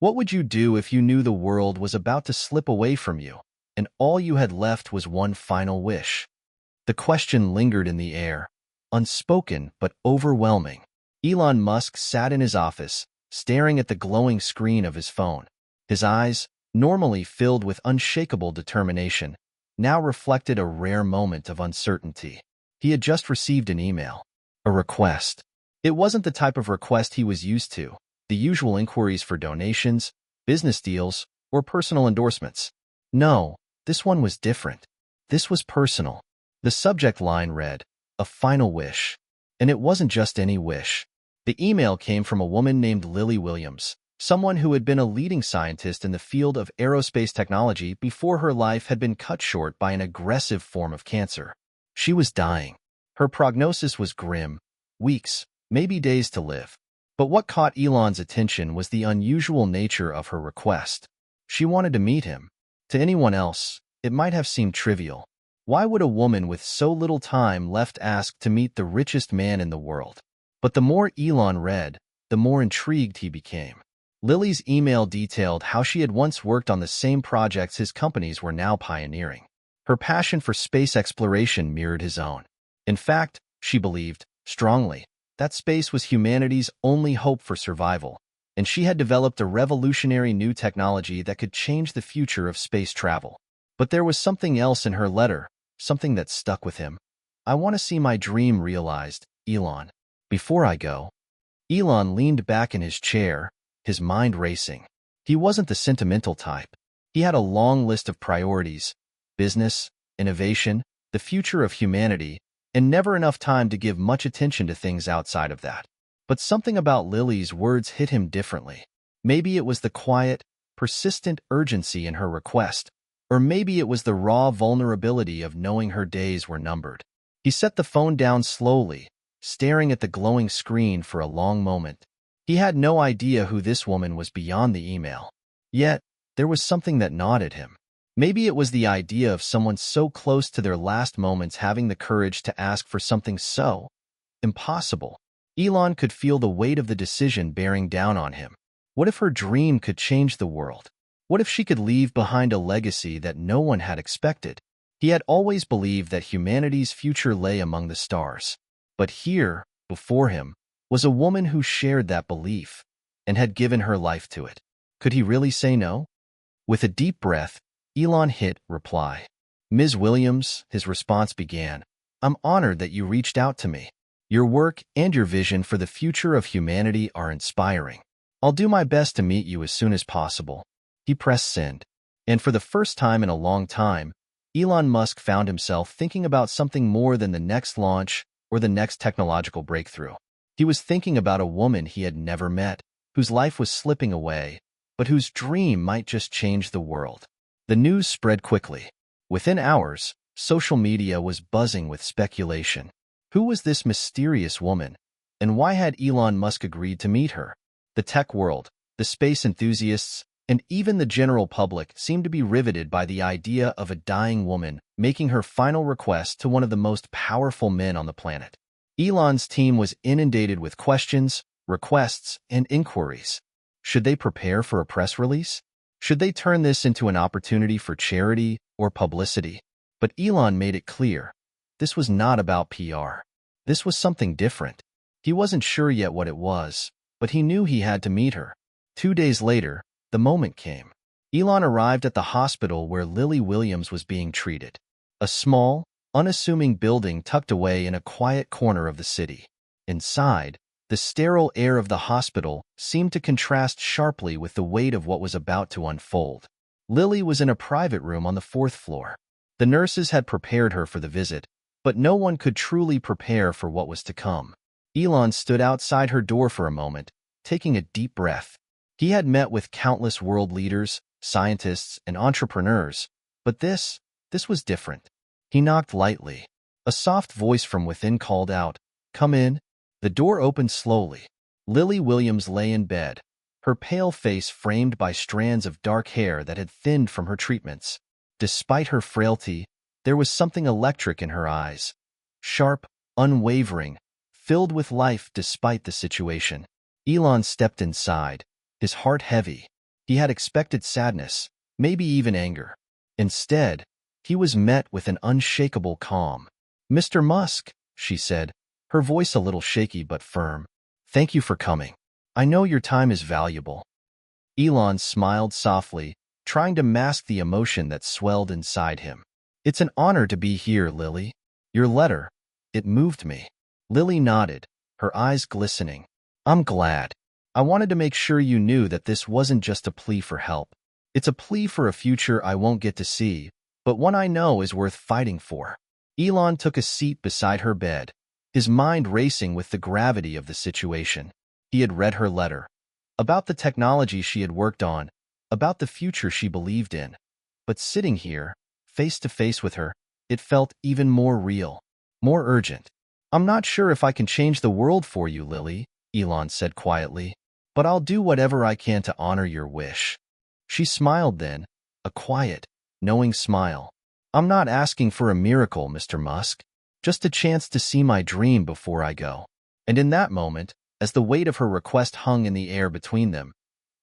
What would you do if you knew the world was about to slip away from you, and all you had left was one final wish? The question lingered in the air, unspoken but overwhelming. Elon Musk sat in his office, staring at the glowing screen of his phone. His eyes, normally filled with unshakable determination, now reflected a rare moment of uncertainty. He had just received an email, a request. It wasn't the type of request he was used to, the usual inquiries for donations, business deals, or personal endorsements. No, this one was different. This was personal. The subject line read, "A final wish." And it wasn't just any wish. The email came from a woman named Lily Williams, someone who had been a leading scientist in the field of aerospace technology before her life had been cut short by an aggressive form of cancer. She was dying. Her prognosis was grim, weeks, maybe days to live. But what caught Elon's attention was the unusual nature of her request. She wanted to meet him. To anyone else, it might have seemed trivial. Why would a woman with so little time left ask to meet the richest man in the world? But the more Elon read, the more intrigued he became. Lily's email detailed how she had once worked on the same projects his companies were now pioneering. Her passion for space exploration mirrored his own. In fact, she believed, strongly, that space was humanity's only hope for survival, and she had developed a revolutionary new technology that could change the future of space travel. But there was something else in her letter, something that stuck with him. "I want to see my dream realized, Elon. Before I go." Elon leaned back in his chair, his mind racing. He wasn't the sentimental type. He had a long list of priorities: business, innovation, the future of humanity, and never enough time to give much attention to things outside of that. But something about Lily's words hit him differently. Maybe it was the quiet, persistent urgency in her request, or maybe it was the raw vulnerability of knowing her days were numbered. He set the phone down slowly, staring at the glowing screen for a long moment. He had no idea who this woman was beyond the email. Yet, there was something that gnawed at him. Maybe it was the idea of someone so close to their last moments having the courage to ask for something so impossible. Elon could feel the weight of the decision bearing down on him. What if her dream could change the world? What if she could leave behind a legacy that no one had expected? He had always believed that humanity's future lay among the stars. But here, before him, was a woman who shared that belief and had given her life to it. Could he really say no? With a deep breath, Elon hit reply. "Ms. Williams," his response began, "I'm honored that you reached out to me. Your work and your vision for the future of humanity are inspiring. I'll do my best to meet you as soon as possible." He pressed send. And for the first time in a long time, Elon Musk found himself thinking about something more than the next launch or the next technological breakthrough. He was thinking about a woman he had never met, whose life was slipping away, but whose dream might just change the world. The news spread quickly. Within hours, social media was buzzing with speculation. Who was this mysterious woman, and why had Elon Musk agreed to meet her? The tech world, the space enthusiasts, and even the general public seemed to be riveted by the idea of a dying woman making her final request to one of the most powerful men on the planet. Elon's team was inundated with questions, requests, and inquiries. Should they prepare for a press release? Should they turn this into an opportunity for charity or publicity? But Elon made it clear, this was not about PR. This was something different. He wasn't sure yet what it was, but he knew he had to meet her. 2 days later, the moment came. Elon arrived at the hospital where Lily Williams was being treated. A small, unassuming building tucked away in a quiet corner of the city. Inside, the sterile air of the hospital seemed to contrast sharply with the weight of what was about to unfold. Lily was in a private room on the 4th floor. The nurses had prepared her for the visit, but no one could truly prepare for what was to come. Elon stood outside her door for a moment, taking a deep breath. He had met with countless world leaders, scientists, and entrepreneurs, but this was different. He knocked lightly. A soft voice from within called out, "Come in." The door opened slowly. Lily Williams lay in bed, her pale face framed by strands of dark hair that had thinned from her treatments. Despite her frailty, there was something electric in her eyes. Sharp, unwavering, filled with life despite the situation. Elon stepped inside, his heart heavy. He had expected sadness, maybe even anger. Instead, he was met with an unshakable calm. "Mr. Musk," she said, her voice a little shaky but firm, "thank you for coming. I know your time is valuable." Elon smiled softly, trying to mask the emotion that swelled inside him. "It's an honor to be here, Lily. Your letter, it moved me." Lily nodded, her eyes glistening. "I'm glad. I wanted to make sure you knew that this wasn't just a plea for help. It's a plea for a future I won't get to see, but one I know is worth fighting for." Elon took a seat beside her bed, his mind racing with the gravity of the situation. He had read her letter, about the technology she had worked on, about the future she believed in. But sitting here, face to face with her, it felt even more real, more urgent. "I'm not sure if I can change the world for you, Lily," Elon said quietly, "but I'll do whatever I can to honor your wish." She smiled then, a quiet, knowing smile. "I'm not asking for a miracle, Mr. Musk, just a chance to see my dream before I go." And in that moment, as the weight of her request hung in the air between them,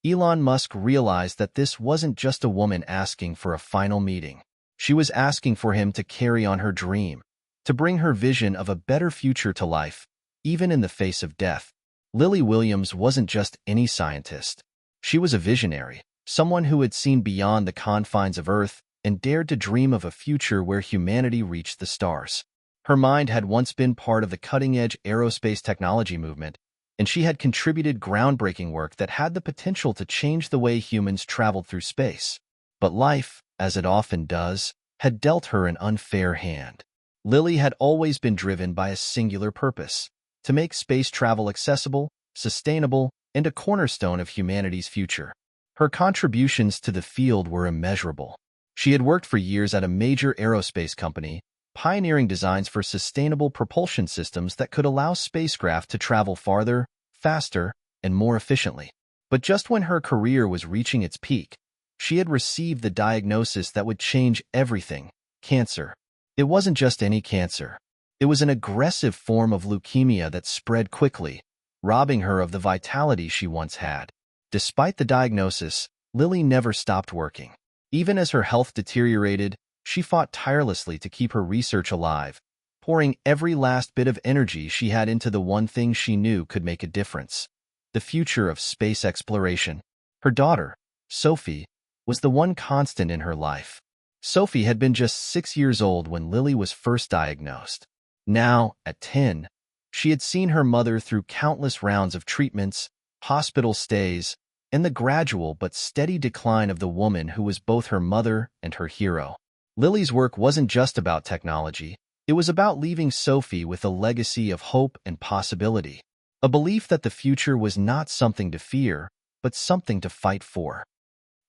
Elon Musk realized that this wasn't just a woman asking for a final meeting. She was asking for him to carry on her dream, to bring her vision of a better future to life, even in the face of death. Lily Williams wasn't just any scientist. She was a visionary, someone who had seen beyond the confines of Earth and dared to dream of a future where humanity reached the stars. Her mind had once been part of the cutting-edge aerospace technology movement, and she had contributed groundbreaking work that had the potential to change the way humans traveled through space. But life, as it often does, had dealt her an unfair hand. Lily had always been driven by a singular purpose: to make space travel accessible, sustainable, and a cornerstone of humanity's future. Her contributions to the field were immeasurable. She had worked for years at a major aerospace company, pioneering designs for sustainable propulsion systems that could allow spacecraft to travel farther, faster, and more efficiently. But just when her career was reaching its peak, she had received the diagnosis that would change everything: cancer. It wasn't just any cancer. It was an aggressive form of leukemia that spread quickly, robbing her of the vitality she once had. Despite the diagnosis, Lily never stopped working. Even as her health deteriorated, she fought tirelessly to keep her research alive, pouring every last bit of energy she had into the one thing she knew could make a difference: the future of space exploration. Her daughter, Sophie, was the one constant in her life. Sophie had been just 6 years old when Lily was first diagnosed. Now, at 10, she had seen her mother through countless rounds of treatments, hospital stays, and the gradual but steady decline of the woman who was both her mother and her hero. Lily's work wasn't just about technology. It was about leaving Sophie with a legacy of hope and possibility, a belief that the future was not something to fear, but something to fight for.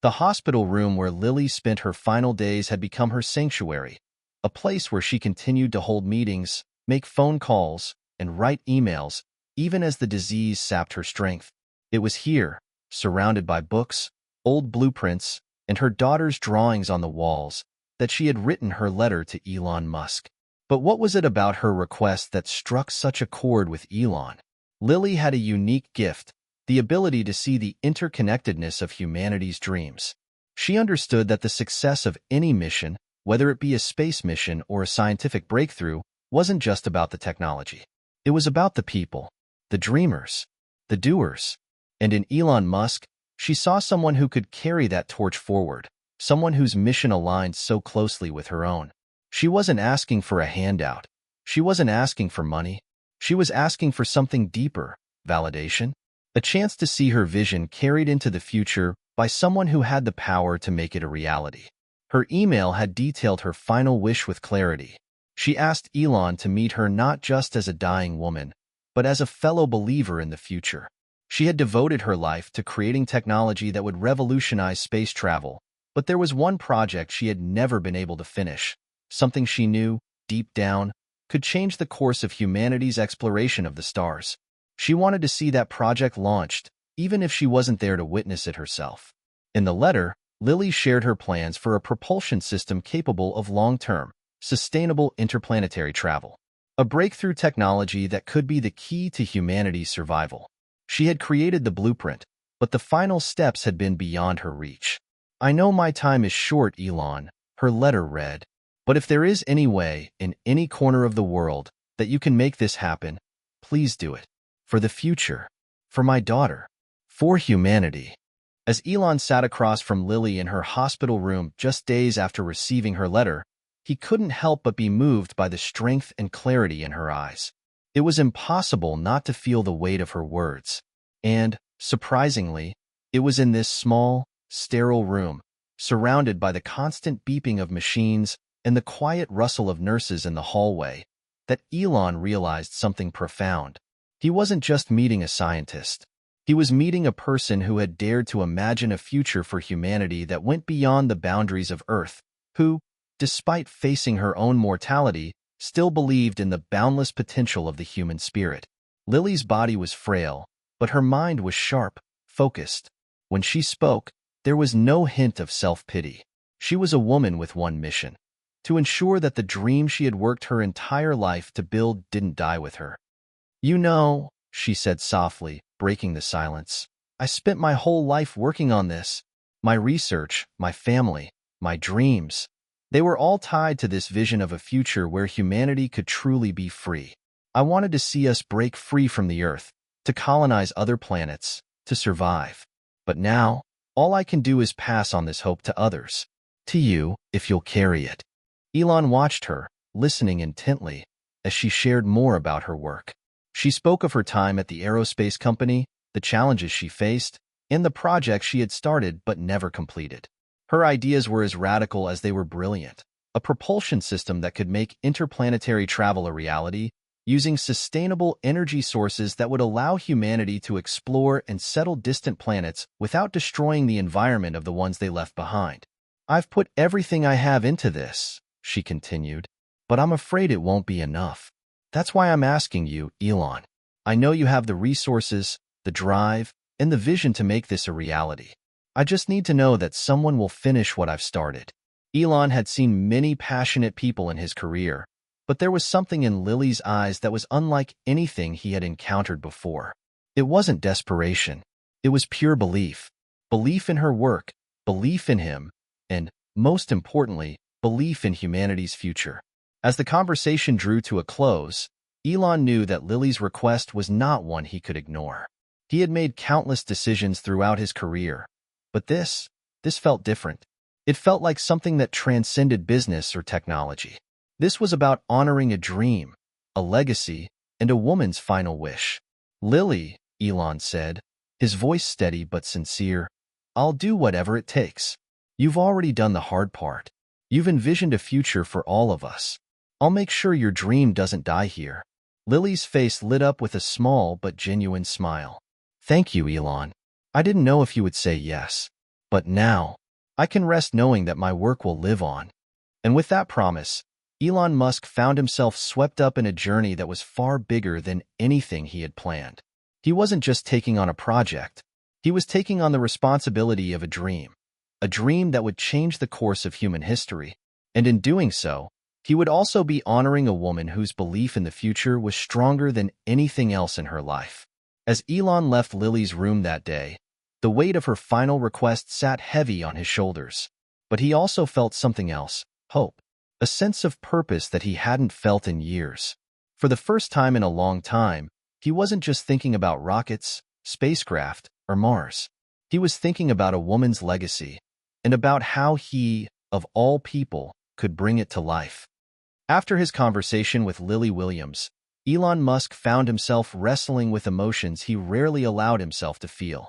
The hospital room where Lily spent her final days had become her sanctuary, a place where she continued to hold meetings, make phone calls, and write emails, even as the disease sapped her strength. It was here, surrounded by books, old blueprints, and her daughter's drawings on the walls, that she had written her letter to Elon Musk. But what was it about her request that struck such a chord with Elon? Lily had a unique gift: the ability to see the interconnectedness of humanity's dreams. She understood that the success of any mission, whether it be a space mission or a scientific breakthrough, wasn't just about the technology. It was about the people, the dreamers, the doers. And in Elon Musk, she saw someone who could carry that torch forward, someone whose mission aligned so closely with her own. She wasn't asking for a handout. She wasn't asking for money. She was asking for something deeper: validation, a chance to see her vision carried into the future by someone who had the power to make it a reality. Her email had detailed her final wish with clarity. She asked Elon to meet her not just as a dying woman, but as a fellow believer in the future. She had devoted her life to creating technology that would revolutionize space travel, but there was one project she had never been able to finish, something she knew, deep down, could change the course of humanity's exploration of the stars. She wanted to see that project launched, even if she wasn't there to witness it herself. In the letter, Lily shared her plans for a propulsion system capable of long-term, sustainable interplanetary travel, a breakthrough technology that could be the key to humanity's survival. She had created the blueprint, but the final steps had been beyond her reach. "I know my time is short, Elon," her letter read, "but if there is any way, in any corner of the world, that you can make this happen, please do it. For the future. For my daughter. For humanity." As Elon sat across from Lily in her hospital room just days after receiving her letter, he couldn't help but be moved by the strength and clarity in her eyes. It was impossible not to feel the weight of her words. And, surprisingly, it was in this small, sterile room, surrounded by the constant beeping of machines and the quiet rustle of nurses in the hallway, that Elon realized something profound. He wasn't just meeting a scientist. He was meeting a person who had dared to imagine a future for humanity that went beyond the boundaries of Earth, who, despite facing her own mortality, still believed in the boundless potential of the human spirit. Lily's body was frail, but her mind was sharp, focused. When she spoke, there was no hint of self-pity. She was a woman with one mission: to ensure that the dream she had worked her entire life to build didn't die with her. "You know," she said softly, breaking the silence, "I spent my whole life working on this. My research, my family, my dreams. They were all tied to this vision of a future where humanity could truly be free. I wanted to see us break free from the Earth, to colonize other planets, to survive. But now, all I can do is pass on this hope to others. To you, if you'll carry it." Elon watched her, listening intently, as she shared more about her work. She spoke of her time at the aerospace company, the challenges she faced, and the projects she had started but never completed. Her ideas were as radical as they were brilliant: a propulsion system that could make interplanetary travel a reality, using sustainable energy sources that would allow humanity to explore and settle distant planets without destroying the environment of the ones they left behind. "I've put everything I have into this," she continued, "but I'm afraid it won't be enough. That's why I'm asking you, Elon. I know you have the resources, the drive, and the vision to make this a reality. I just need to know that someone will finish what I've started." Elon had seen many passionate people in his career, but there was something in Lily's eyes that was unlike anything he had encountered before. It wasn't desperation. It was pure belief. Belief in her work, belief in him, and, most importantly, belief in humanity's future. As the conversation drew to a close, Elon knew that Lily's request was not one he could ignore. He had made countless decisions throughout his career, but this felt different. It felt like something that transcended business or technology. This was about honoring a dream, a legacy, and a woman's final wish. "Lily," Elon said, his voice steady but sincere, "I'll do whatever it takes. You've already done the hard part. You've envisioned a future for all of us. I'll make sure your dream doesn't die here." Lily's face lit up with a small but genuine smile. "Thank you, Elon. I didn't know if you would say yes. But now, I can rest knowing that my work will live on." And with that promise, Elon Musk found himself swept up in a journey that was far bigger than anything he had planned. He wasn't just taking on a project. He was taking on the responsibility of a dream that would change the course of human history. And in doing so, he would also be honoring a woman whose belief in the future was stronger than anything else in her life. As Elon left Lily's room that day, the weight of her final request sat heavy on his shoulders. But he also felt something else: hope. A sense of purpose that he hadn't felt in years. For the first time in a long time, he wasn't just thinking about rockets, spacecraft, or Mars. He was thinking about a woman's legacy, and about how he, of all people, could bring it to life. After his conversation with Lily Williams, Elon Musk found himself wrestling with emotions he rarely allowed himself to feel: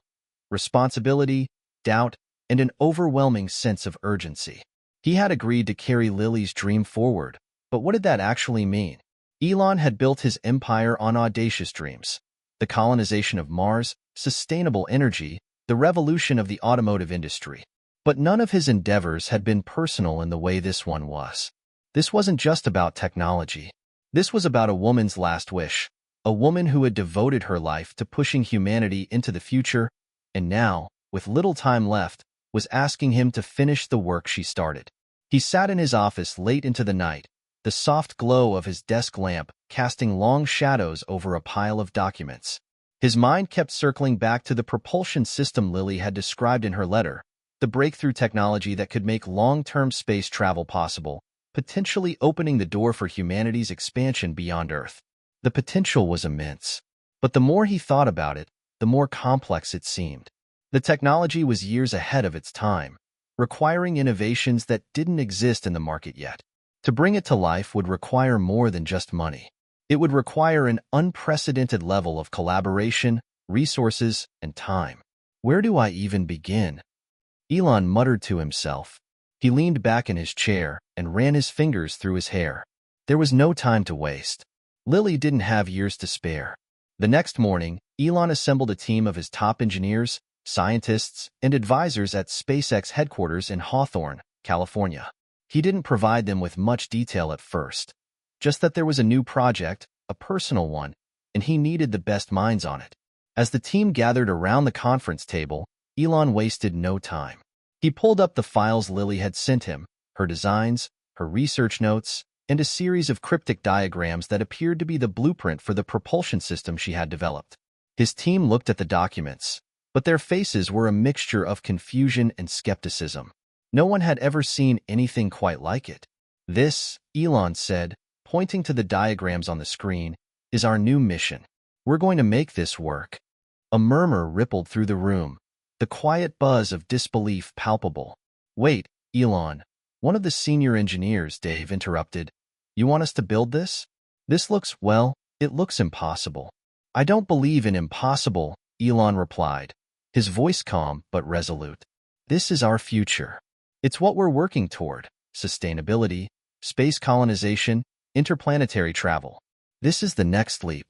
responsibility, doubt, and an overwhelming sense of urgency. He had agreed to carry Lily's dream forward, but what did that actually mean? Elon had built his empire on audacious dreams: the colonization of Mars, sustainable energy, the revolution of the automotive industry. But none of his endeavors had been personal in the way this one was. This wasn't just about technology. This was about a woman's last wish, a woman who had devoted her life to pushing humanity into the future, and now, with little time left, was asking him to finish the work she started. He sat in his office late into the night, the soft glow of his desk lamp casting long shadows over a pile of documents. His mind kept circling back to the propulsion system Lily had described in her letter, the breakthrough technology that could make long-term space travel possible, potentially opening the door for humanity's expansion beyond Earth. The potential was immense. But the more he thought about it, the more complex it seemed. The technology was years ahead of its time, requiring innovations that didn't exist in the market yet. To bring it to life would require more than just money. It would require an unprecedented level of collaboration, resources, and time. Where do I even begin? Elon muttered to himself. He leaned back in his chair and ran his fingers through his hair. There was no time to waste. Lily didn't have years to spare. The next morning, Elon assembled a team of his top engineers, scientists, and advisors at SpaceX headquarters in Hawthorne, California. He didn't provide them with much detail at first, just that there was a new project, a personal one, and he needed the best minds on it. As the team gathered around the conference table, Elon wasted no time. He pulled up the files Lily had sent him, her designs, her research notes, and a series of cryptic diagrams that appeared to be the blueprint for the propulsion system she had developed. His team looked at the documents, but their faces were a mixture of confusion and skepticism. No one had ever seen anything quite like it. This, Elon said, pointing to the diagrams on the screen, is our new mission. We're going to make this work. A murmur rippled through the room, the quiet buzz of disbelief palpable. Wait, Elon. One of the senior engineers, Dave, interrupted. You want us to build this? This looks, well, it looks impossible. I don't believe in impossible, Elon replied, his voice calm but resolute. This is our future. It's what we're working toward: sustainability, space colonization, interplanetary travel. This is the next leap.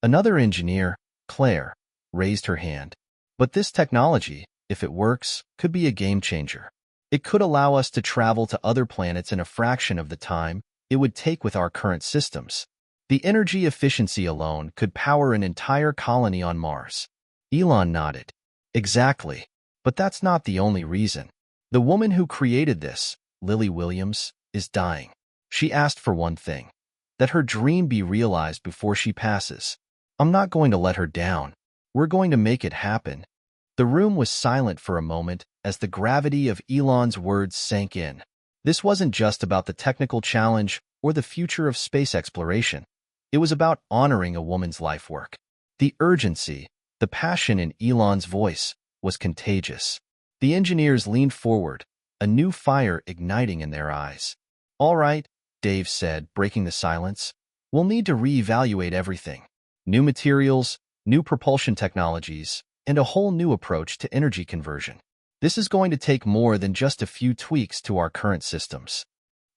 Another engineer, Claire, raised her hand. But this technology, if it works, could be a game changer. It could allow us to travel to other planets in a fraction of the time it would take with our current systems. The energy efficiency alone could power an entire colony on Mars. Elon nodded. Exactly. But that's not the only reason. The woman who created this, Lily Williams, is dying. She asked for one thing: that her dream be realized before she passes. I'm not going to let her down. We're going to make it happen. The room was silent for a moment as the gravity of Elon's words sank in. This wasn't just about the technical challenge or the future of space exploration. It was about honoring a woman's life work. The urgency, the passion in Elon's voice was contagious. The engineers leaned forward, a new fire igniting in their eyes. All right, Dave said, breaking the silence. We'll need to reevaluate everything. New materials, new propulsion technologies, and a whole new approach to energy conversion. This is going to take more than just a few tweaks to our current systems.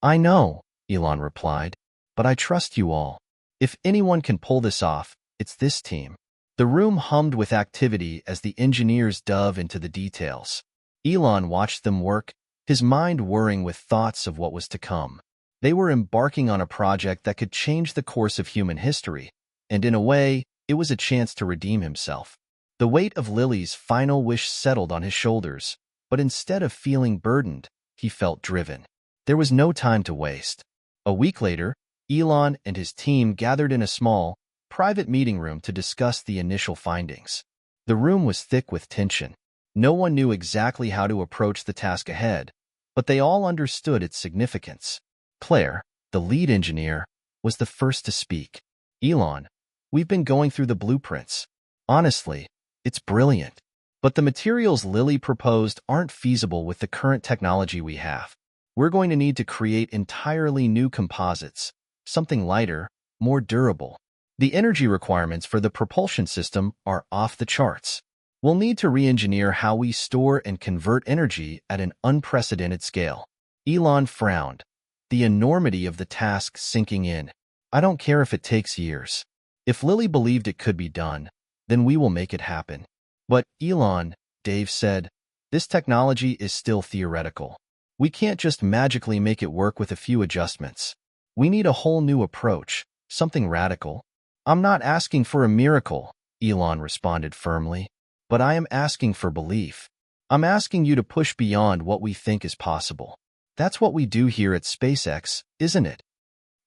I know, Elon replied, but I trust you all. If anyone can pull this off, it's this team. The room hummed with activity as the engineers dove into the details. Elon watched them work, his mind whirring with thoughts of what was to come. They were embarking on a project that could change the course of human history, and in a way, it was a chance to redeem himself. The weight of Lily's final wish settled on his shoulders, but instead of feeling burdened, he felt driven. There was no time to waste. A week later, Elon and his team gathered in a small, private meeting room to discuss the initial findings. The room was thick with tension. No one knew exactly how to approach the task ahead, but they all understood its significance. Claire, the lead engineer, was the first to speak. Elon, we've been going through the blueprints. Honestly, it's brilliant. But the materials Lily proposed aren't feasible with the current technology we have. We're going to need to create entirely new composites, something lighter, more durable. The energy requirements for the propulsion system are off the charts. We'll need to re-engineer how we store and convert energy at an unprecedented scale. Elon frowned, the enormity of the task sinking in. I don't care if it takes years. If Lily believed it could be done, then we will make it happen. But, Elon, Dave said, this technology is still theoretical. We can't just magically make it work with a few adjustments. We need a whole new approach, something radical. I'm not asking for a miracle, Elon responded firmly, but I am asking for belief. I'm asking you to push beyond what we think is possible. That's what we do here at SpaceX, isn't it?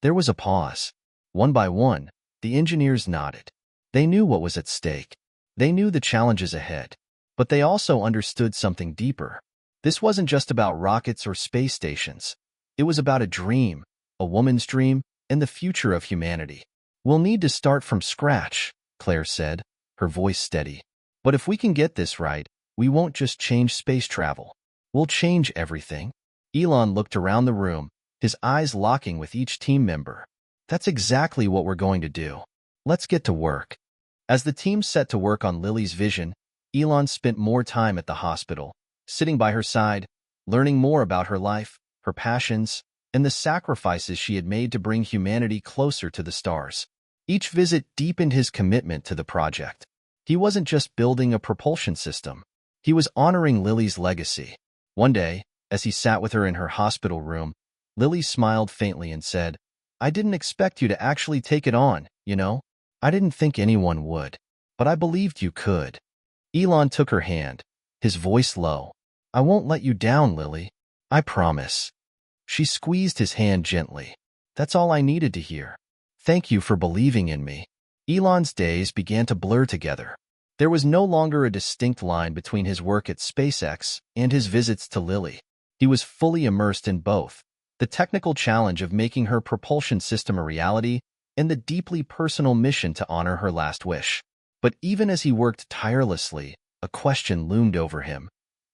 There was a pause. One by one, the engineers nodded. They knew what was at stake. They knew the challenges ahead. But they also understood something deeper. This wasn't just about rockets or space stations. It was about a dream, a woman's dream, and the future of humanity. We'll need to start from scratch, Claire said, her voice steady. But if we can get this right, we won't just change space travel. We'll change everything. Elon looked around the room, his eyes locking with each team member. That's exactly what we're going to do. Let's get to work. As the team set to work on Lily's vision, Elon spent more time at the hospital, sitting by her side, learning more about her life, her passions, and the sacrifices she had made to bring humanity closer to the stars. Each visit deepened his commitment to the project. He wasn't just building a propulsion system. He was honoring Lily's legacy. One day, as he sat with her in her hospital room, Lily smiled faintly and said, "I didn't expect you to actually take it on, you know? I didn't think anyone would, but I believed you could." Elon took her hand, his voice low. "I won't let you down, Lily. I promise." She squeezed his hand gently. "That's all I needed to hear. Thank you for believing in me." Elon's days began to blur together. There was no longer a distinct line between his work at SpaceX and his visits to Lily. He was fully immersed in both, the technical challenge of making her propulsion system a reality and the deeply personal mission to honor her last wish. But even as he worked tirelessly, a question loomed over him.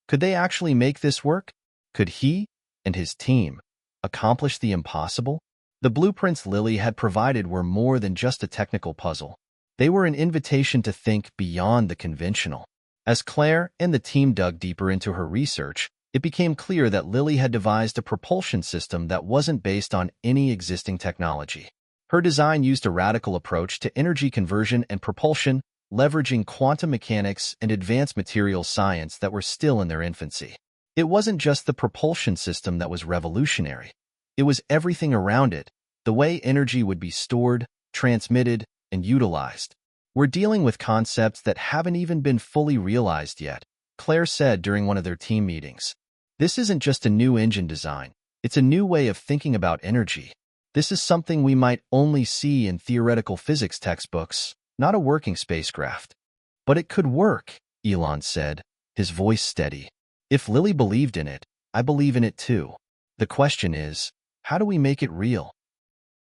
Could they actually make this work? Could he and his team accomplish the impossible? The blueprints Lily had provided were more than just a technical puzzle. They were an invitation to think beyond the conventional. As Claire and the team dug deeper into her research, it became clear that Lily had devised a propulsion system that wasn't based on any existing technology. Her design used a radical approach to energy conversion and propulsion, leveraging quantum mechanics and advanced materials science that were still in their infancy. It wasn't just the propulsion system that was revolutionary. It was everything around it, the way energy would be stored, transmitted, and utilized. "We're dealing with concepts that haven't even been fully realized yet," Claire said during one of their team meetings. "This isn't just a new engine design. It's a new way of thinking about energy. This is something we might only see in theoretical physics textbooks, not a working spacecraft." "But it could work," Elon said, his voice steady. "If Lily believed in it, I believe in it too. The question is, how do we make it real?"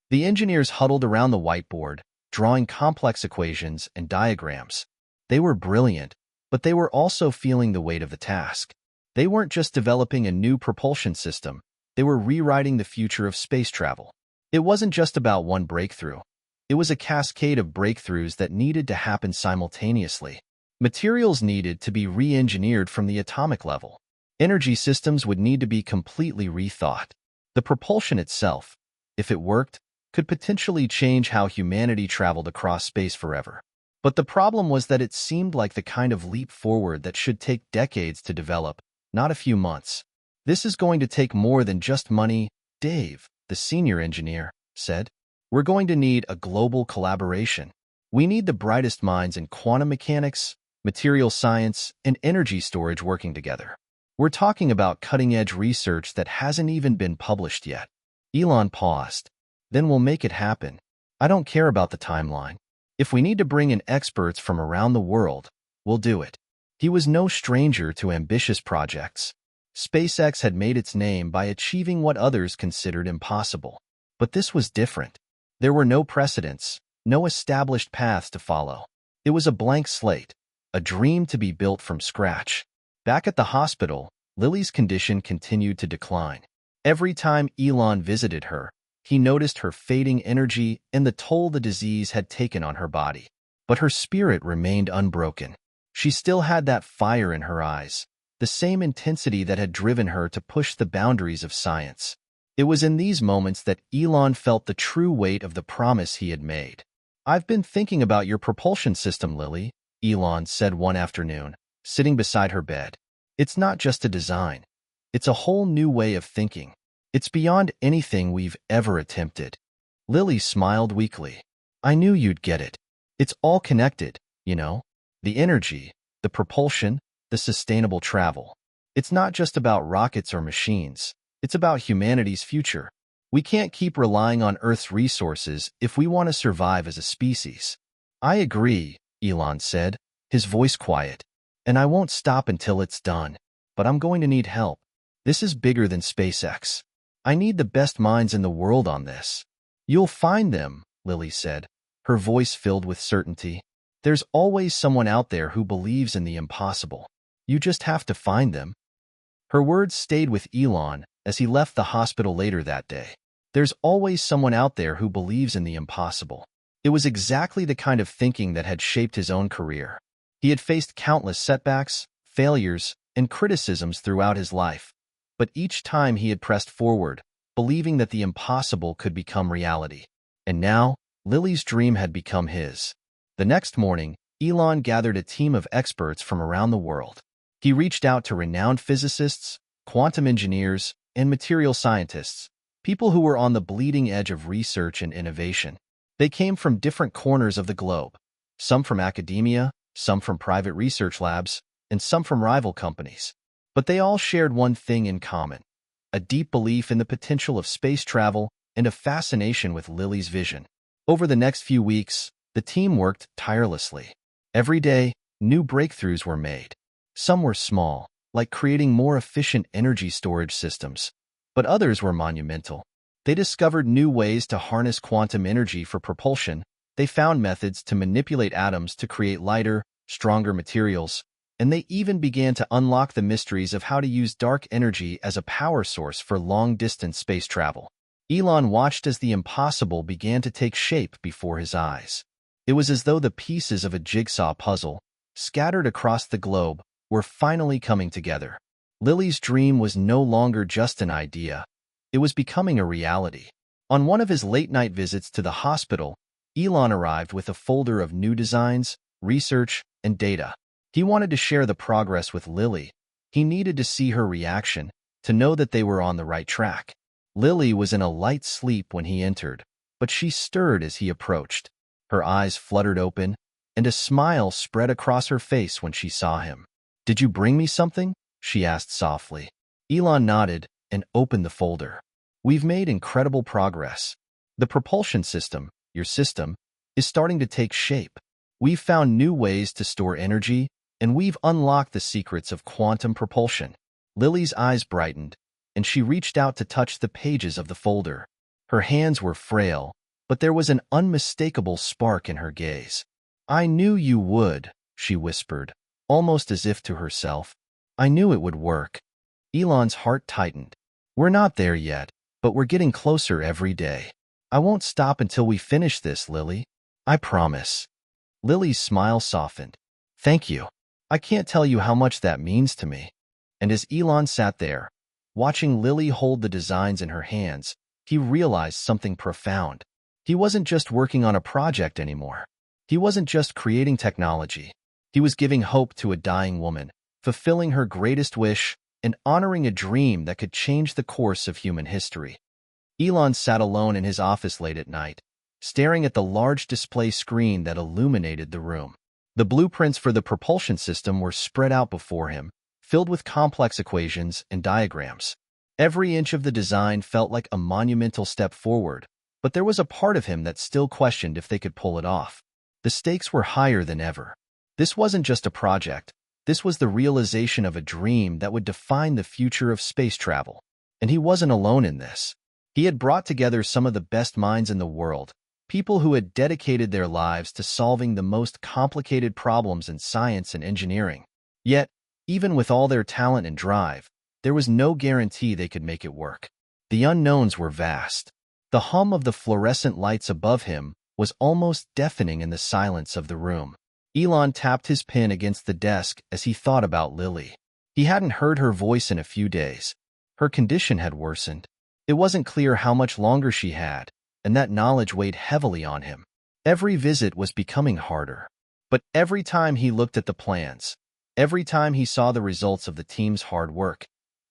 The engineers huddled around the whiteboard, drawing complex equations and diagrams. They were brilliant, but they were also feeling the weight of the task. They weren't just developing a new propulsion system, they were rewriting the future of space travel. It wasn't just about one breakthrough. It was a cascade of breakthroughs that needed to happen simultaneously. Materials needed to be re-engineered from the atomic level. Energy systems would need to be completely rethought. The propulsion itself, if it worked, could potentially change how humanity traveled across space forever. But the problem was that it seemed like the kind of leap forward that should take decades to develop, not a few months. "This is going to take more than just money," Dave, the senior engineer, said. "We're going to need a global collaboration. We need the brightest minds in quantum mechanics, material science, and energy storage working together. We're talking about cutting-edge research that hasn't even been published yet." Elon paused. "Then we'll make it happen. I don't care about the timeline. If we need to bring in experts from around the world, we'll do it." He was no stranger to ambitious projects. SpaceX had made its name by achieving what others considered impossible. But this was different. There were no precedents, no established paths to follow. It was a blank slate, a dream to be built from scratch. Back at the hospital, Lily's condition continued to decline. Every time Elon visited her, he noticed her fading energy and the toll the disease had taken on her body. But her spirit remained unbroken. She still had that fire in her eyes, the same intensity that had driven her to push the boundaries of science. It was in these moments that Elon felt the true weight of the promise he had made. "I've been thinking about your propulsion system, Lily," Elon said one afternoon, sitting beside her bed. "It's not just a design. It's a whole new way of thinking. It's beyond anything we've ever attempted." Lily smiled weakly. "I knew you'd get it. It's all connected, you know? The energy, the propulsion, the sustainable travel. It's not just about rockets or machines. It's about humanity's future. We can't keep relying on Earth's resources if we want to survive as a species." I agree, Elon said, his voice quiet. And I won't stop until it's done. But I'm going to need help. This is bigger than SpaceX. I need the best minds in the world on this. You'll find them, Lily said, her voice filled with certainty. There's always someone out there who believes in the impossible. You just have to find them. Her words stayed with Elon as he left the hospital later that day. There's always someone out there who believes in the impossible. It was exactly the kind of thinking that had shaped his own career. He had faced countless setbacks, failures, and criticisms throughout his life. But each time he had pressed forward, believing that the impossible could become reality. And now, Lily's dream had become his. The next morning, Elon gathered a team of experts from around the world. He reached out to renowned physicists, quantum engineers, and material scientists, people who were on the bleeding edge of research and innovation. They came from different corners of the globe, some from academia, some from private research labs, and some from rival companies. But they all shared one thing in common: a deep belief in the potential of space travel and a fascination with Lily's vision. Over the next few weeks, the team worked tirelessly. Every day, new breakthroughs were made. Some were small, like creating more efficient energy storage systems, but others were monumental. They discovered new ways to harness quantum energy for propulsion. They found methods to manipulate atoms to create lighter, stronger materials, and they even began to unlock the mysteries of how to use dark energy as a power source for long-distance space travel. Elon watched as the impossible began to take shape before his eyes. It was as though the pieces of a jigsaw puzzle, scattered across the globe, were finally coming together. Lily's dream was no longer just an idea. It was becoming a reality. On one of his late-night visits to the hospital, Elon arrived with a folder of new designs, research, and data. He wanted to share the progress with Lily. He needed to see her reaction, to know that they were on the right track. Lily was in a light sleep when he entered, but she stirred as he approached. Her eyes fluttered open, and a smile spread across her face when she saw him. "Did you bring me something?" she asked softly. Elon nodded and opened the folder. "We've made incredible progress. The propulsion system, your system, is starting to take shape. We've found new ways to store energy, and we've unlocked the secrets of quantum propulsion." Lily's eyes brightened, and she reached out to touch the pages of the folder. Her hands were frail, but there was an unmistakable spark in her gaze. "I knew you would," she whispered, almost as if to herself. "I knew it would work." Elon's heart tightened. "We're not there yet, but we're getting closer every day. I won't stop until we finish this, Lily. I promise." Lily's smile softened. "Thank you. I can't tell you how much that means to me." And as Elon sat there, watching Lily hold the designs in her hands, he realized something profound. He wasn't just working on a project anymore. He wasn't just creating technology. He was giving hope to a dying woman, fulfilling her greatest wish, and honoring a dream that could change the course of human history. Elon sat alone in his office late at night, staring at the large display screen that illuminated the room. The blueprints for the propulsion system were spread out before him, filled with complex equations and diagrams. Every inch of the design felt like a monumental step forward, but there was a part of him that still questioned if they could pull it off. The stakes were higher than ever. This wasn't just a project. This was the realization of a dream that would define the future of space travel. And he wasn't alone in this. He had brought together some of the best minds in the world, people who had dedicated their lives to solving the most complicated problems in science and engineering. Yet, even with all their talent and drive, there was no guarantee they could make it work. The unknowns were vast. The hum of the fluorescent lights above him was almost deafening in the silence of the room. Elon tapped his pen against the desk as he thought about Lily. He hadn't heard her voice in a few days. Her condition had worsened. It wasn't clear how much longer she had, and that knowledge weighed heavily on him. Every visit was becoming harder. But every time he looked at the plans, every time he saw the results of the team's hard work,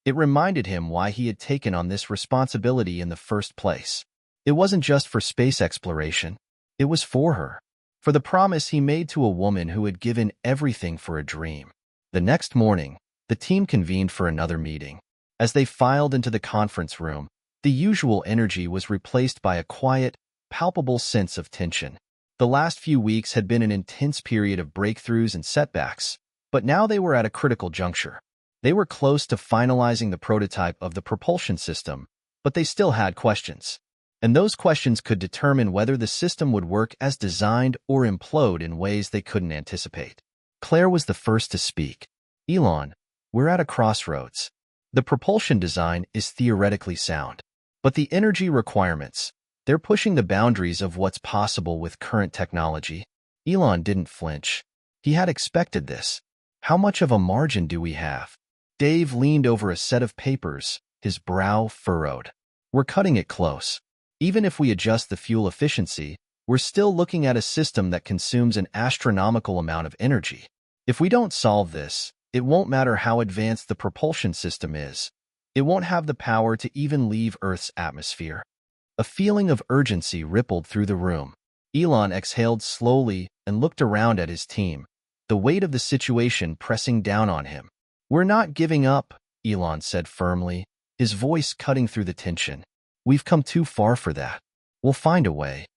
it reminded him why he had taken on this responsibility in the first place. It wasn't just for space exploration. It was for her. For the promise he made to a woman who had given everything for a dream. The next morning, the team convened for another meeting. As they filed into the conference room, the usual energy was replaced by a quiet, palpable sense of tension. The last few weeks had been an intense period of breakthroughs and setbacks, but now they were at a critical juncture. They were close to finalizing the prototype of the propulsion system, but they still had questions. And those questions could determine whether the system would work as designed or implode in ways they couldn't anticipate. Claire was the first to speak. Elon, we're at a crossroads. The propulsion design is theoretically sound, but the energy requirements, they're pushing the boundaries of what's possible with current technology. Elon didn't flinch. He had expected this. How much of a margin do we have? Dave leaned over a set of papers, his brow furrowed. We're cutting it close. Even if we adjust the fuel efficiency, we're still looking at a system that consumes an astronomical amount of energy. If we don't solve this, it won't matter how advanced the propulsion system is. It won't have the power to even leave Earth's atmosphere. A feeling of urgency rippled through the room. Elon exhaled slowly and looked around at his team, the weight of the situation pressing down on him. We're not giving up, Elon said firmly, his voice cutting through the tension. We've come too far for that. We'll find a way.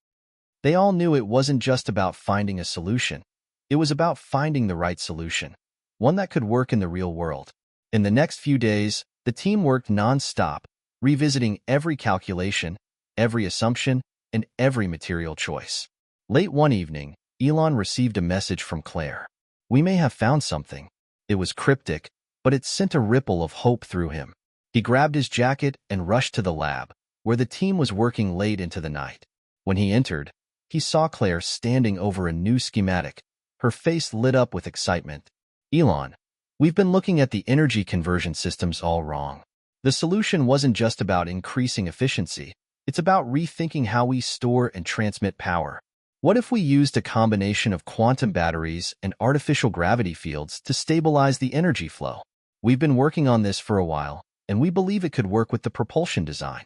They all knew it wasn't just about finding a solution. It was about finding the right solution, one that could work in the real world. In the next few days, the team worked non-stop, revisiting every calculation, every assumption, and every material choice. Late one evening, Elon received a message from Claire. We may have found something. It was cryptic, but it sent a ripple of hope through him. He grabbed his jacket and rushed to the lab, where the team was working late into the night. When he entered, he saw Claire standing over a new schematic, her face lit up with excitement. Elon, we've been looking at the energy conversion systems all wrong. The solution wasn't just about increasing efficiency, it's about rethinking how we store and transmit power. What if we used a combination of quantum batteries and artificial gravity fields to stabilize the energy flow? We've been working on this for a while, and we believe it could work with the propulsion design.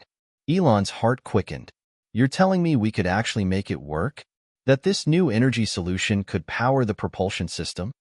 Elon's heart quickened. You're telling me we could actually make it work? That this new energy solution could power the propulsion system?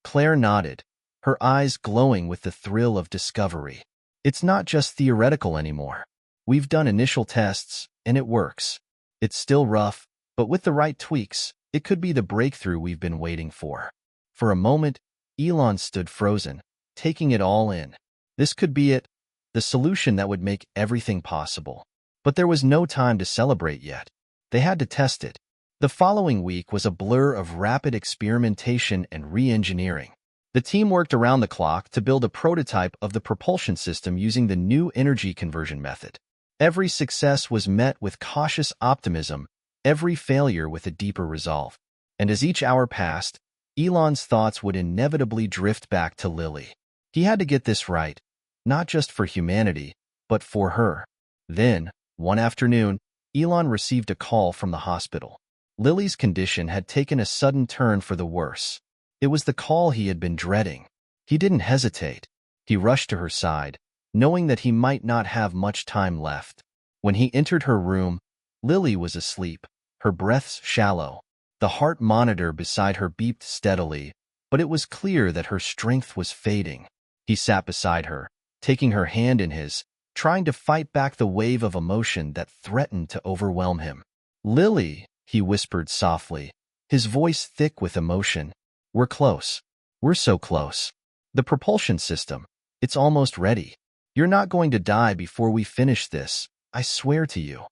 Claire nodded, her eyes glowing with the thrill of discovery. It's not just theoretical anymore. We've done initial tests, and it works. It's still rough, but with the right tweaks, it could be the breakthrough we've been waiting for. For a moment, Elon stood frozen, taking it all in. This could be it, the solution that would make everything possible. But there was no time to celebrate yet. They had to test it. The following week was a blur of rapid experimentation and re-engineering. The team worked around the clock to build a prototype of the propulsion system using the new energy conversion method. Every success was met with cautious optimism, every failure with a deeper resolve. And as each hour passed, Elon's thoughts would inevitably drift back to Lily. He had to get this right, not just for humanity, but for her. Then, one afternoon, Elon received a call from the hospital. Lily's condition had taken a sudden turn for the worse. It was the call he had been dreading. He didn't hesitate. He rushed to her side, knowing that he might not have much time left. When he entered her room, Lily was asleep, her breaths shallow. The heart monitor beside her beeped steadily, but it was clear that her strength was fading. He sat beside her, taking her hand in his, trying to fight back the wave of emotion that threatened to overwhelm him. Lily, he whispered softly, his voice thick with emotion. We're close. We're so close. The propulsion system, it's almost ready. You're not going to die before we finish this, I swear to you.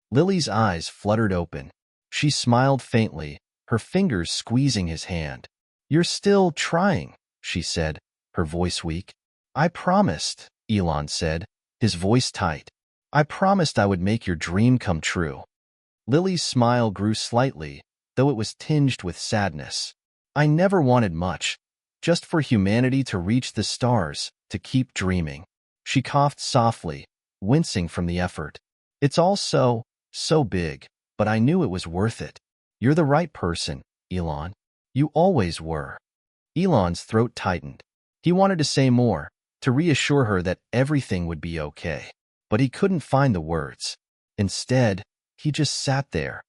Lily's eyes fluttered open. She smiled faintly, her fingers squeezing his hand. You're still trying, she said, her voice weak. I promised, Elon said, his voice tight. I promised I would make your dream come true. Lily's smile grew slightly, though it was tinged with sadness. I never wanted much, just for humanity to reach the stars, to keep dreaming. She coughed softly, wincing from the effort. It's all so big, but I knew it was worth it. You're the right person, Elon. You always were. Elon's throat tightened. He wanted to say more, to reassure her that everything would be okay. But he couldn't find the words. Instead, he just sat there,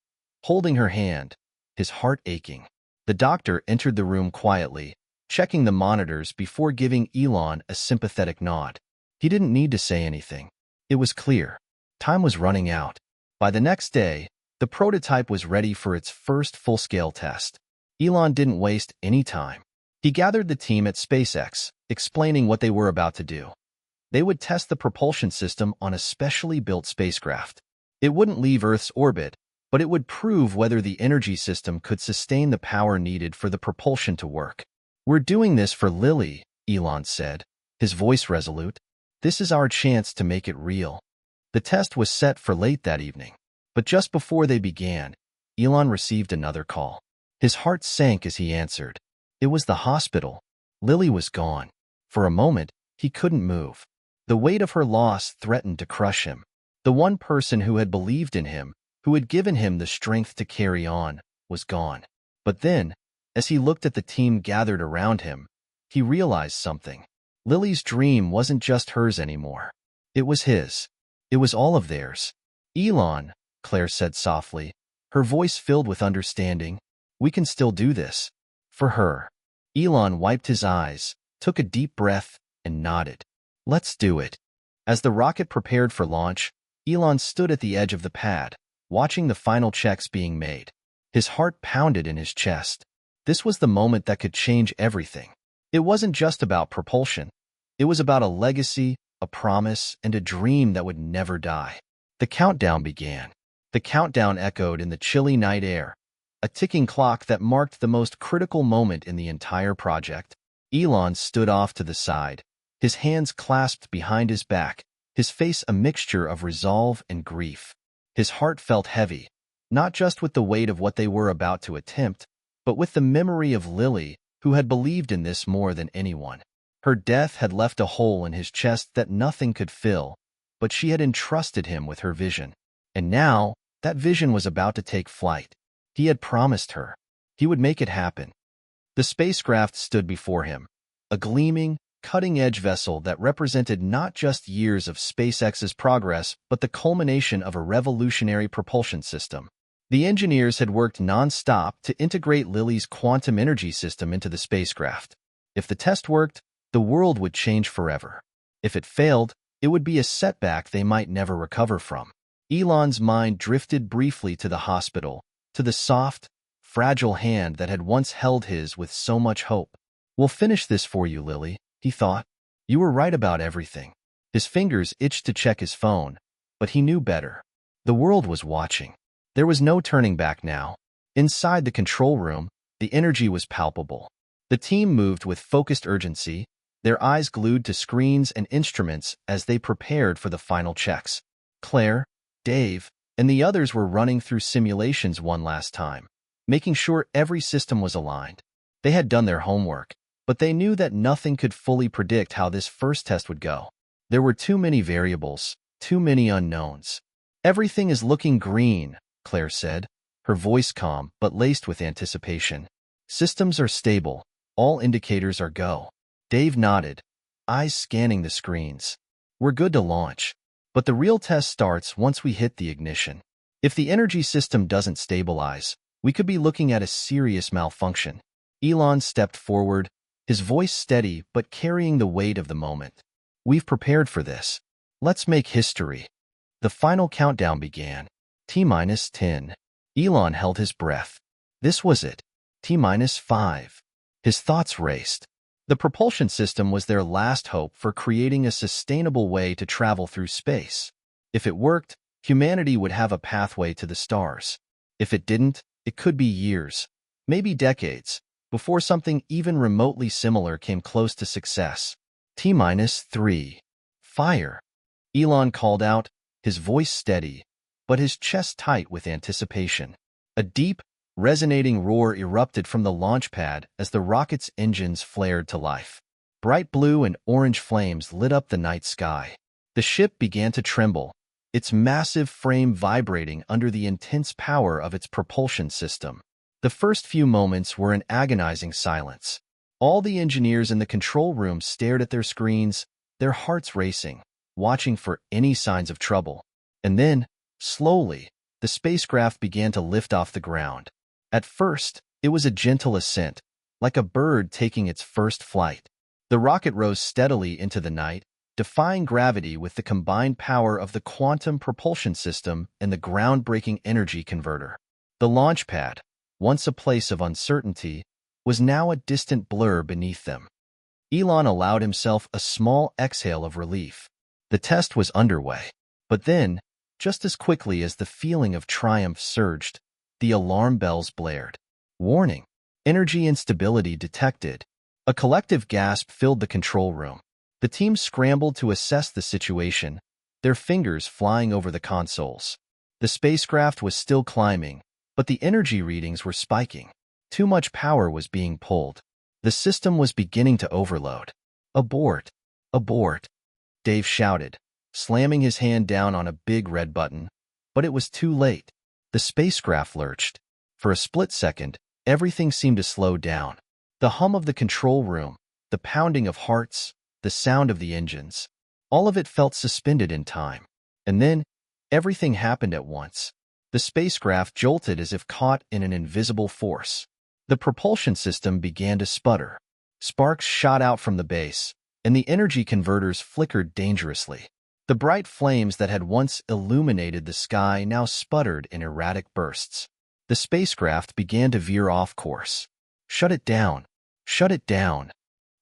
holding her hand, his heart aching. The doctor entered the room quietly, checking the monitors before giving Elon a sympathetic nod. He didn't need to say anything. It was clear. Time was running out. By the next day, The prototype was ready for its first full-scale test. Elon didn't waste any time. He gathered the team at SpaceX, explaining what they were about to do. They would test the propulsion system on a specially built spacecraft. It wouldn't leave Earth's orbit, but it would prove whether the energy system could sustain the power needed for the propulsion to work. "We're doing this for Lily," Elon said, his voice resolute. "This is our chance to make it real." The test was set for late that evening. But just before they began, Elon received another call. His heart sank as he answered. It was the hospital. Lily was gone. For a moment, he couldn't move. The weight of her loss threatened to crush him. The one person who had believed in him, who had given him the strength to carry on, was gone. But then, as he looked at the team gathered around him, he realized something. Lily's dream wasn't just hers anymore. It was his. It was all of theirs. "Elon," Claire said softly, her voice filled with understanding, "we can still do this." For her. Elon wiped his eyes, took a deep breath, and nodded. "Let's do it." As the rocket prepared for launch, Elon stood at the edge of the pad, watching the final checks being made. His heart pounded in his chest. This was the moment that could change everything. It wasn't just about propulsion. It was about a legacy, a promise, and a dream that would never die. The countdown began. The countdown echoed in the chilly night air, a ticking clock that marked the most critical moment in the entire project. Elon stood off to the side, his hands clasped behind his back, his face a mixture of resolve and grief. His heart felt heavy, not just with the weight of what they were about to attempt, but with the memory of Lily, who had believed in this more than anyone. Her death had left a hole in his chest that nothing could fill, but she had entrusted him with her vision. And now, that vision was about to take flight. He had promised her. He would make it happen. The spacecraft stood before him, a gleaming, cutting-edge vessel that represented not just years of SpaceX's progress, but the culmination of a revolutionary propulsion system. The engineers had worked non-stop to integrate Lily's quantum energy system into the spacecraft. If the test worked, the world would change forever. If it failed, it would be a setback they might never recover from. Elon's mind drifted briefly to the hospital, to the soft, fragile hand that had once held his with so much hope. "We'll finish this for you, Lily," he thought. "You were right about everything." His fingers itched to check his phone, but he knew better. The world was watching. There was no turning back now. Inside the control room, the energy was palpable. The team moved with focused urgency, their eyes glued to screens and instruments as they prepared for the final checks. Claire, Dave, and the others were running through simulations one last time, making sure every system was aligned. They had done their homework, but they knew that nothing could fully predict how this first test would go. There were too many variables, too many unknowns. "Everything is looking green," Claire said, her voice calm but laced with anticipation. "Systems are stable. All indicators are go." Dave nodded, eyes scanning the screens. "We're good to launch. But the real test starts once we hit the ignition. If the energy system doesn't stabilize, we could be looking at a serious malfunction." Elon stepped forward, his voice steady but carrying the weight of the moment. "We've prepared for this. Let's make history." The final countdown began. T-10. Elon held his breath. This was it. T-5. His thoughts raced. The propulsion system was their last hope for creating a sustainable way to travel through space. If it worked, humanity would have a pathway to the stars. If it didn't, it could be years, maybe decades, before something even remotely similar came close to success. T-3. Fire. Elon called out, his voice steady, but his chest tight with anticipation. A deep, resonating roar erupted from the launch pad as the rocket's engines flared to life. Bright blue and orange flames lit up the night sky. The ship began to tremble, its massive frame vibrating under the intense power of its propulsion system. The first few moments were an agonizing silence. All the engineers in the control room stared at their screens, their hearts racing, watching for any signs of trouble. And then, slowly, the spacecraft began to lift off the ground. At first, it was a gentle ascent, like a bird taking its first flight. The rocket rose steadily into the night, defying gravity with the combined power of the quantum propulsion system and the groundbreaking energy converter. The launch pad, once a place of uncertainty, was now a distant blur beneath them. Elon allowed himself a small exhale of relief. The test was underway. But then, just as quickly as the feeling of triumph surged, the alarm bells blared. Warning! Energy instability detected. A collective gasp filled the control room. The team scrambled to assess the situation, their fingers flying over the consoles. The spacecraft was still climbing, but the energy readings were spiking. Too much power was being pulled. The system was beginning to overload. Abort! Abort! Dave shouted, slamming his hand down on a big red button. But it was too late. The spacecraft lurched. For a split second, everything seemed to slow down. The hum of the control room, the pounding of hearts, the sound of the engines. All of it felt suspended in time. And then, everything happened at once. The spacecraft jolted as if caught in an invisible force. The propulsion system began to sputter. Sparks shot out from the base, and the energy converters flickered dangerously. The bright flames that had once illuminated the sky now sputtered in erratic bursts. The spacecraft began to veer off course. "Shut it down! Shut it down!"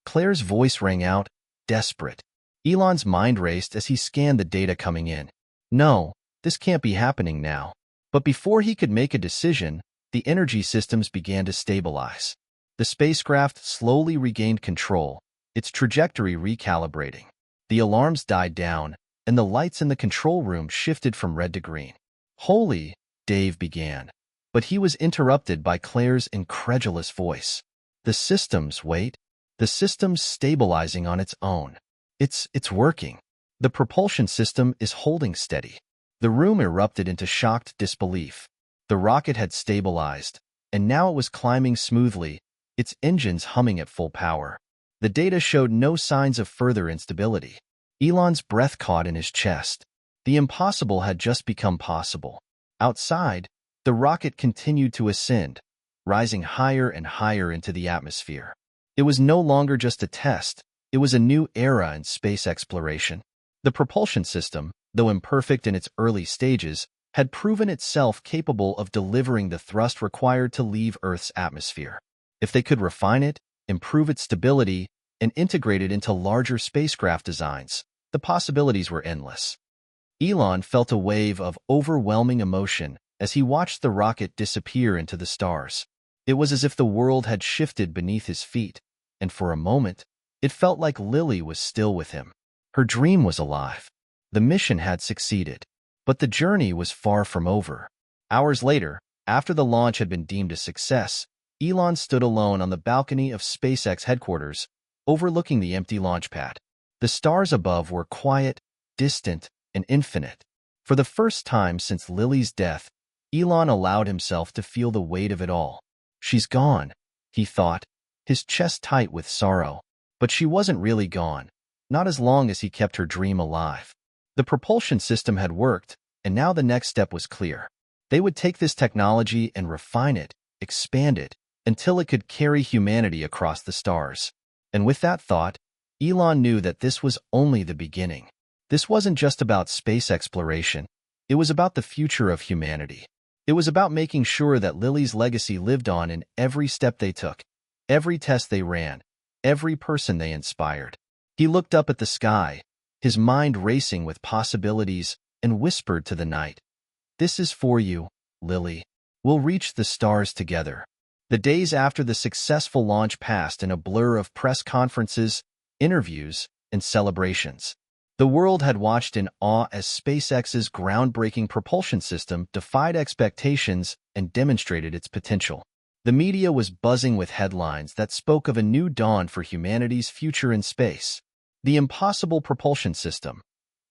Claire's voice rang out, desperate. Elon's mind raced as he scanned the data coming in. No, this can't be happening now. But before he could make a decision, the energy systems began to stabilize. The spacecraft slowly regained control, its trajectory recalibrating. The alarms died down, and the lights in the control room shifted from red to green. "Holy," Dave began, but he was interrupted by Claire's incredulous voice. "The systems, wait. The system's stabilizing on its own. It's working. The propulsion system is holding steady." The room erupted into shocked disbelief. The rocket had stabilized, and now it was climbing smoothly, its engines humming at full power. The data showed no signs of further instability. Elon's breath caught in his chest. The impossible had just become possible. Outside, the rocket continued to ascend, rising higher and higher into the atmosphere. It was no longer just a test. It was a new era in space exploration. The propulsion system, though imperfect in its early stages, had proven itself capable of delivering the thrust required to leave Earth's atmosphere. If they could refine it, improve its stability, and integrate it into larger spacecraft designs, the possibilities were endless. Elon felt a wave of overwhelming emotion as he watched the rocket disappear into the stars. It was as if the world had shifted beneath his feet, and for a moment, it felt like Lily was still with him. Her dream was alive. The mission had succeeded, but the journey was far from over. Hours later, after the launch had been deemed a success, Elon stood alone on the balcony of SpaceX headquarters, overlooking the empty launch pad. The stars above were quiet, distant, and infinite. For the first time since Lily's death, Elon allowed himself to feel the weight of it all. "She's gone," he thought, his chest tight with sorrow. But she wasn't really gone, not as long as he kept her dream alive. The propulsion system had worked, and now the next step was clear. They would take this technology and refine it, expand it, until it could carry humanity across the stars. And with that thought, Elon knew that this was only the beginning. This wasn't just about space exploration. It was about the future of humanity. It was about making sure that Lily's legacy lived on in every step they took, every test they ran, every person they inspired. He looked up at the sky, his mind racing with possibilities, and whispered to the night, "This is for you, Lily. We'll reach the stars together." The days after the successful launch passed in a blur of press conferences, interviews, and celebrations. The world had watched in awe as SpaceX's groundbreaking propulsion system defied expectations and demonstrated its potential. The media was buzzing with headlines that spoke of a new dawn for humanity's future in space. The impossible propulsion system,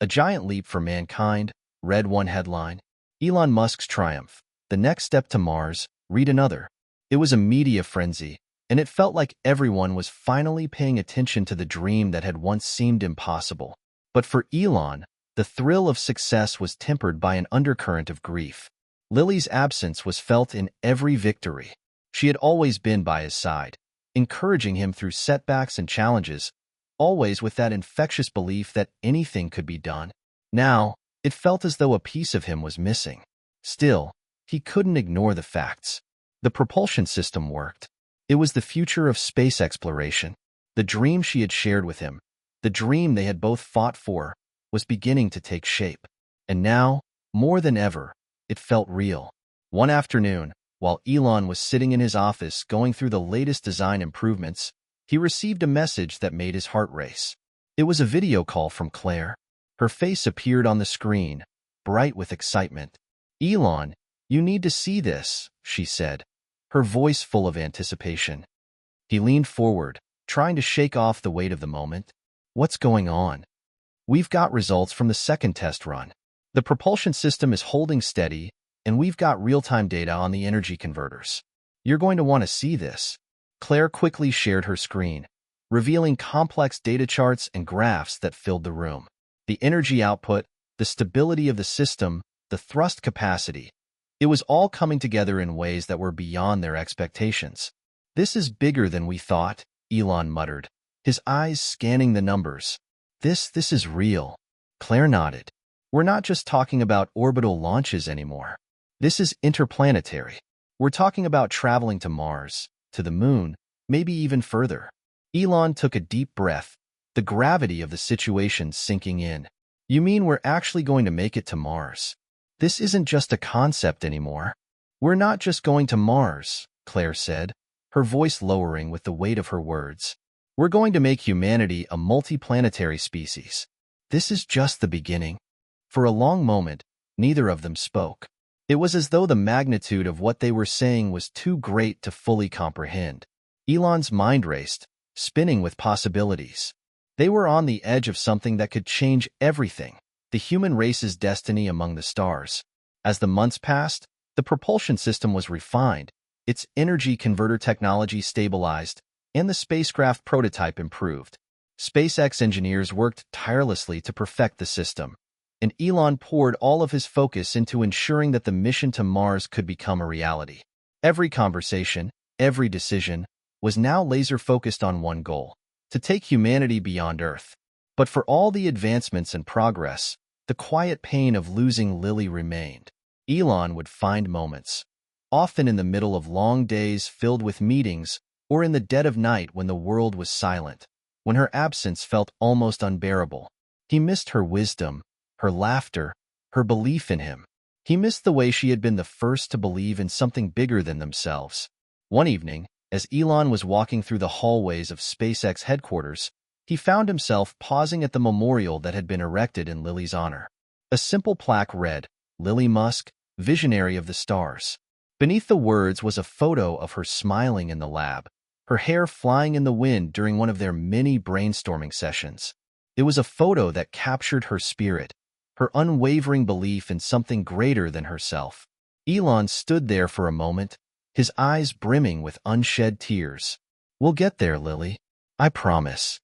a giant leap for mankind, read one headline. Elon Musk's triumph, the next step to Mars, read another. It was a media frenzy, and it felt like everyone was finally paying attention to the dream that had once seemed impossible. But for Elon, the thrill of success was tempered by an undercurrent of grief. Lily's absence was felt in every victory. She had always been by his side, encouraging him through setbacks and challenges, always with that infectious belief that anything could be done. Now, it felt as though a piece of him was missing. Still, he couldn't ignore the facts. The propulsion system worked. It was the future of space exploration. The dream she had shared with him, the dream they had both fought for, was beginning to take shape. And now, more than ever, it felt real. One afternoon, while Elon was sitting in his office going through the latest design improvements, he received a message that made his heart race. It was a video call from Claire. Her face appeared on the screen, bright with excitement. "Elon, you need to see this," she said, her voice full of anticipation. He leaned forward, trying to shake off the weight of the moment. "What's going on?" "We've got results from the second test run. The propulsion system is holding steady, and we've got real-time data on the energy converters. You're going to want to see this." Claire quickly shared her screen, revealing complex data charts and graphs that filled the room. The energy output, the stability of the system, the thrust capacity. It was all coming together in ways that were beyond their expectations. "This is bigger than we thought," Elon muttered, his eyes scanning the numbers. This is real." Claire nodded. "We're not just talking about orbital launches anymore. This is interplanetary. We're talking about traveling to Mars, to the moon, maybe even further." Elon took a deep breath, the gravity of the situation sinking in. "You mean we're actually going to make it to Mars? This isn't just a concept anymore." "We're not just going to Mars," Claire said, her voice lowering with the weight of her words. "We're going to make humanity a multiplanetary species. This is just the beginning." For a long moment, neither of them spoke. It was as though the magnitude of what they were saying was too great to fully comprehend. Elon's mind raced, spinning with possibilities. They were on the edge of something that could change everything, the human race's destiny among the stars. As the months passed, the propulsion system was refined, its energy converter technology stabilized, and the spacecraft prototype improved. SpaceX engineers worked tirelessly to perfect the system, and Elon poured all of his focus into ensuring that the mission to Mars could become a reality. Every conversation, every decision, was now laser-focused on one goal: to take humanity beyond Earth. But for all the advancements and progress, the quiet pain of losing Lily remained. Elon would find moments, often in the middle of long days filled with meetings or in the dead of night when the world was silent, when her absence felt almost unbearable. He missed her wisdom, her laughter, her belief in him. He missed the way she had been the first to believe in something bigger than themselves. One evening, as Elon was walking through the hallways of SpaceX headquarters, he found himself pausing at the memorial that had been erected in Lily's honor. A simple plaque read, "Lily Musk, Visionary of the Stars." Beneath the words was a photo of her smiling in the lab, her hair flying in the wind during one of their many brainstorming sessions. It was a photo that captured her spirit, her unwavering belief in something greater than herself. Elon stood there for a moment, his eyes brimming with unshed tears. "We'll get there, Lily. I promise."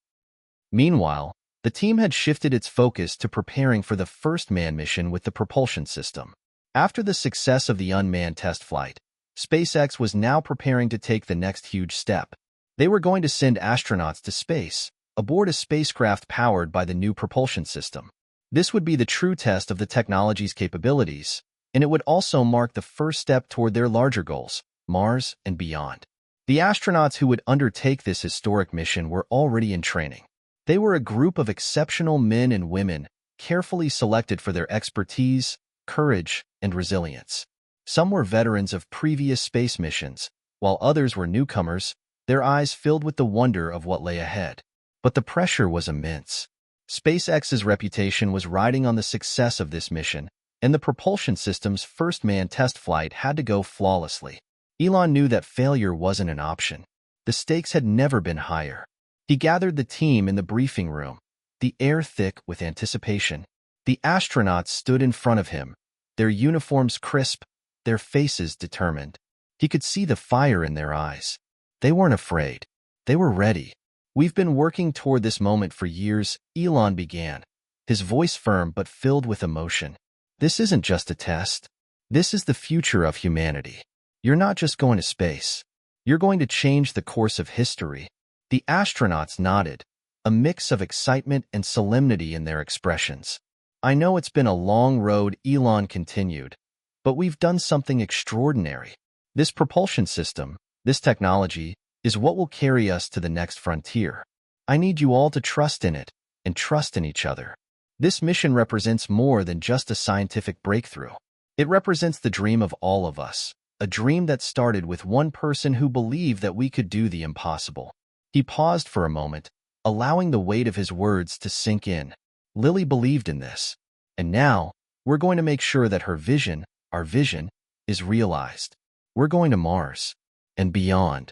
Meanwhile, the team had shifted its focus to preparing for the first manned mission with the propulsion system. After the success of the unmanned test flight, SpaceX was now preparing to take the next huge step. They were going to send astronauts to space, aboard a spacecraft powered by the new propulsion system. This would be the true test of the technology's capabilities, and it would also mark the first step toward their larger goals, Mars and beyond. The astronauts who would undertake this historic mission were already in training. They were a group of exceptional men and women, carefully selected for their expertise, courage, and resilience. Some were veterans of previous space missions, while others were newcomers, their eyes filled with the wonder of what lay ahead. But the pressure was immense. SpaceX's reputation was riding on the success of this mission, and the propulsion system's first manned test flight had to go flawlessly. Elon knew that failure wasn't an option. The stakes had never been higher. He gathered the team in the briefing room, the air thick with anticipation. The astronauts stood in front of him, their uniforms crisp, their faces determined. He could see the fire in their eyes. They weren't afraid. They were ready. "We've been working toward this moment for years," Elon began, his voice firm but filled with emotion. "This isn't just a test. This is the future of humanity. You're not just going to space. You're going to change the course of history." The astronauts nodded, a mix of excitement and solemnity in their expressions. "I know it's been a long road," Elon continued, "but we've done something extraordinary. This propulsion system, this technology, is what will carry us to the next frontier. I need you all to trust in it and trust in each other. This mission represents more than just a scientific breakthrough. It represents the dream of all of us, a dream that started with one person who believed that we could do the impossible." He paused for a moment, allowing the weight of his words to sink in. Lily believed in this. And now, we're going to make sure that her vision, our vision, is realized. We're going to Mars and beyond.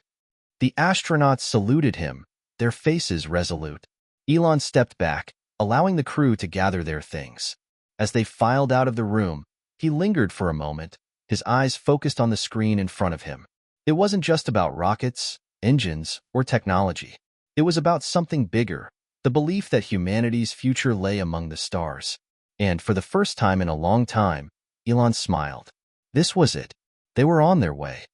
The astronauts saluted him, their faces resolute. Elon stepped back, allowing the crew to gather their things. As they filed out of the room, he lingered for a moment, his eyes focused on the screen in front of him. It wasn't just about rockets, engines, or technology. It was about something bigger, the belief that humanity's future lay among the stars. And for the first time in a long time, Elon smiled. This was it. They were on their way.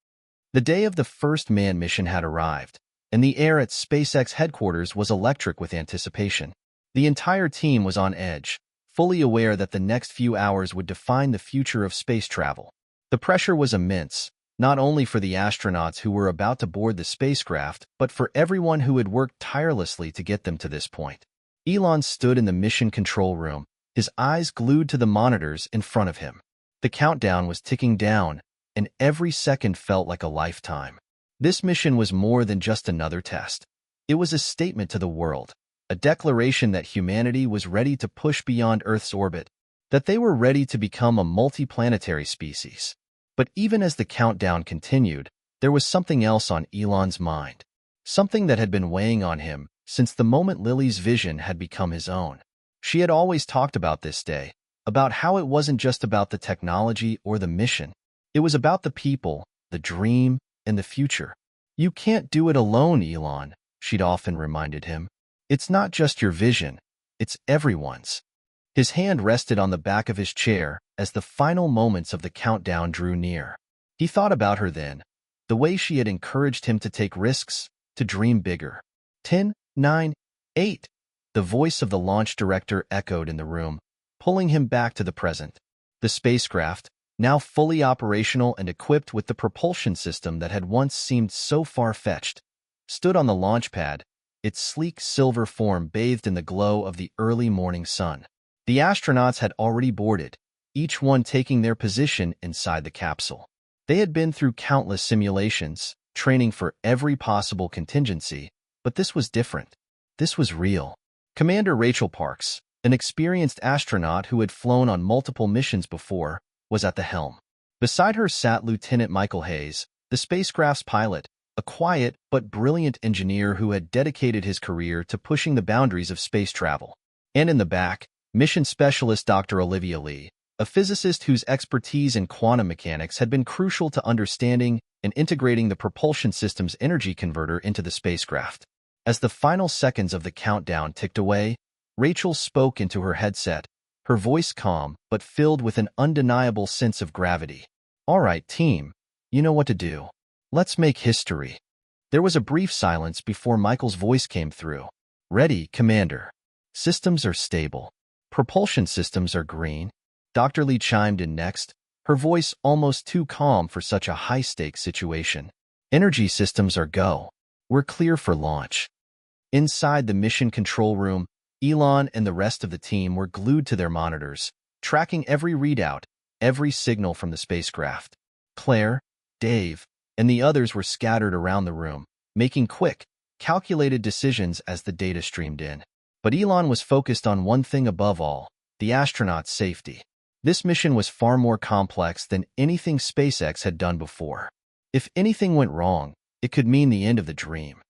The day of the first manned mission had arrived, and the air at SpaceX headquarters was electric with anticipation. The entire team was on edge, fully aware that the next few hours would define the future of space travel. The pressure was immense, not only for the astronauts who were about to board the spacecraft, but for everyone who had worked tirelessly to get them to this point. Elon stood in the mission control room, his eyes glued to the monitors in front of him. The countdown was ticking down, and every second felt like a lifetime. This mission was more than just another test. It was a statement to the world, a declaration that humanity was ready to push beyond Earth's orbit, that they were ready to become a multiplanetary species. But even as the countdown continued, there was something else on Elon's mind, something that had been weighing on him since the moment Lily's vision had become his own. She had always talked about this day, about how it wasn't just about the technology or the mission. It was about the people, the dream, and the future. "You can't do it alone, Elon," she'd often reminded him. "It's not just your vision, it's everyone's." His hand rested on the back of his chair as the final moments of the countdown drew near. He thought about her then, the way she had encouraged him to take risks, to dream bigger. 10, 9, 8. The voice of the launch director echoed in the room, pulling him back to the present. The spacecraft, now fully operational and equipped with the propulsion system that had once seemed so far-fetched, stood on the launch pad, its sleek silver form bathed in the glow of the early morning sun. The astronauts had already boarded, each one taking their position inside the capsule. They had been through countless simulations, training for every possible contingency, but this was different. This was real. Commander Rachel Parks, an experienced astronaut who had flown on multiple missions before, was at the helm. Beside her sat Lieutenant Michael Hayes, the spacecraft's pilot, a quiet but brilliant engineer who had dedicated his career to pushing the boundaries of space travel. And in the back, mission specialist Dr. Olivia Lee, a physicist whose expertise in quantum mechanics had been crucial to understanding and integrating the propulsion system's energy converter into the spacecraft. As the final seconds of the countdown ticked away, Rachel spoke into her headset, her voice calm but filled with an undeniable sense of gravity. "All right, team, you know what to do. Let's make history." There was a brief silence before Michael's voice came through. "Ready, Commander. Systems are stable. Propulsion systems are green." Dr. Lee chimed in next, her voice almost too calm for such a high-stakes situation. "Energy systems are go. We're clear for launch." Inside the mission control room, Elon and the rest of the team were glued to their monitors, tracking every readout, every signal from the spacecraft. Claire, Dave, and the others were scattered around the room, making quick, calculated decisions as the data streamed in. But Elon was focused on one thing above all, the astronauts' safety. This mission was far more complex than anything SpaceX had done before. If anything went wrong, it could mean the end of the dream.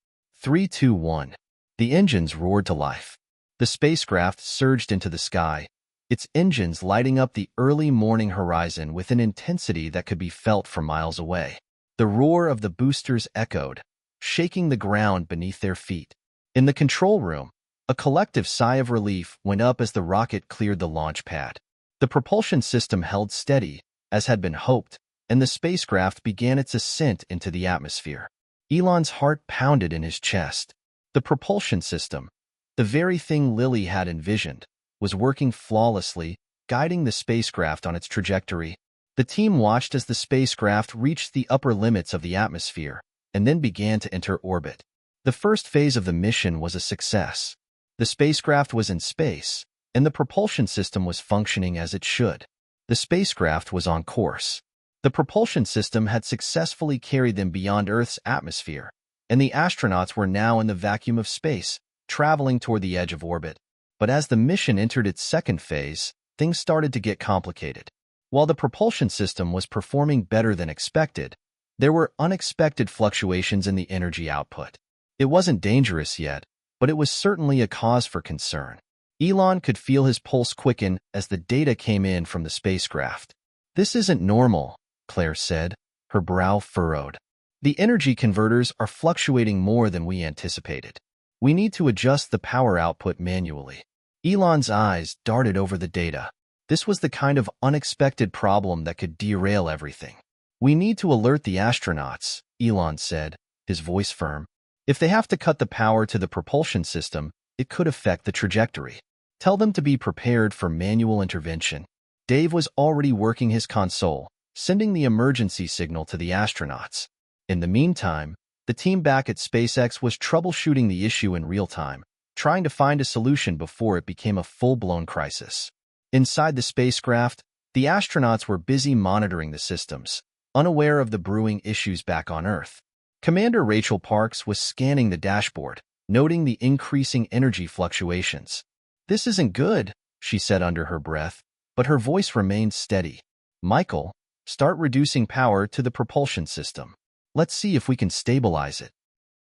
3, 2, 1. The engines roared to life. The spacecraft surged into the sky, its engines lighting up the early morning horizon with an intensity that could be felt from miles away. The roar of the boosters echoed, shaking the ground beneath their feet. In the control room, a collective sigh of relief went up as the rocket cleared the launch pad. The propulsion system held steady, as had been hoped, and the spacecraft began its ascent into the atmosphere. Elon's heart pounded in his chest. The propulsion system, The very thing Lily had envisioned was working flawlessly, guiding the spacecraft on its trajectory. The team watched as the spacecraft reached the upper limits of the atmosphere and then began to enter orbit. The first phase of the mission was a success. The spacecraft was in space, and the propulsion system was functioning as it should. The spacecraft was on course. The propulsion system had successfully carried them beyond Earth's atmosphere, and the astronauts were now in the vacuum of space, traveling toward the edge of orbit. But as the mission entered its second phase, things started to get complicated. While the propulsion system was performing better than expected, there were unexpected fluctuations in the energy output. It wasn't dangerous yet, but it was certainly a cause for concern. Elon could feel his pulse quicken as the data came in from the spacecraft. "This isn't normal," Claire said, her brow furrowed. "The energy converters are fluctuating more than we anticipated. We need to adjust the power output manually." Elon's eyes darted over the data. This was the kind of unexpected problem that could derail everything. "We need to alert the astronauts," Elon said, his voice firm. "If they have to cut the power to the propulsion system, it could affect the trajectory. Tell them to be prepared for manual intervention." Dave was already working his console, sending the emergency signal to the astronauts. In the meantime, the team back at SpaceX was troubleshooting the issue in real time, trying to find a solution before it became a full-blown crisis. Inside the spacecraft, the astronauts were busy monitoring the systems, unaware of the brewing issues back on Earth. Commander Rachel Parks was scanning the dashboard, noting the increasing energy fluctuations. "This isn't good," she said under her breath, but her voice remained steady. "Michael, start reducing power to the propulsion system. Let's see if we can stabilize it."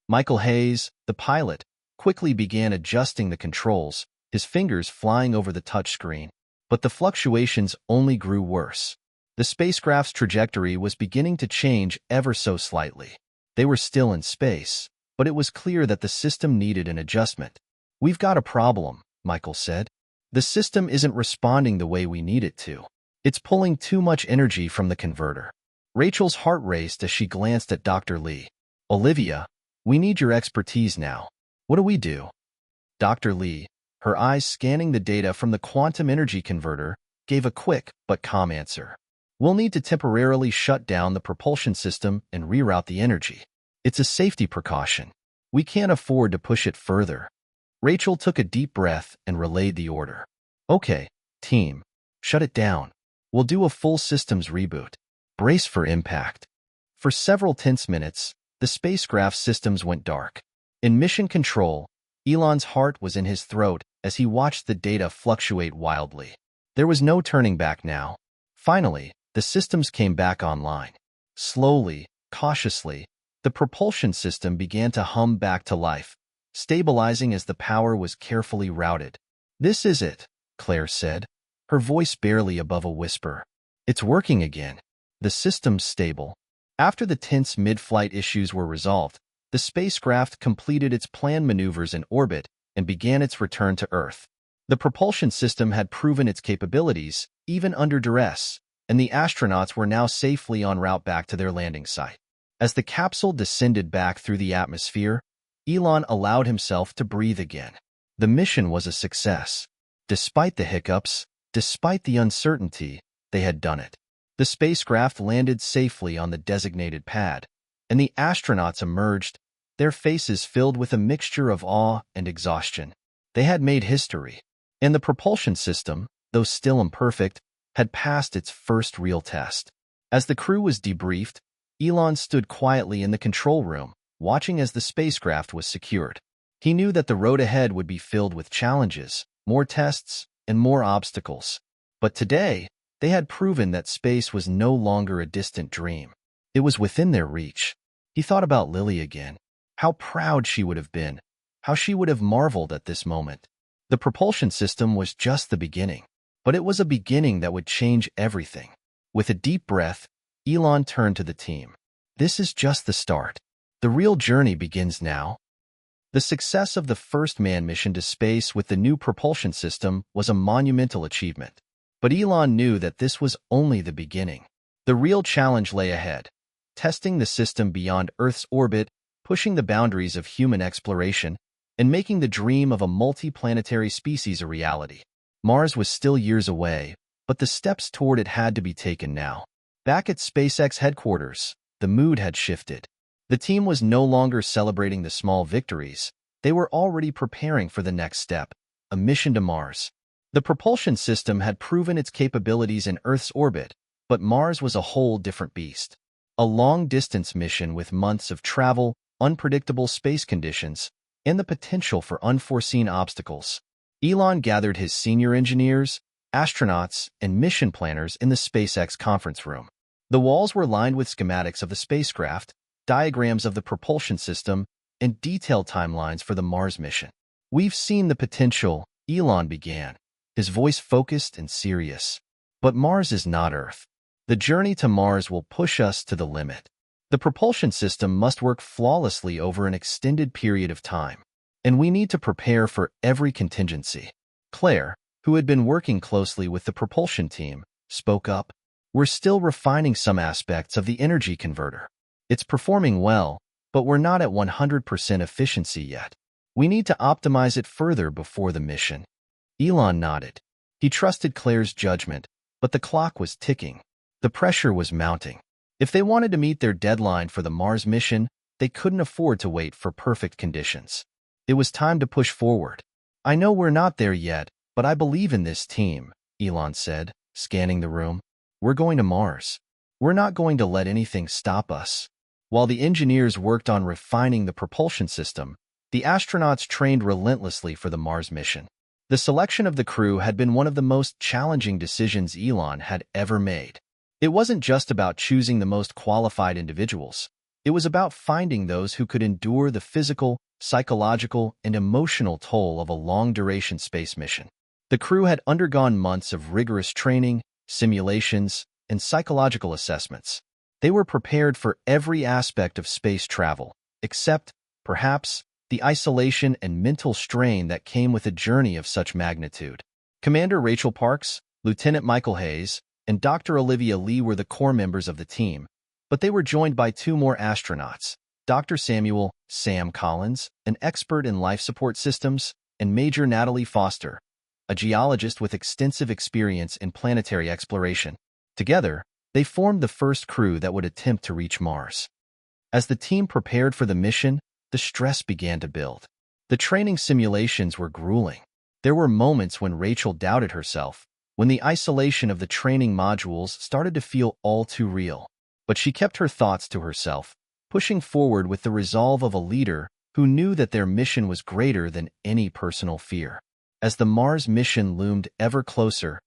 Michael Hayes, the pilot, quickly began adjusting the controls, his fingers flying over the touchscreen. But the fluctuations only grew worse. The spacecraft's trajectory was beginning to change ever so slightly. They were still in space, but it was clear that the system needed an adjustment. "We've got a problem," Michael said. "The system isn't responding the way we need it to. It's pulling too much energy from the converter." Rachel's heart raced as she glanced at Dr. Lee. "Olivia, we need your expertise now. What do we do?" Dr. Lee, her eyes scanning the data from the quantum energy converter, gave a quick but calm answer. "We'll need to temporarily shut down the propulsion system and reroute the energy. It's a safety precaution. We can't afford to push it further." Rachel took a deep breath and relayed the order. "Okay, team, shut it down. We'll do a full systems reboot. Brace for impact." For several tense minutes, the spacecraft systems went dark. In mission control, Elon's heart was in his throat as he watched the data fluctuate wildly. There was no turning back now. Finally, the systems came back online. Slowly, cautiously, the propulsion system began to hum back to life, stabilizing as the power was carefully routed. "This is it," Claire said, her voice barely above a whisper. "It's working again. The system's stable." After the tense mid-flight issues were resolved, the spacecraft completed its planned maneuvers in orbit and began its return to Earth. The propulsion system had proven its capabilities, even under duress, and the astronauts were now safely en route back to their landing site. As the capsule descended back through the atmosphere, Elon allowed himself to breathe again. The mission was a success. Despite the hiccups, despite the uncertainty, they had done it. The spacecraft landed safely on the designated pad, and the astronauts emerged, their faces filled with a mixture of awe and exhaustion. They had made history, and the propulsion system, though still imperfect, had passed its first real test. As the crew was debriefed, Elon stood quietly in the control room, watching as the spacecraft was secured. He knew that the road ahead would be filled with challenges, more tests, and more obstacles. But today, they had proven that space was no longer a distant dream. It was within their reach. He thought about Lily again. How proud she would have been. How she would have marveled at this moment. The propulsion system was just the beginning. But it was a beginning that would change everything. With a deep breath, Elon turned to the team. "This is just the start. The real journey begins now." The success of the first manned mission to space with the new propulsion system was a monumental achievement. But Elon knew that this was only the beginning. The real challenge lay ahead, testing the system beyond Earth's orbit, pushing the boundaries of human exploration, and making the dream of a multi-planetary species a reality. Mars was still years away, but the steps toward it had to be taken now. Back at SpaceX headquarters, the mood had shifted. The team was no longer celebrating the small victories. They were already preparing for the next step, a mission to Mars. The propulsion system had proven its capabilities in Earth's orbit, but Mars was a whole different beast. A long-distance mission with months of travel, unpredictable space conditions, and the potential for unforeseen obstacles. Elon gathered his senior engineers, astronauts, and mission planners in the SpaceX conference room. The walls were lined with schematics of the spacecraft, diagrams of the propulsion system, and detailed timelines for the Mars mission. "We've seen the potential," Elon began, his voice focused and serious. "But Mars is not Earth. The journey to Mars will push us to the limit. The propulsion system must work flawlessly over an extended period of time, and we need to prepare for every contingency." Claire, who had been working closely with the propulsion team, spoke up. "We're still refining some aspects of the energy converter. It's performing well, but we're not at 100% efficiency yet. We need to optimize it further before the mission." Elon nodded. He trusted Claire's judgment, but the clock was ticking. The pressure was mounting. If they wanted to meet their deadline for the Mars mission, they couldn't afford to wait for perfect conditions. It was time to push forward. "I know we're not there yet, but I believe in this team," Elon said, scanning the room. "We're going to Mars. We're not going to let anything stop us." While the engineers worked on refining the propulsion system, the astronauts trained relentlessly for the Mars mission. The selection of the crew had been one of the most challenging decisions Elon had ever made. It wasn't just about choosing the most qualified individuals. It was about finding those who could endure the physical, psychological, and emotional toll of a long-duration space mission. The crew had undergone months of rigorous training, simulations, and psychological assessments. They were prepared for every aspect of space travel, except, perhaps, the isolation and mental strain that came with a journey of such magnitude. Commander Rachel Parks, Lieutenant Michael Hayes, and Dr. Olivia Lee were the core members of the team, but they were joined by two more astronauts, Dr. Samuel "Sam" Collins, an expert in life support systems, and Major Natalie Foster, a geologist with extensive experience in planetary exploration. Together, they formed the first crew that would attempt to reach Mars. As the team prepared for the mission, the stress began to build. The training simulations were grueling. There were moments when Rachel doubted herself, when the isolation of the training modules started to feel all too real. But she kept her thoughts to herself, pushing forward with the resolve of a leader who knew that their mission was greater than any personal fear. As the Mars mission loomed ever closer,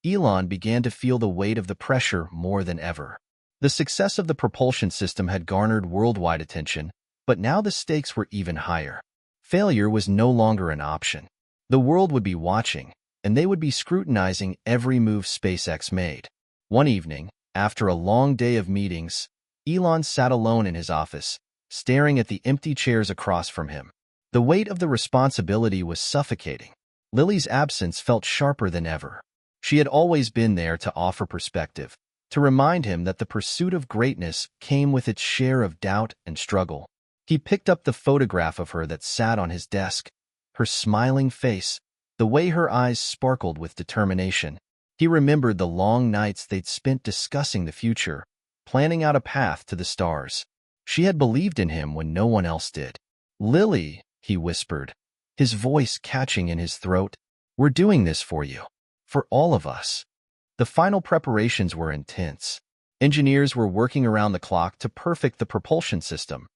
Elon began to feel the weight of the pressure more than ever. The success of the propulsion system had garnered worldwide attention, but now the stakes were even higher. Failure was no longer an option. The world would be watching, and they would be scrutinizing every move SpaceX made. One evening, after a long day of meetings, Elon sat alone in his office, staring at the empty chairs across from him. The weight of the responsibility was suffocating. Lily's absence felt sharper than ever. She had always been there to offer perspective, to remind him that the pursuit of greatness came with its share of doubt and struggle. He picked up the photograph of her that sat on his desk, her smiling face, the way her eyes sparkled with determination. He remembered the long nights they'd spent discussing the future, planning out a path to the stars. She had believed in him when no one else did. "Lily," he whispered, his voice catching in his throat, "we're doing this for you. For all of us." The final preparations were intense. Engineers were working around the clock to perfect the propulsion system.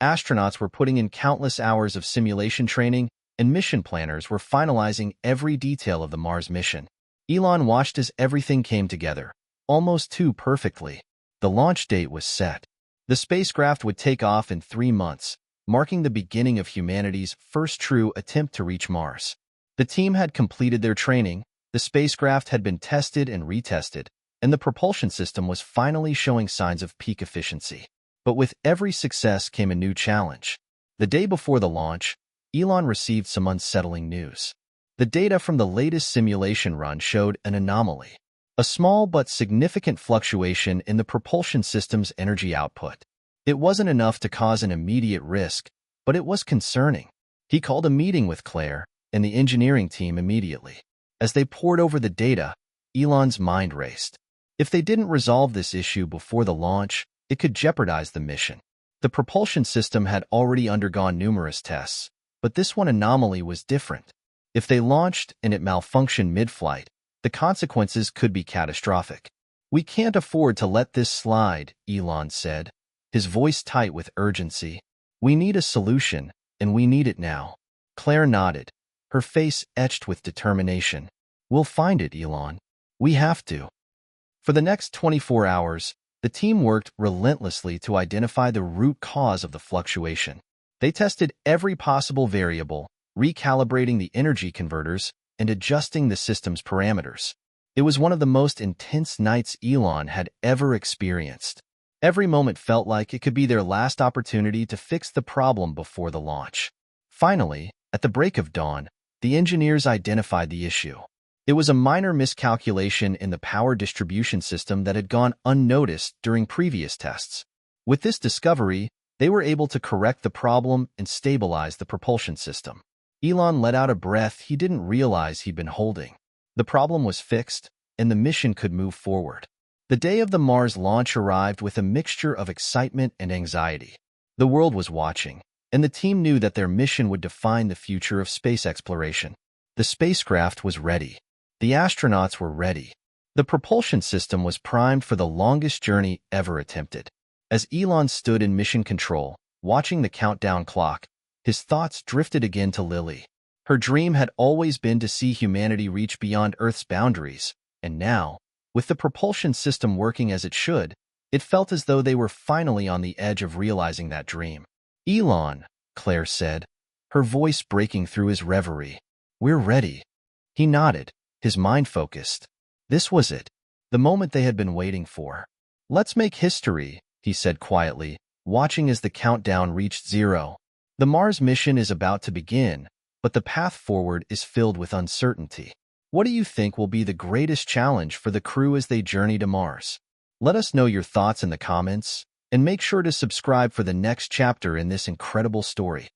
Astronauts were putting in countless hours of simulation training, and mission planners were finalizing every detail of the Mars mission. Elon watched as everything came together, almost too perfectly. The launch date was set. The spacecraft would take off in 3 months, marking the beginning of humanity's first true attempt to reach Mars. The team had completed their training, the spacecraft had been tested and retested, and the propulsion system was finally showing signs of peak efficiency. But with every success came a new challenge. The day before the launch, Elon received some unsettling news. The data from the latest simulation run showed an anomaly, a small but significant fluctuation in the propulsion system's energy output. It wasn't enough to cause an immediate risk, but it was concerning. He called a meeting with Claire and the engineering team immediately. As they pored over the data, Elon's mind raced. If they didn't resolve this issue before the launch, it could jeopardize the mission. The propulsion system had already undergone numerous tests, but this one anomaly was different. If they launched and it malfunctioned mid-flight, the consequences could be catastrophic. "We can't afford to let this slide," Elon said, his voice tight with urgency. "We need a solution, and we need it now." Claire nodded, her face etched with determination. "We'll find it, Elon. We have to." For the next 24 hours, the team worked relentlessly to identify the root cause of the fluctuation. They tested every possible variable, recalibrating the energy converters and adjusting the system's parameters. It was one of the most intense nights Elon had ever experienced. Every moment felt like it could be their last opportunity to fix the problem before the launch. Finally, at the break of dawn, the engineers identified the issue. It was a minor miscalculation in the power distribution system that had gone unnoticed during previous tests. With this discovery, they were able to correct the problem and stabilize the propulsion system. Elon let out a breath he didn't realize he'd been holding. The problem was fixed, and the mission could move forward. The day of the Mars launch arrived with a mixture of excitement and anxiety. The world was watching, and the team knew that their mission would define the future of space exploration. The spacecraft was ready. The astronauts were ready. The propulsion system was primed for the longest journey ever attempted. As Elon stood in mission control, watching the countdown clock, his thoughts drifted again to Lily. Her dream had always been to see humanity reach beyond Earth's boundaries, and now, with the propulsion system working as it should, it felt as though they were finally on the edge of realizing that dream. "Elon," Claire said, her voice breaking through his reverie. "We're ready." He nodded, his mind focused. This was it, the moment they had been waiting for. "Let's make history," he said quietly, watching as the countdown reached 0. The Mars mission is about to begin, but the path forward is filled with uncertainty. What do you think will be the greatest challenge for the crew as they journey to Mars? Let us know your thoughts in the comments, and make sure to subscribe for the next chapter in this incredible story.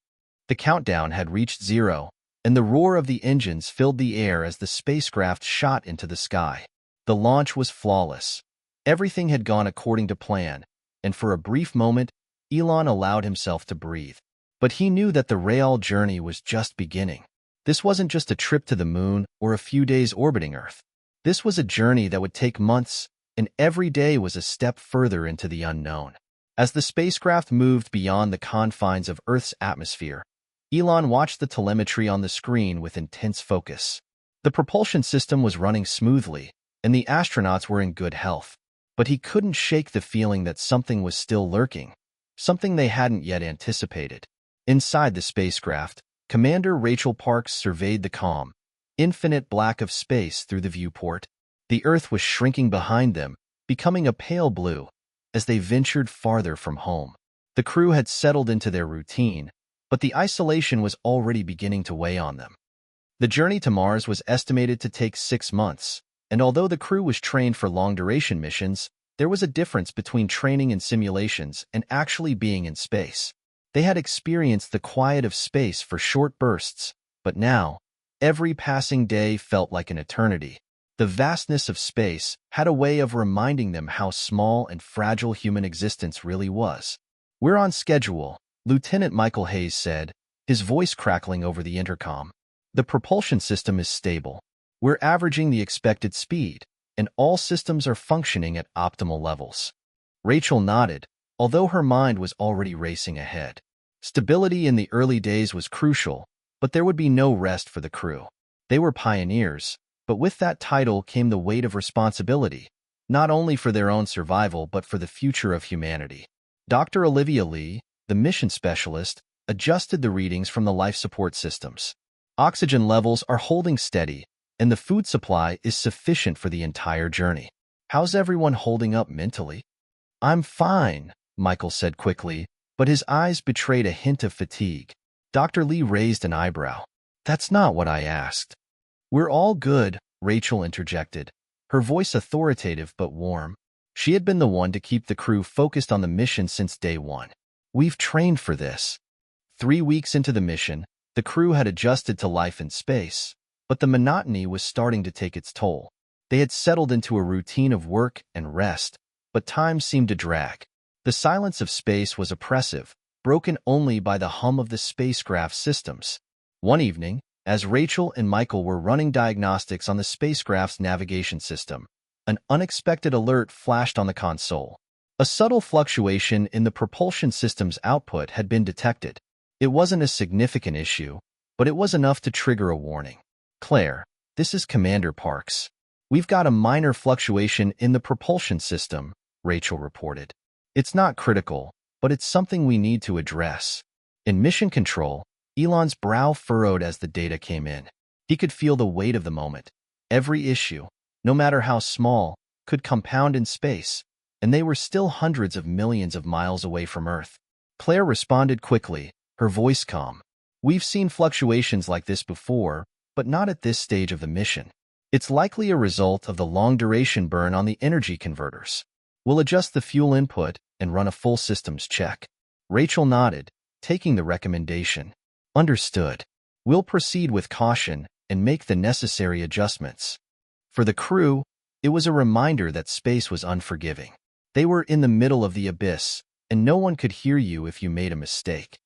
The countdown had reached 0, and the roar of the engines filled the air as the spacecraft shot into the sky. The launch was flawless. Everything had gone according to plan, and for a brief moment, Elon allowed himself to breathe. But he knew that the real journey was just beginning. This wasn't just a trip to the moon or a few days orbiting Earth. This was a journey that would take months, and every day was a step further into the unknown. As the spacecraft moved beyond the confines of Earth's atmosphere, Elon watched the telemetry on the screen with intense focus. The propulsion system was running smoothly, and the astronauts were in good health. But he couldn't shake the feeling that something was still lurking, something they hadn't yet anticipated. Inside the spacecraft, Commander Rachel Parks surveyed the calm, infinite black of space through the viewport. The Earth was shrinking behind them, becoming a pale blue, as they ventured farther from home. The crew had settled into their routine, but the isolation was already beginning to weigh on them. The journey to Mars was estimated to take 6 months, and although the crew was trained for long-duration missions, there was a difference between training in simulations and actually being in space. They had experienced the quiet of space for short bursts, but now, every passing day felt like an eternity. The vastness of space had a way of reminding them how small and fragile human existence really was. "We're on schedule," Lieutenant Michael Hayes said, his voice crackling over the intercom. "The propulsion system is stable. We're averaging the expected speed, and all systems are functioning at optimal levels." Rachel nodded, although her mind was already racing ahead. Stability in the early days was crucial, but there would be no rest for the crew. They were pioneers, but with that title came the weight of responsibility, not only for their own survival but for the future of humanity. Dr. Olivia Lee, the mission specialist, adjusted the readings from the life support systems. Oxygen levels are holding steady, and the food supply is sufficient for the entire journey. "How's everyone holding up mentally?" "I'm fine," Michael said quickly, but his eyes betrayed a hint of fatigue. Dr. Lee raised an eyebrow. "That's not what I asked." "We're all good," Rachel interjected, her voice authoritative but warm. She had been the one to keep the crew focused on the mission since day one. "We've trained for this." 3 weeks into the mission, The crew had adjusted to life in space, but the monotony was starting to take its toll. They had settled into a routine of work and rest, but time seemed to drag. The silence of space was oppressive, broken only by the hum of the spacecraft systems. One evening, as Rachel and Michael were running diagnostics on the spacecraft's navigation system, an unexpected alert flashed on the console. A subtle fluctuation in the propulsion system's output had been detected. It wasn't a significant issue, but it was enough to trigger a warning. "Claire, this is Commander Parks. We've got a minor fluctuation in the propulsion system," Rachel reported. "It's not critical, but it's something we need to address." In mission control, Elon's brow furrowed as the data came in. He could feel the weight of the moment. Every issue, no matter how small, could compound in space, and they were still hundreds of millions of miles away from Earth. Claire responded quickly, her voice calm. "We've seen fluctuations like this before, but not at this stage of the mission. It's likely a result of the long-duration burn on the energy converters. We'll adjust the fuel input and run a full systems check." Rachel nodded, taking the recommendation. "Understood. We'll proceed with caution and make the necessary adjustments." For the crew, it was a reminder that space was unforgiving. They were in the middle of the abyss, and no one could hear you if you made a mistake.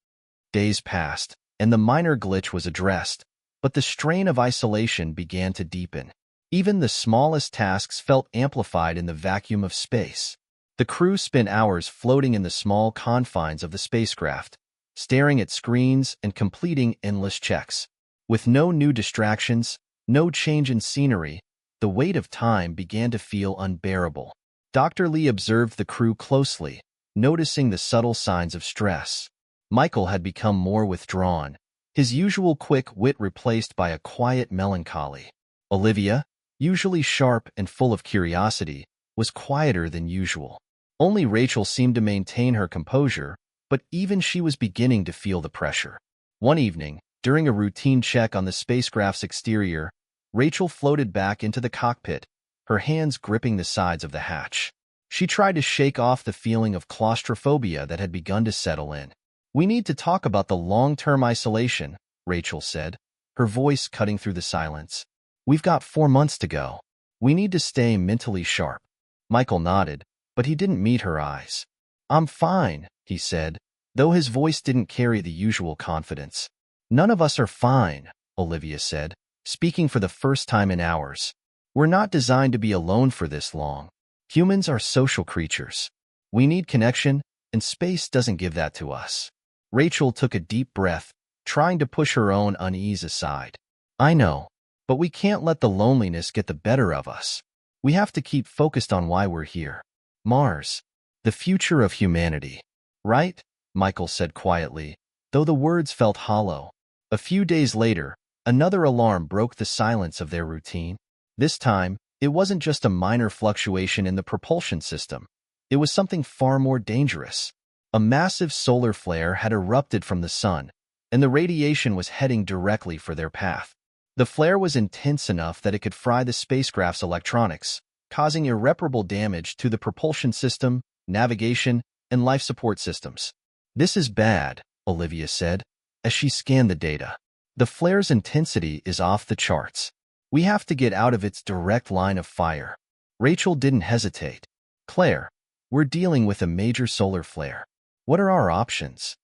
Days passed, and the minor glitch was addressed, but the strain of isolation began to deepen. Even the smallest tasks felt amplified in the vacuum of space. The crew spent hours floating in the small confines of the spacecraft, staring at screens and completing endless checks. With no new distractions, no change in scenery, the weight of time began to feel unbearable. Dr. Lee observed the crew closely, noticing the subtle signs of stress. Michael had become more withdrawn, his usual quick wit replaced by a quiet melancholy. Olivia, usually sharp and full of curiosity, was quieter than usual. Only Rachel seemed to maintain her composure, but even she was beginning to feel the pressure. One evening, during a routine check on the spacecraft's exterior, Rachel floated back into the cockpit, her hands gripping the sides of the hatch. She tried to shake off the feeling of claustrophobia that had begun to settle in. "We need to talk about the long-term isolation," Rachel said, her voice cutting through the silence. "We've got 4 months to go. We need to stay mentally sharp." Michael nodded, but he didn't meet her eyes. "I'm fine," he said, though his voice didn't carry the usual confidence. "None of us are fine," Olivia said, speaking for the first time in hours. "We're not designed to be alone for this long. Humans are social creatures. We need connection, and space doesn't give that to us." Rachel took a deep breath, trying to push her own unease aside. "I know, but we can't let the loneliness get the better of us. We have to keep focused on why we're here. Mars, the future of humanity." "Right?" Michael said quietly, though the words felt hollow. A few days later, another alarm broke the silence of their routine. This time, it wasn't just a minor fluctuation in the propulsion system. It was something far more dangerous. A massive solar flare had erupted from the sun, and the radiation was heading directly for their path. The flare was intense enough that it could fry the spacecraft's electronics, causing irreparable damage to the propulsion system, navigation, and life support systems. "This is bad," Olivia said, as she scanned the data. "The flare's intensity is off the charts. We have to get out of its direct line of fire." Rachel didn't hesitate. "Claire, we're dealing with a major solar flare. What are our options?"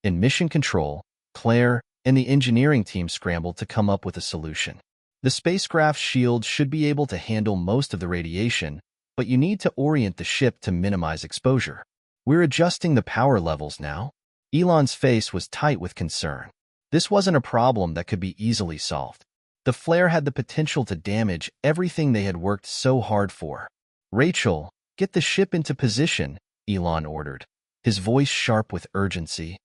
In mission control, Claire and the engineering team scrambled to come up with a solution. "The spacecraft's shield should be able to handle most of the radiation, but you need to orient the ship to minimize exposure. We're adjusting the power levels now." Elon's face was tight with concern. This wasn't a problem that could be easily solved. The flare had the potential to damage everything they had worked so hard for. "Rachel, get the ship into position," Elon ordered, his voice sharp with urgency.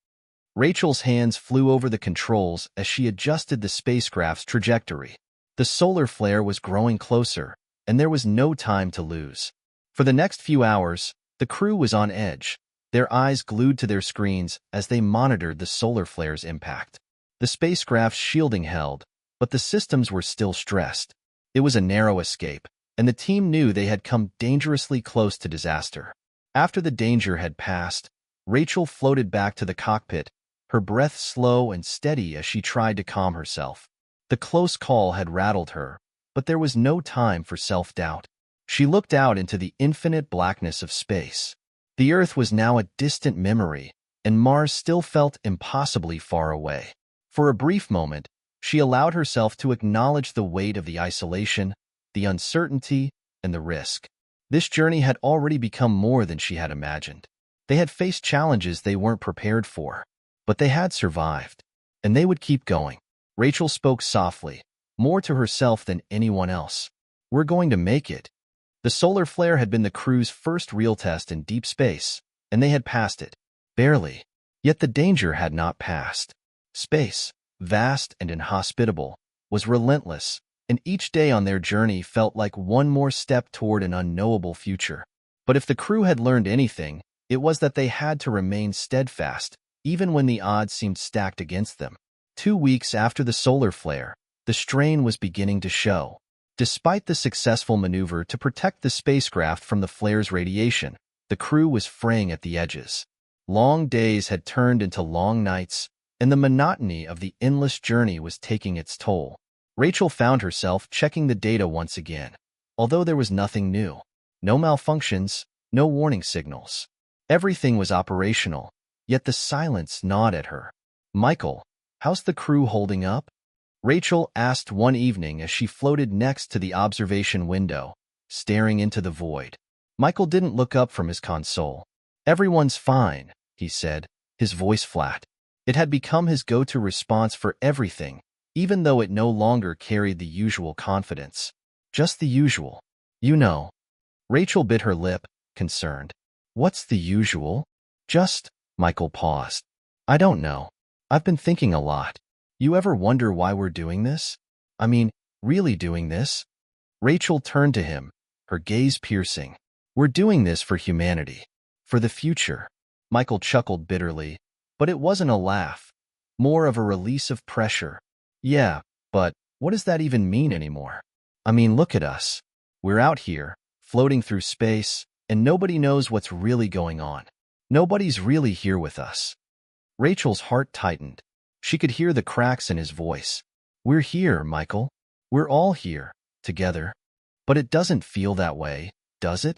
Rachel's hands flew over the controls as she adjusted the spacecraft's trajectory. The solar flare was growing closer, and there was no time to lose. For the next few hours, the crew was on edge, their eyes glued to their screens as they monitored the solar flare's impact. The spacecraft's shielding held, but the systems were still stressed. It was a narrow escape, and the team knew they had come dangerously close to disaster. After the danger had passed, Rachel floated back to the cockpit, her breath slow and steady as she tried to calm herself. The close call had rattled her, but there was no time for self-doubt. She looked out into the infinite blackness of space. The Earth was now a distant memory, and Mars still felt impossibly far away. For a brief moment, she allowed herself to acknowledge the weight of the isolation, the uncertainty, and the risk. This journey had already become more than she had imagined. They had faced challenges they weren't prepared for, but they had survived, and they would keep going. Rachel spoke softly, more to herself than anyone else. "We're going to make it." The solar flare had been the crew's first real test in deep space, and they had passed it. Barely. Yet the danger had not passed. Space, vast and inhospitable, was relentless, and each day on their journey felt like one more step toward an unknowable future. But if the crew had learned anything, it was that they had to remain steadfast, even when the odds seemed stacked against them. 2 weeks after the solar flare, the strain was beginning to show. Despite the successful maneuver to protect the spacecraft from the flare's radiation, the crew was fraying at the edges. Long days had turned into long nights, and the monotony of the endless journey was taking its toll. Rachel found herself checking the data once again, although there was nothing new. No malfunctions, no warning signals. Everything was operational, yet the silence gnawed at her. "Michael, how's the crew holding up?" Rachel asked one evening as she floated next to the observation window, staring into the void. Michael didn't look up from his console. "Everyone's fine," he said, his voice flat. It had become his go-to response for everything, even though it no longer carried the usual confidence. "Just the usual. You know." Rachel bit her lip, concerned. "What's the usual?" "Just," Michael paused. "I don't know. I've been thinking a lot. You ever wonder why we're doing this? I mean, really doing this?" Rachel turned to him, her gaze piercing. "We're doing this for humanity. For the future." Michael chuckled bitterly, but it wasn't a laugh, more of a release of pressure. "Yeah, but what does that even mean anymore? I mean, look at us. We're out here, floating through space, and nobody knows what's really going on. Nobody's really here with us." Rachel's heart tightened. She could hear the cracks in his voice. "We're here, Michael. We're all here, together. But it doesn't feel that way, does it?"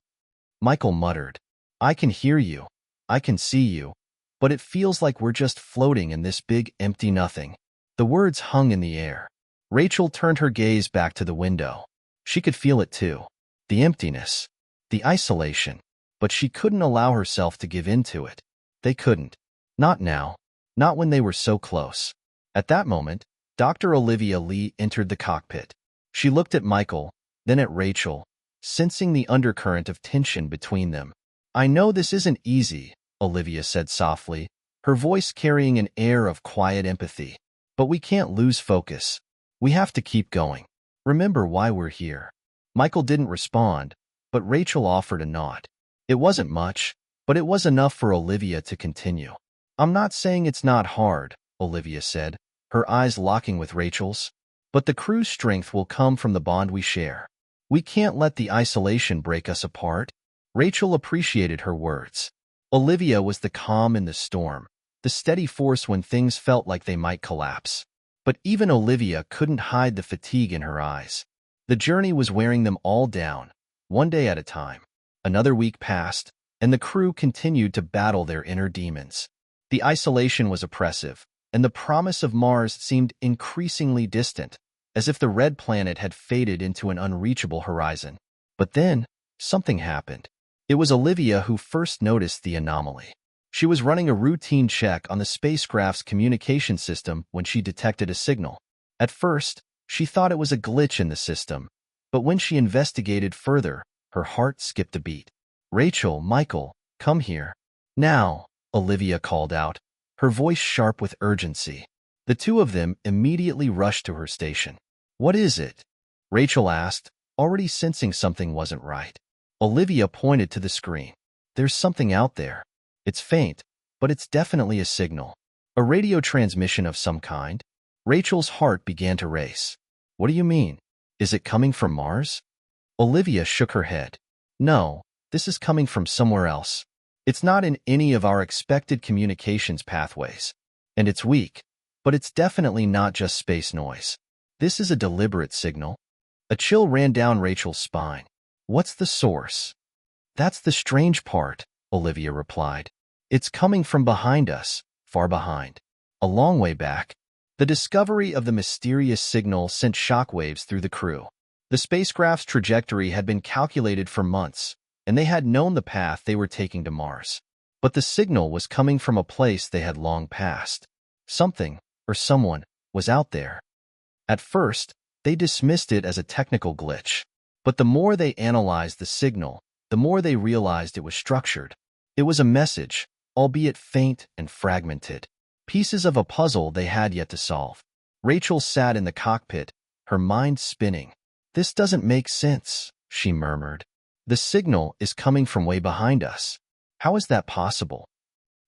Michael muttered. "I can hear you. I can see you. But it feels like we're just floating in this big empty nothing." The words hung in the air. Rachel turned her gaze back to the window. She could feel it too. The emptiness. The isolation. But she couldn't allow herself to give in to it. They couldn't. Not now. Not when they were so close. At that moment, Dr. Olivia Lee entered the cockpit. She looked at Michael, then at Rachel, sensing the undercurrent of tension between them. "I know this isn't easy," Olivia said softly, her voice carrying an air of quiet empathy. "But we can't lose focus. We have to keep going. Remember why we're here." Michael didn't respond, but Rachel offered a nod. It wasn't much, but it was enough for Olivia to continue. "I'm not saying it's not hard," Olivia said, her eyes locking with Rachel's. "But the crew's strength will come from the bond we share. We can't let the isolation break us apart." Rachel appreciated her words. Olivia was the calm in the storm, the steady force when things felt like they might collapse. But even Olivia couldn't hide the fatigue in her eyes. The journey was wearing them all down, one day at a time. Another week passed, and the crew continued to battle their inner demons. The isolation was oppressive, and the promise of Mars seemed increasingly distant, as if the red planet had faded into an unreachable horizon. But then, something happened. It was Olivia who first noticed the anomaly. She was running a routine check on the spacecraft's communication system when she detected a signal. At first, she thought it was a glitch in the system, but when she investigated further, her heart skipped a beat. "Rachel, Michael, come here. Now," Olivia called out, her voice sharp with urgency. The two of them immediately rushed to her station. "What is it?" Rachel asked, already sensing something wasn't right. Olivia pointed to the screen. "There's something out there. It's faint, but it's definitely a signal. A radio transmission of some kind." Rachel's heart began to race. "What do you mean? Is it coming from Mars?" Olivia shook her head. "No, this is coming from somewhere else. It's not in any of our expected communications pathways. and it's weak, but it's definitely not just space noise. This is a deliberate signal. A chill ran down Rachel's spine. What's the source? That's the strange part, Olivia replied. It's coming from behind us, far behind. A long way back. The discovery of the mysterious signal sent shockwaves through the crew. The spacecraft's trajectory had been calculated for months, and they had known the path they were taking to Mars. But the signal was coming from a place they had long passed. Something, or someone, was out there. At first, they dismissed it as a technical glitch. But the more they analyzed the signal, the more they realized it was structured. It was a message, albeit faint and fragmented. Pieces of a puzzle they had yet to solve. Rachel sat in the cockpit, her mind spinning. This doesn't make sense, she murmured. The signal is coming from way behind us. How is that possible?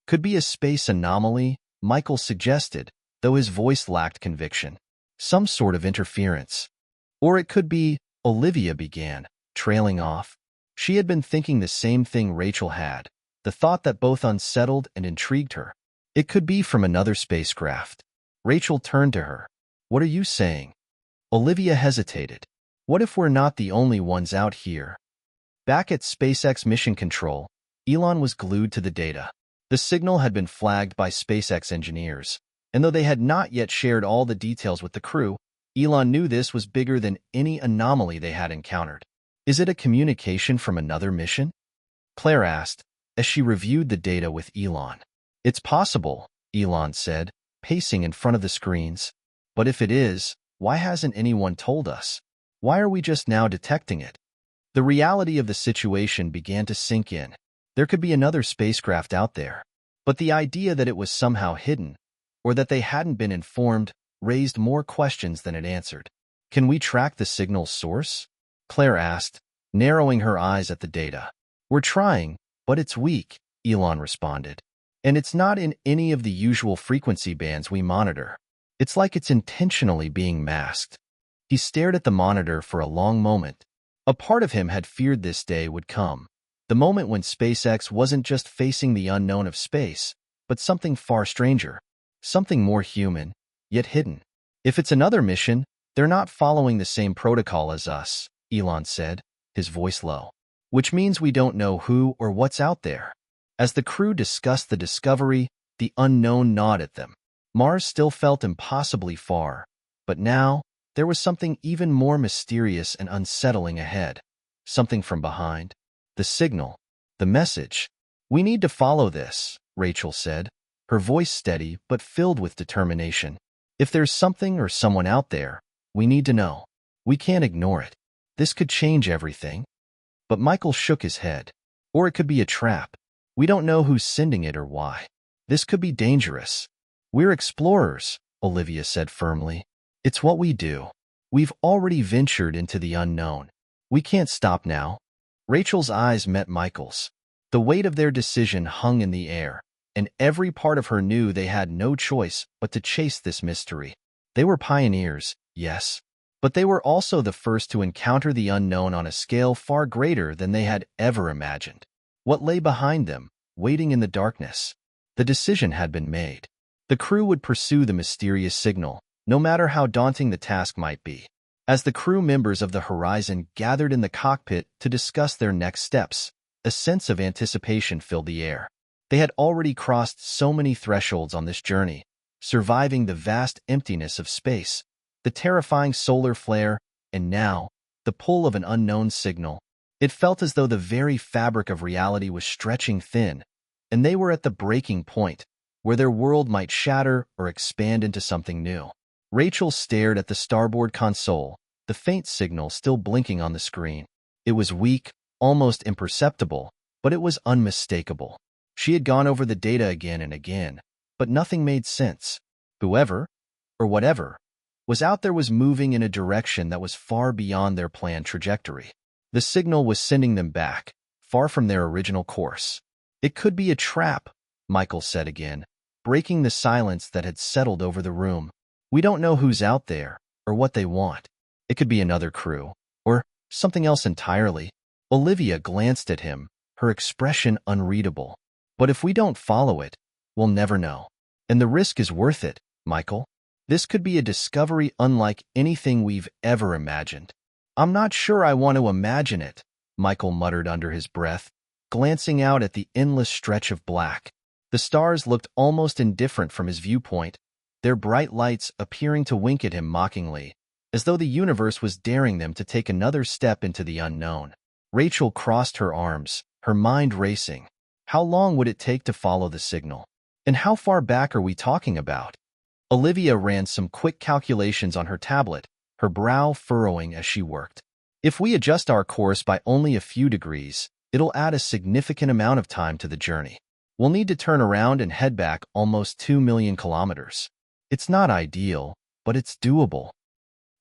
Could be a space anomaly, Michael suggested, though his voice lacked conviction. Some sort of interference. Or it could be, Olivia began, trailing off. She had been thinking the same thing Rachel had, the thought that both unsettled and intrigued her. It could be from another spacecraft. Rachel turned to her. What are you saying? Olivia hesitated. What if we're not the only ones out here? Back at SpaceX Mission Control, Elon was glued to the data. The signal had been flagged by SpaceX engineers, and though they had not yet shared all the details with the crew, Elon knew this was bigger than any anomaly they had encountered. Is it a communication from another mission? Claire asked, as she reviewed the data with Elon. It's possible, Elon said, pacing in front of the screens. But if it is, why hasn't anyone told us? Why are we just now detecting it? The reality of the situation began to sink in. There could be another spacecraft out there. But the idea that it was somehow hidden, or that they hadn't been informed, raised more questions than it answered. Can we track the signal's source? Claire asked, narrowing her eyes at the data. We're trying, but it's weak, Elon responded. And it's not in any of the usual frequency bands we monitor. It's like it's intentionally being masked. He stared at the monitor for a long moment. A part of him had feared this day would come. The moment when SpaceX wasn't just facing the unknown of space, but something far stranger. Something more human, yet hidden. If it's another mission, they're not following the same protocol as us, Elon said, his voice low. Which means we don't know who or what's out there. As the crew discussed the discovery, the unknown gnawed at them. Mars still felt impossibly far, but now there was something even more mysterious and unsettling ahead. Something from behind. The signal. The message. We need to follow this, Rachel said, her voice steady but filled with determination. If there's something or someone out there, we need to know. We can't ignore it. This could change everything. But Michael shook his head. Or it could be a trap. We don't know who's sending it or why. This could be dangerous. We're explorers, Olivia said firmly. It's what we do. We've already ventured into the unknown. We can't stop now. Rachel's eyes met Michael's. The weight of their decision hung in the air, and every part of her knew they had no choice but to chase this mystery. They were pioneers, yes, but they were also the first to encounter the unknown on a scale far greater than they had ever imagined. What lay behind them, waiting in the darkness? The decision had been made. The crew would pursue the mysterious signal, no matter how daunting the task might be. As the crew members of the Horizon gathered in the cockpit to discuss their next steps, a sense of anticipation filled the air. They had already crossed so many thresholds on this journey, surviving the vast emptiness of space, the terrifying solar flare, and now, the pull of an unknown signal. It felt as though the very fabric of reality was stretching thin, and they were at the breaking point, where their world might shatter or expand into something new. Rachel stared at the starboard console, the faint signal still blinking on the screen. It was weak, almost imperceptible, but it was unmistakable. She had gone over the data again and again, but nothing made sense. Whoever, or whatever, was out there was moving in a direction that was far beyond their planned trajectory. The signal was sending them back, far from their original course. It could be a trap, Michael said again, breaking the silence that had settled over the room. We don't know who's out there, or what they want. It could be another crew, or something else entirely. Olivia glanced at him, her expression unreadable. But if we don't follow it, we'll never know. And the risk is worth it, Michael. This could be a discovery unlike anything we've ever imagined. I'm not sure I want to imagine it, Michael muttered under his breath, glancing out at the endless stretch of black. The stars looked almost indifferent from his viewpoint, their bright lights appearing to wink at him mockingly, as though the universe was daring them to take another step into the unknown. Rachel crossed her arms, her mind racing. How long would it take to follow the signal? And how far back are we talking about? Olivia ran some quick calculations on her tablet, her brow furrowing as she worked. If we adjust our course by only a few degrees, it'll add a significant amount of time to the journey. We'll need to turn around and head back almost 2 million kilometers. It's not ideal, but it's doable.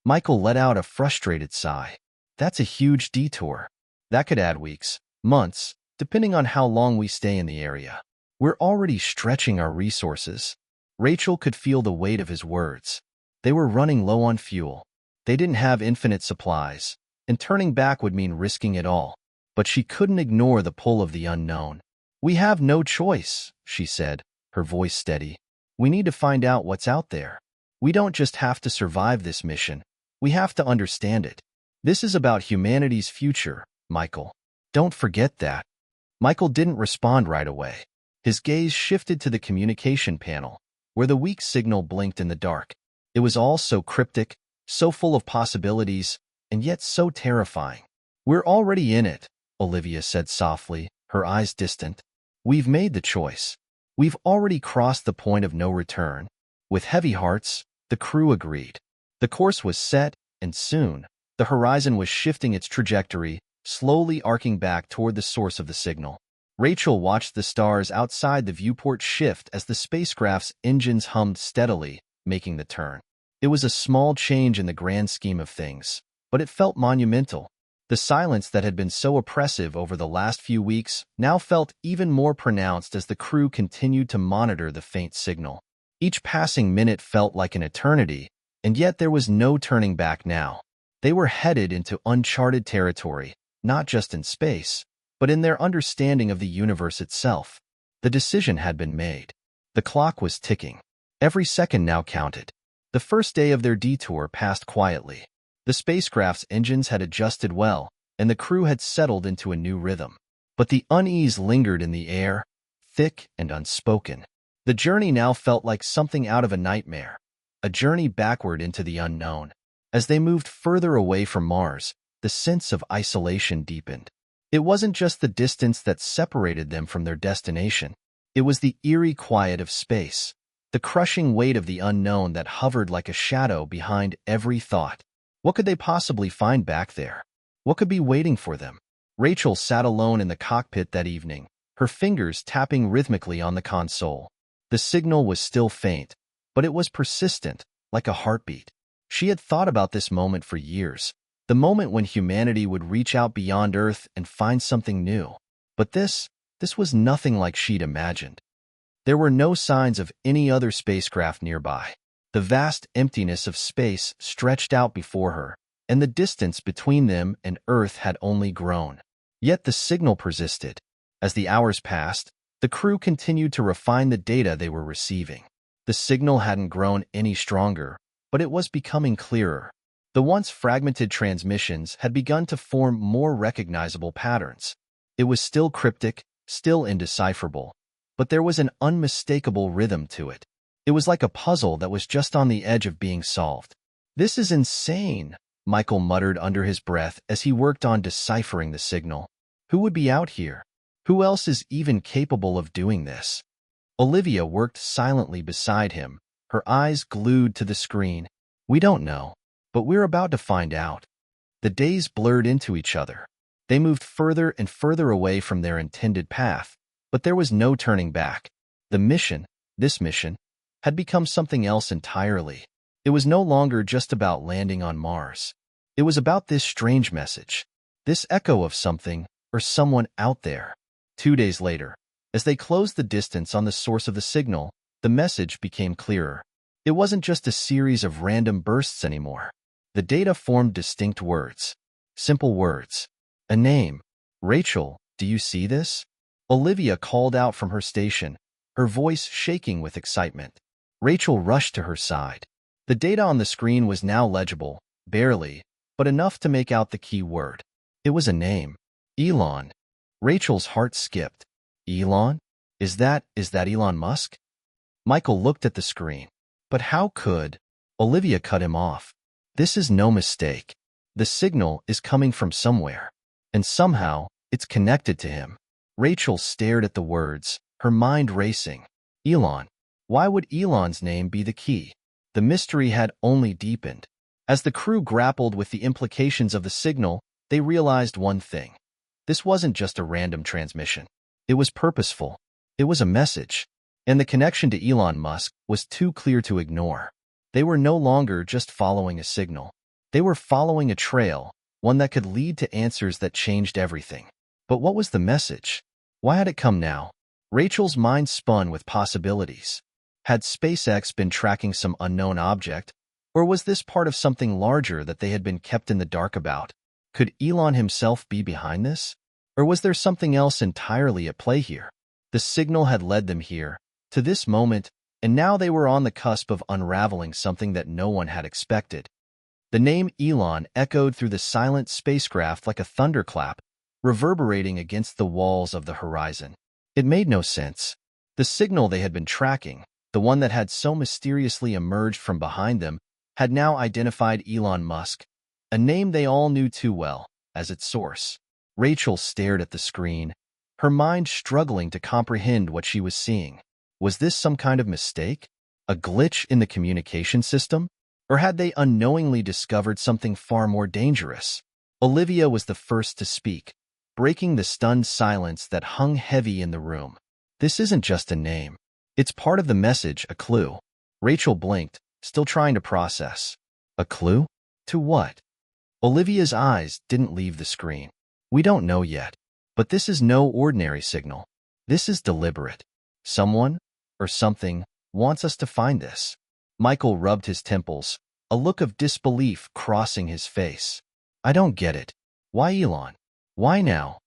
Michael let out a frustrated sigh. That's a huge detour. That could add weeks, months, depending on how long we stay in the area. We're already stretching our resources. Rachel could feel the weight of his words. They were running low on fuel. They didn't have infinite supplies, and turning back would mean risking it all. But she couldn't ignore the pull of the unknown. We have no choice, she said, her voice steady. We need to find out what's out there. We don't just have to survive this mission. We have to understand it. This is about humanity's future, Michael. Don't forget that. Michael didn't respond right away. His gaze shifted to the communication panel, where the weak signal blinked in the dark. It was all so cryptic, so full of possibilities, and yet so terrifying. We're already in it, Olivia said softly, her eyes distant. We've made the choice. We've already crossed the point of no return. With heavy hearts, the crew agreed. The course was set, and soon, the horizon was shifting its trajectory, slowly arcing back toward the source of the signal. Rachel watched the stars outside the viewport shift as the spacecraft's engines hummed steadily, making the turn. It was a small change in the grand scheme of things, but it felt monumental. The silence that had been so oppressive over the last few weeks now felt even more pronounced as the crew continued to monitor the faint signal. Each passing minute felt like an eternity, and yet there was no turning back now. They were headed into uncharted territory, not just in space, but in their understanding of the universe itself. The decision had been made. The clock was ticking. Every second now counted. The first day of their detour passed quietly. The spacecraft's engines had adjusted well, and the crew had settled into a new rhythm. But the unease lingered in the air, thick and unspoken. The journey now felt like something out of a nightmare, a journey backward into the unknown. As they moved further away from Mars, the sense of isolation deepened. It wasn't just the distance that separated them from their destination. It was the eerie quiet of space, the crushing weight of the unknown that hovered like a shadow behind every thought. What could they possibly find back there? What could be waiting for them? Rachel sat alone in the cockpit that evening, her fingers tapping rhythmically on the console. The signal was still faint, but it was persistent, like a heartbeat. She had thought about this moment for years, the moment when humanity would reach out beyond Earth and find something new. But this was nothing like she'd imagined. There were no signs of any other spacecraft nearby. The vast emptiness of space stretched out before her, and the distance between them and Earth had only grown. Yet the signal persisted. As the hours passed, the crew continued to refine the data they were receiving. The signal hadn't grown any stronger, but it was becoming clearer. The once fragmented transmissions had begun to form more recognizable patterns. It was still cryptic, still indecipherable, but there was an unmistakable rhythm to it. It was like a puzzle that was just on the edge of being solved. "This is insane," Michael muttered under his breath as he worked on deciphering the signal. Who would be out here? Who else is even capable of doing this? Olivia worked silently beside him, her eyes glued to the screen. "We don't know, but we're about to find out." The days blurred into each other. They moved further and further away from their intended path, but there was no turning back. This mission, had become something else entirely. It was no longer just about landing on Mars. It was about this strange message, this echo of something or someone out there. 2 days later, as they closed the distance on the source of the signal, the message became clearer. It wasn't just a series of random bursts anymore. The data formed distinct words. Simple words. A name. "Rachel, do you see this?" Olivia called out from her station, her voice shaking with excitement. Rachel rushed to her side. The data on the screen was now legible, barely, but enough to make out the key word. It was a name. Elon. Rachel's heart skipped. Elon? Is that Elon Musk? Michael looked at the screen. But how could? Olivia cut him off. This is no mistake. The signal is coming from somewhere. And somehow, it's connected to him. Rachel stared at the words, her mind racing. Elon. Why would Elon's name be the key? The mystery had only deepened. As the crew grappled with the implications of the signal, they realized one thing. This wasn't just a random transmission. It was purposeful. It was a message. And the connection to Elon Musk was too clear to ignore. They were no longer just following a signal. They were following a trail, one that could lead to answers that changed everything. But what was the message? Why had it come now? Rachel's mind spun with possibilities. Had SpaceX been tracking some unknown object, or was this part of something larger that they had been kept in the dark about? Could Elon himself be behind this? Or was there something else entirely at play here? The signal had led them here, to this moment, and now they were on the cusp of unraveling something that no one had expected. The name Elon echoed through the silent spacecraft like a thunderclap, reverberating against the walls of the horizon. It made no sense. The signal they had been tracking, the one that had so mysteriously emerged from behind them, had now identified Elon Musk, a name they all knew too well, as its source. Rachel stared at the screen, her mind struggling to comprehend what she was seeing. Was this some kind of mistake? A glitch in the communication system? Or had they unknowingly discovered something far more dangerous? Olivia was the first to speak, breaking the stunned silence that hung heavy in the room. This isn't just a name. It's part of the message, a clue. Rachel blinked, still trying to process. A clue? To what? Olivia's eyes didn't leave the screen. We don't know yet. But this is no ordinary signal. This is deliberate. Someone, or something, wants us to find this. Michael rubbed his temples, a look of disbelief crossing his face. I don't get it. Why Elon? Why now?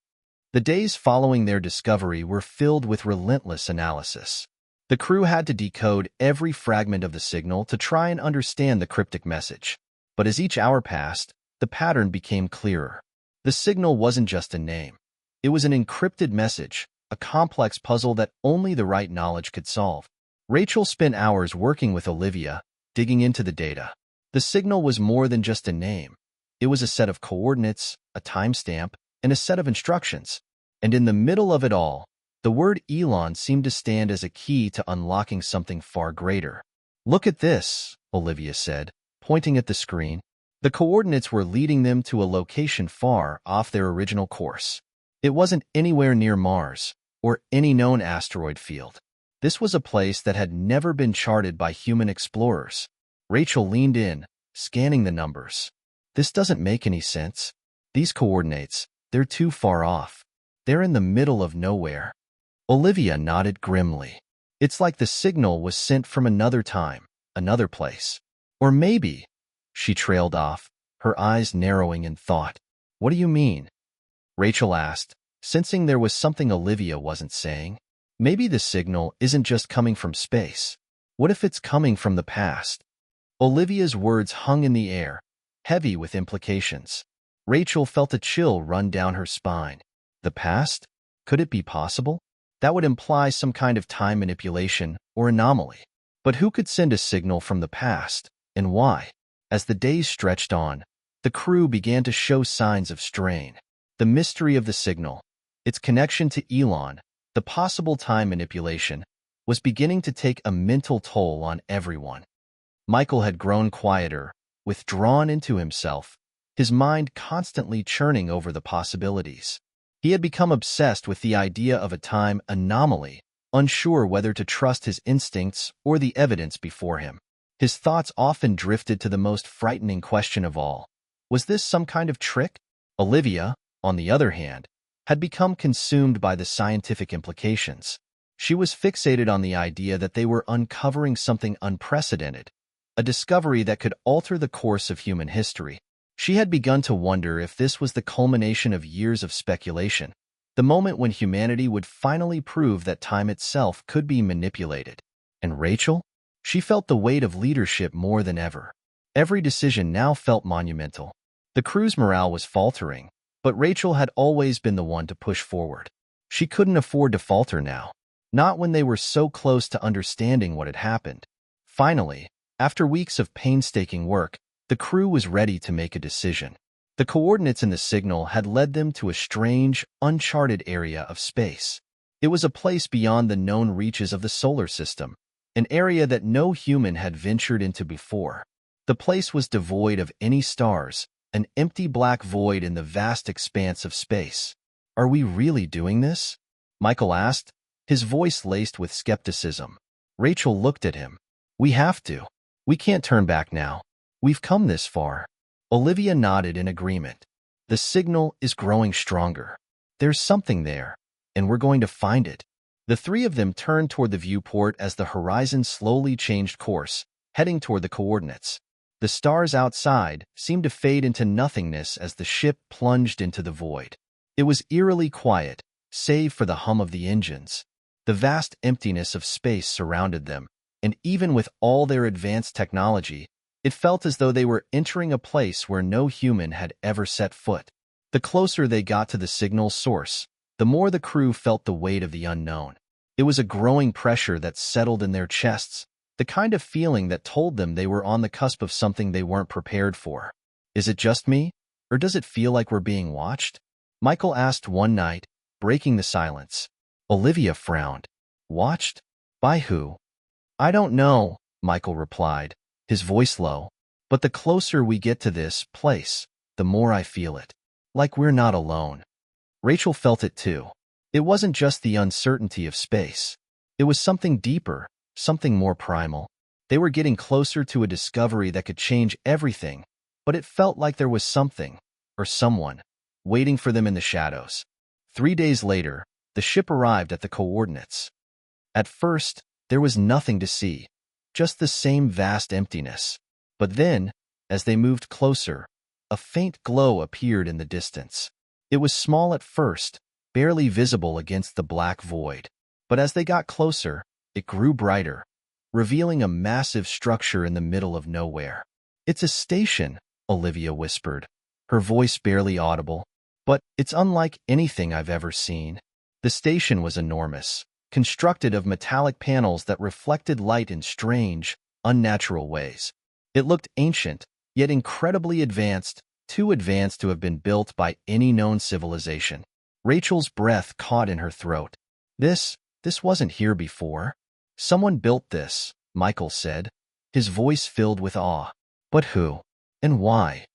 The days following their discovery were filled with relentless analysis. The crew had to decode every fragment of the signal to try and understand the cryptic message. But as each hour passed, the pattern became clearer. The signal wasn't just a name. It was an encrypted message, a complex puzzle that only the right knowledge could solve. Rachel spent hours working with Olivia, digging into the data. The signal was more than just a name. It was a set of coordinates, a timestamp, and a set of instructions. And in the middle of it all, the word Elon seemed to stand as a key to unlocking something far greater. Look at this, Olivia said, pointing at the screen. The coordinates were leading them to a location far off their original course. It wasn't anywhere near Mars, or any known asteroid field. This was a place that had never been charted by human explorers. Rachel leaned in, scanning the numbers. This doesn't make any sense. These coordinates, they're too far off. They're in the middle of nowhere. Olivia nodded grimly. It's like the signal was sent from another time, another place. Or maybe, she trailed off, her eyes narrowing in thought. What do you mean? Rachel asked, sensing there was something Olivia wasn't saying. Maybe the signal isn't just coming from space. What if it's coming from the past? Olivia's words hung in the air, heavy with implications. Rachel felt a chill run down her spine. The past? Could it be possible? That would imply some kind of time manipulation or anomaly. But who could send a signal from the past, and why? As the days stretched on, the crew began to show signs of strain. The mystery of the signal, its connection to Elon, the possible time manipulation, was beginning to take a mental toll on everyone. Michael had grown quieter, withdrawn into himself, his mind constantly churning over the possibilities. He had become obsessed with the idea of a time anomaly, unsure whether to trust his instincts or the evidence before him. His thoughts often drifted to the most frightening question of all. Was this some kind of trick? Olivia, on the other hand, had become consumed by the scientific implications. She was fixated on the idea that they were uncovering something unprecedented, a discovery that could alter the course of human history. She had begun to wonder if this was the culmination of years of speculation, The moment when humanity would finally prove that time itself could be manipulated. And Rachel? She felt the weight of leadership more than ever. Every decision now felt monumental. The crew's morale was faltering, but Rachel had always been the one to push forward. She couldn't afford to falter now, not when they were so close to understanding what had happened. Finally, after weeks of painstaking work, the crew was ready to make a decision. The coordinates in the signal had led them to a strange, uncharted area of space. It was a place beyond the known reaches of the solar system, an area that no human had ventured into before. The place was devoid of any stars, an empty black void in the vast expanse of space. "Are we really doing this?" Michael asked, his voice laced with skepticism. Rachel looked at him. "We have to. We can't turn back now. We've come this far." Olivia nodded in agreement. "The signal is growing stronger. There's something there, and we're going to find it." The three of them turned toward the viewport as the horizon slowly changed course, heading toward the coordinates. The stars outside seemed to fade into nothingness as the ship plunged into the void. It was eerily quiet, save for the hum of the engines. The vast emptiness of space surrounded them, and even with all their advanced technology, it felt as though they were entering a place where no human had ever set foot. The closer they got to the signal's source, the more the crew felt the weight of the unknown. It was a growing pressure that settled in their chests, the kind of feeling that told them they were on the cusp of something they weren't prepared for. "Is it just me, or does it feel like we're being watched?" Michael asked one night, breaking the silence. Olivia frowned. "Watched? By who?" "I don't know," Michael replied, his voice low. "But the closer we get to this place, the more I feel it. Like we're not alone." Rachel felt it too. It wasn't just the uncertainty of space. It was something deeper, something more primal. They were getting closer to a discovery that could change everything, but it felt like there was something, or someone, waiting for them in the shadows. 3 days later, the ship arrived at the coordinates. At first, there was nothing to see, just the same vast emptiness. But then, as they moved closer, a faint glow appeared in the distance. It was small at first, barely visible against the black void. But as they got closer, it grew brighter, revealing a massive structure in the middle of nowhere. "It's a station," Olivia whispered, her voice barely audible. "But it's unlike anything I've ever seen." The station was enormous, constructed of metallic panels that reflected light in strange, unnatural ways. It looked ancient, yet incredibly advanced, too advanced to have been built by any known civilization. Rachel's breath caught in her throat. This wasn't here before. "Someone built this," Michael said, his voice filled with awe. "But who? And why?"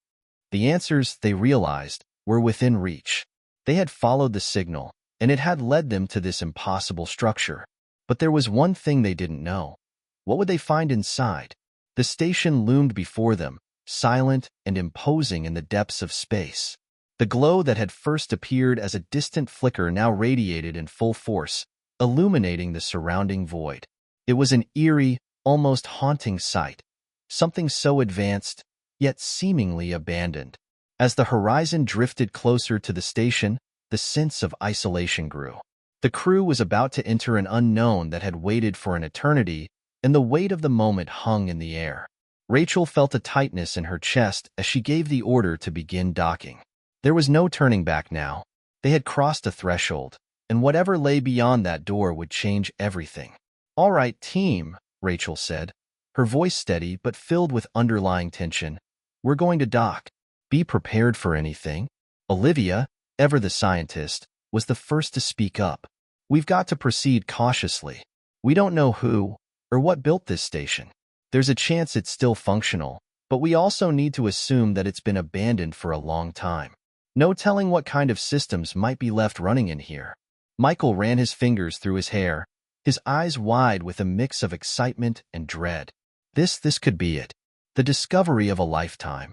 The answers, they realized, were within reach. They had followed the signal, and it had led them to this impossible structure. But there was one thing they didn't know. What would they find inside? The station loomed before them, silent and imposing in the depths of space. The glow that had first appeared as a distant flicker now radiated in full force, illuminating the surrounding void. It was an eerie, almost haunting sight, something so advanced, yet seemingly abandoned. As the horizon drifted closer to the station, the sense of isolation grew. The crew was about to enter an unknown that had waited for an eternity, and the weight of the moment hung in the air. Rachel felt a tightness in her chest as she gave the order to begin docking. There was no turning back now. They had crossed a threshold, and whatever lay beyond that door would change everything. "All right, team," Rachel said, her voice steady but filled with underlying tension. "We're going to dock. Be prepared for anything." Olivia, ever the scientist, was the first to speak up. "We've got to proceed cautiously. We don't know who or what built this station. There's a chance it's still functional, but we also need to assume that it's been abandoned for a long time. No telling what kind of systems might be left running in here." Michael ran his fingers through his hair, his eyes wide with a mix of excitement and dread. This could be it. The discovery of a lifetime.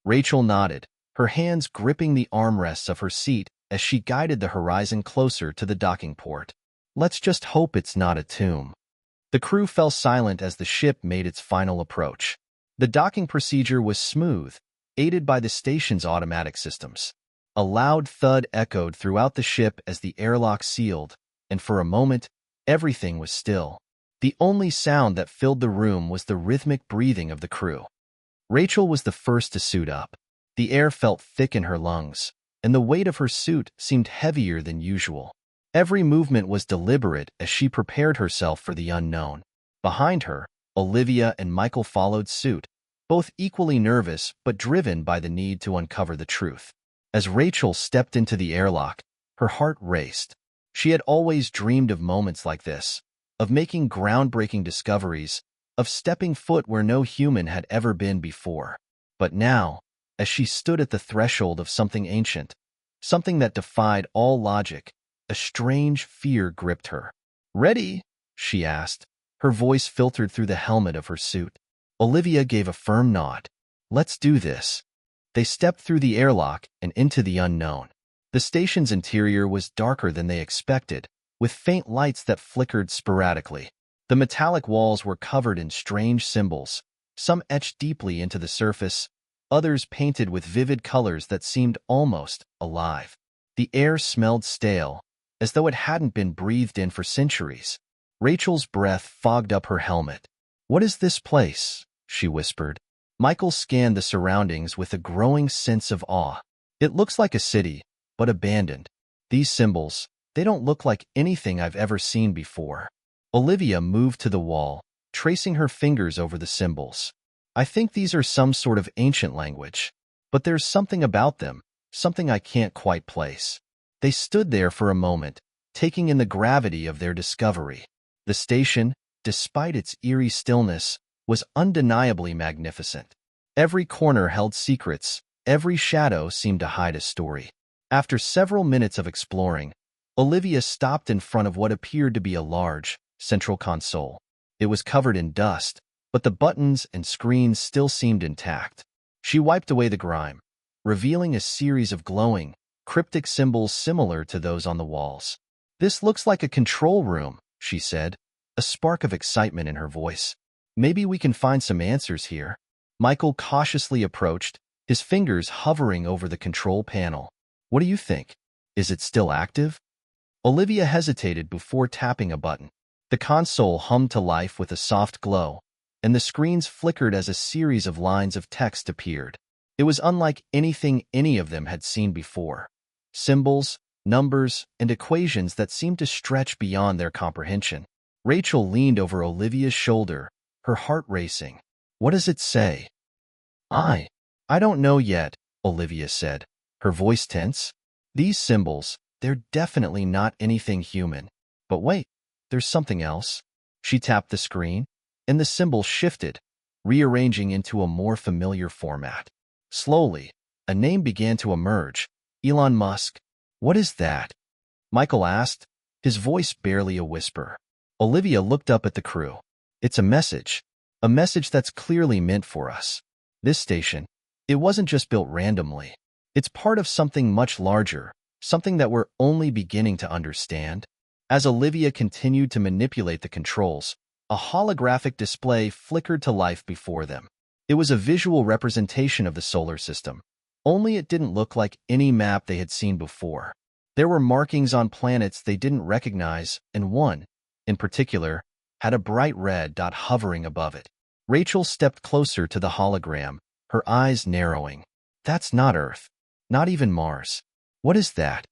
Rachel nodded, her hands gripping the armrests of her seat as she guided the horizon closer to the docking port. "Let's just hope it's not a tomb." The crew fell silent as the ship made its final approach. The docking procedure was smooth, aided by the station's automatic systems. A loud thud echoed throughout the ship as the airlock sealed, and for a moment, everything was still. The only sound that filled the room was the rhythmic breathing of the crew. Rachel was the first to suit up. The air felt thick in her lungs, and the weight of her suit seemed heavier than usual. Every movement was deliberate as she prepared herself for the unknown. Behind her, Olivia and Michael followed suit, both equally nervous but driven by the need to uncover the truth. As Rachel stepped into the airlock, her heart raced. She had always dreamed of moments like this, of making groundbreaking discoveries, of stepping foot where no human had ever been before. But now, as she stood at the threshold of something ancient, something that defied all logic, a strange fear gripped her. "Ready?" she asked. Her voice filtered through the helmet of her suit. Olivia gave a firm nod. "Let's do this." They stepped through the airlock and into the unknown. The station's interior was darker than they expected, with faint lights that flickered sporadically. The metallic walls were covered in strange symbols, some etched deeply into the surface, others painted with vivid colors that seemed almost alive. The air smelled stale, as though it hadn't been breathed in for centuries. Rachel's breath fogged up her helmet. "What is this place?" she whispered. Michael scanned the surroundings with a growing sense of awe. "It looks like a city, but abandoned. These symbols, they don't look like anything I've ever seen before." Olivia moved to the wall, tracing her fingers over the symbols. "I think these are some sort of ancient language, but there's something about them, something I can't quite place." They stood there for a moment, taking in the gravity of their discovery. The station, despite its eerie stillness, was undeniably magnificent. Every corner held secrets, every shadow seemed to hide a story. After several minutes of exploring, Olivia stopped in front of what appeared to be a large, central console. It was covered in dust, but the buttons and screens still seemed intact. She wiped away the grime, revealing a series of glowing, cryptic symbols similar to those on the walls. "This looks like a control room," she said, a spark of excitement in her voice. "Maybe we can find some answers here." Michael cautiously approached, his fingers hovering over the control panel. "What do you think? Is it still active?" Olivia hesitated before tapping a button. The console hummed to life with a soft glow, and the screens flickered as a series of lines of text appeared. It was unlike anything any of them had seen before. Symbols, numbers, and equations that seemed to stretch beyond their comprehension. Rachel leaned over Olivia's shoulder, her heart racing. "What does it say?" I don't know yet," Olivia said, her voice tense. "These symbols, they're definitely not anything human. But wait, there's something else." She tapped the screen, and the symbols shifted, rearranging into a more familiar format. Slowly, a name began to emerge. "Elon Musk." "What is that?" Michael asked, his voice barely a whisper. Olivia looked up at the crew. "It's a message that's clearly meant for us. This station, it wasn't just built randomly. It's part of something much larger, something that we're only beginning to understand." As Olivia continued to manipulate the controls, a holographic display flickered to life before them. It was a visual representation of the solar system, only it didn't look like any map they had seen before. There were markings on planets they didn't recognize, and one, in particular, had a bright red dot hovering above it. Rachel stepped closer to the hologram, her eyes narrowing. "That's not Earth. Not even Mars. What is that?"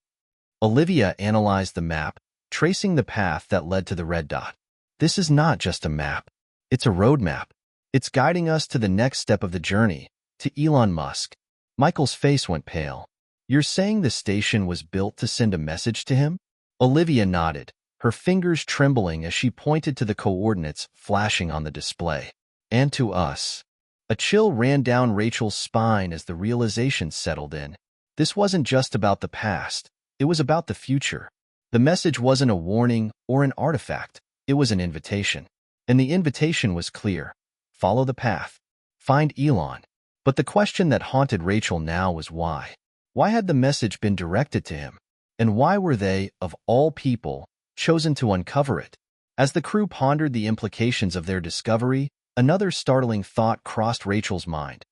Olivia analyzed the map, tracing the path that led to the red dot. "This is not just a map. It's a roadmap. It's guiding us to the next step of the journey, to Elon Musk." Michael's face went pale. "You're saying the station was built to send a message to him?" Olivia nodded, her fingers trembling as she pointed to the coordinates flashing on the display. "And to us." A chill ran down Rachel's spine as the realization settled in. This wasn't just about the past. It was about the future. The message wasn't a warning or an artifact. It was an invitation. And the invitation was clear. Follow the path. Find Elon. But the question that haunted Rachel now was why. Why had the message been directed to him? And why were they, of all people, chosen to uncover it? As the crew pondered the implications of their discovery, another startling thought crossed Rachel's mind.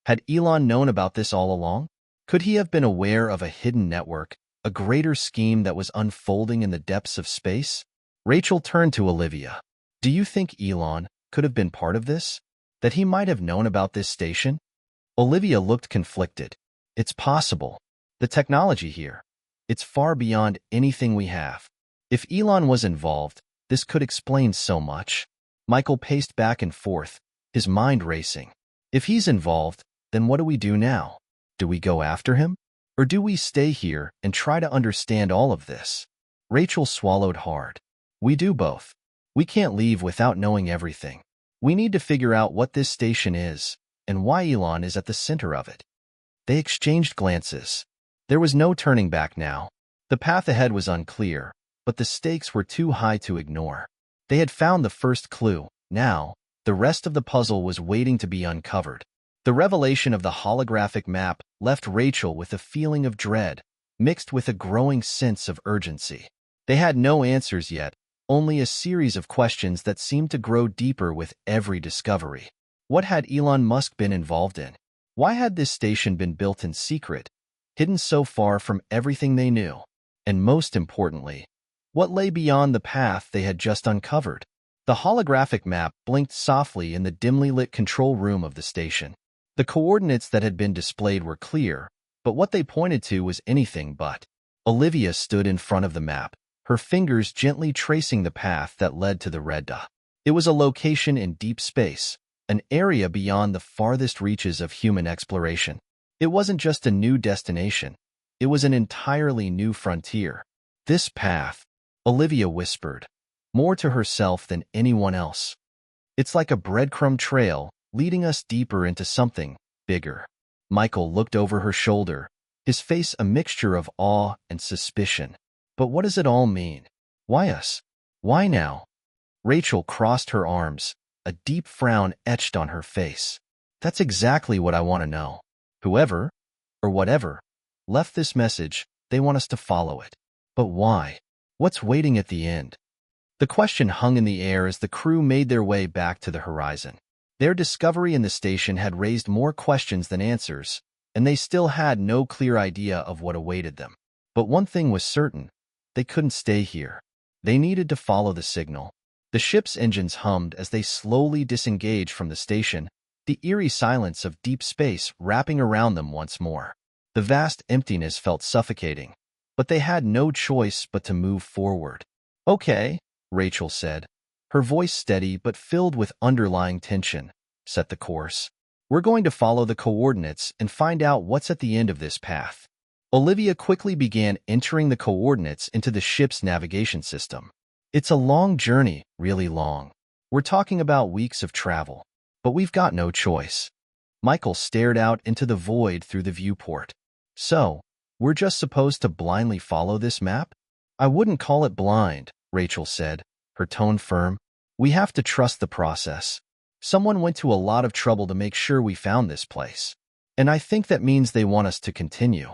Had Elon known about this all along? Could he have been aware of a hidden network, a greater scheme that was unfolding in the depths of space? Rachel turned to Olivia. Do you think Elon could have been part of this? That he might have known about this station? Olivia looked conflicted. It's possible. The technology here, it's far beyond anything we have. If Elon was involved, this could explain so much. Michael paced back and forth, his mind racing. If he's involved, then what do we do now? Do we go after him? Or do we stay here and try to understand all of this? Rachel swallowed hard. We do both. We can't leave without knowing everything. We need to figure out what this station is and why Elon is at the center of it. They exchanged glances. There was no turning back now. The path ahead was unclear, but the stakes were too high to ignore. They had found the first clue. Now, the rest of the puzzle was waiting to be uncovered. The revelation of the holographic map left Rachel with a feeling of dread, mixed with a growing sense of urgency. They had no answers yet, only a series of questions that seemed to grow deeper with every discovery. What had Elon Musk been involved in? Why had this station been built in secret, hidden so far from everything they knew? And most importantly, what lay beyond the path they had just uncovered? The holographic map blinked softly in the dimly lit control room of the station. The coordinates that had been displayed were clear, but what they pointed to was anything but. Olivia stood in front of the map, her fingers gently tracing the path that led to the red dot. It was a location in deep space, an area beyond the farthest reaches of human exploration. It wasn't just a new destination. It was an entirely new frontier. This path, Olivia whispered, more to herself than anyone else. It's like a breadcrumb trail, leading us deeper into something bigger. Michael looked over her shoulder, his face a mixture of awe and suspicion. But what does it all mean? Why us? Why now? Rachel crossed her arms, a deep frown etched on her face. That's exactly what I want to know. Whoever, or whatever, left this message, they want us to follow it. But why? What's waiting at the end? The question hung in the air as the crew made their way back to the horizon. Their discovery in the station had raised more questions than answers, and they still had no clear idea of what awaited them. But one thing was certain. They couldn't stay here. They needed to follow the signal. The ship's engines hummed as they slowly disengaged from the station, the eerie silence of deep space wrapping around them once more. The vast emptiness felt suffocating, but they had no choice but to move forward. Okay, Rachel said, her voice steady but filled with underlying tension. Set the course. We're going to follow the coordinates and find out what's at the end of this path. Olivia quickly began entering the coordinates into the ship's navigation system. It's a long journey, really long. We're talking about weeks of travel, but we've got no choice. Michael stared out into the void through the viewport. So, we're just supposed to blindly follow this map? I wouldn't call it blind, Rachel said, her tone firm. We have to trust the process. Someone went to a lot of trouble to make sure we found this place. And I think that means they want us to continue.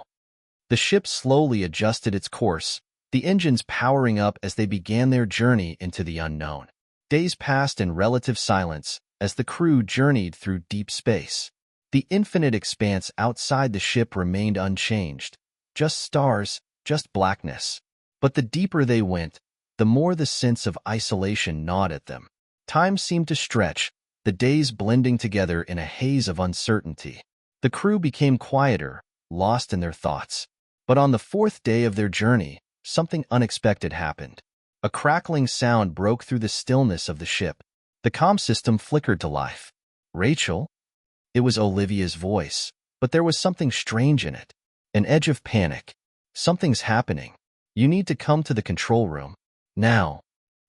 The ship slowly adjusted its course, the engines powering up as they began their journey into the unknown. Days passed in relative silence as the crew journeyed through deep space. The infinite expanse outside the ship remained unchanged. Just stars, just blackness. But the deeper they went, the more the sense of isolation gnawed at them. Time seemed to stretch, the days blending together in a haze of uncertainty. The crew became quieter, lost in their thoughts. But on the fourth day of their journey, something unexpected happened. A crackling sound broke through the stillness of the ship. The comm system flickered to life. Rachel? It was Olivia's voice, but there was something strange in it. An edge of panic. Something's happening. You need to come to the control room. Now.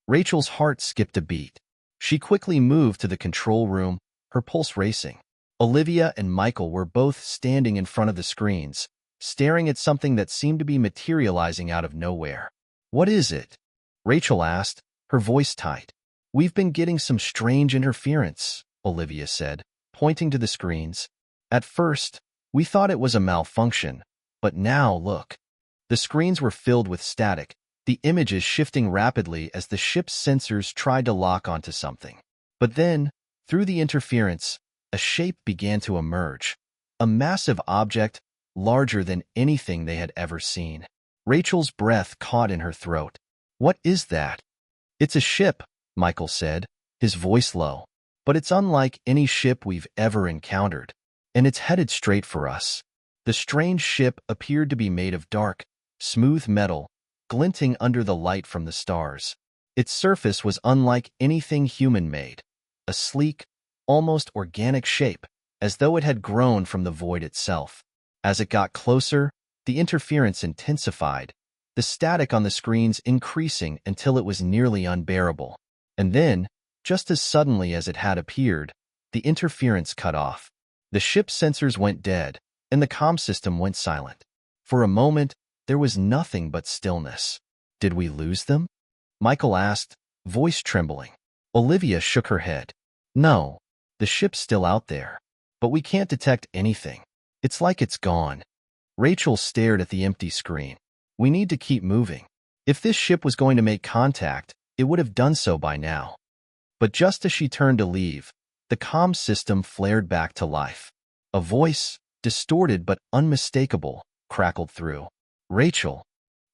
Rachel's heart skipped a beat. She quickly moved to the control room, her pulse racing. Olivia and Michael were both standing in front of the screens, staring at something that seemed to be materializing out of nowhere. What is it? Rachel asked, her voice tight. We've been getting some strange interference, Olivia said, pointing to the screens. At first, we thought it was a malfunction, but now look. The screens were filled with static, the images shifting rapidly as the ship's sensors tried to lock onto something. But then, through the interference, a shape began to emerge. A massive object, larger than anything they had ever seen. Rachel's breath caught in her throat. "What is that?" "It's a ship," Michael said, his voice low. "But it's unlike any ship we've ever encountered, and it's headed straight for us." The strange ship appeared to be made of dark, smooth metal, glinting under the light from the stars. Its surface was unlike anything human-made, a sleek, almost organic shape, as though it had grown from the void itself. As it got closer, the interference intensified, the static on the screens increasing until it was nearly unbearable. And then, just as suddenly as it had appeared, the interference cut off. The ship's sensors went dead, and the comm system went silent. For a moment, there was nothing but stillness. "Did we lose them?" Michael asked, voice trembling. Olivia shook her head. "No, the ship's still out there, but we can't detect anything. It's like it's gone." Rachel stared at the empty screen. "We need to keep moving. If this ship was going to make contact, it would have done so by now." But just as she turned to leave, the comm system flared back to life. A voice, distorted but unmistakable, crackled through. "Rachel."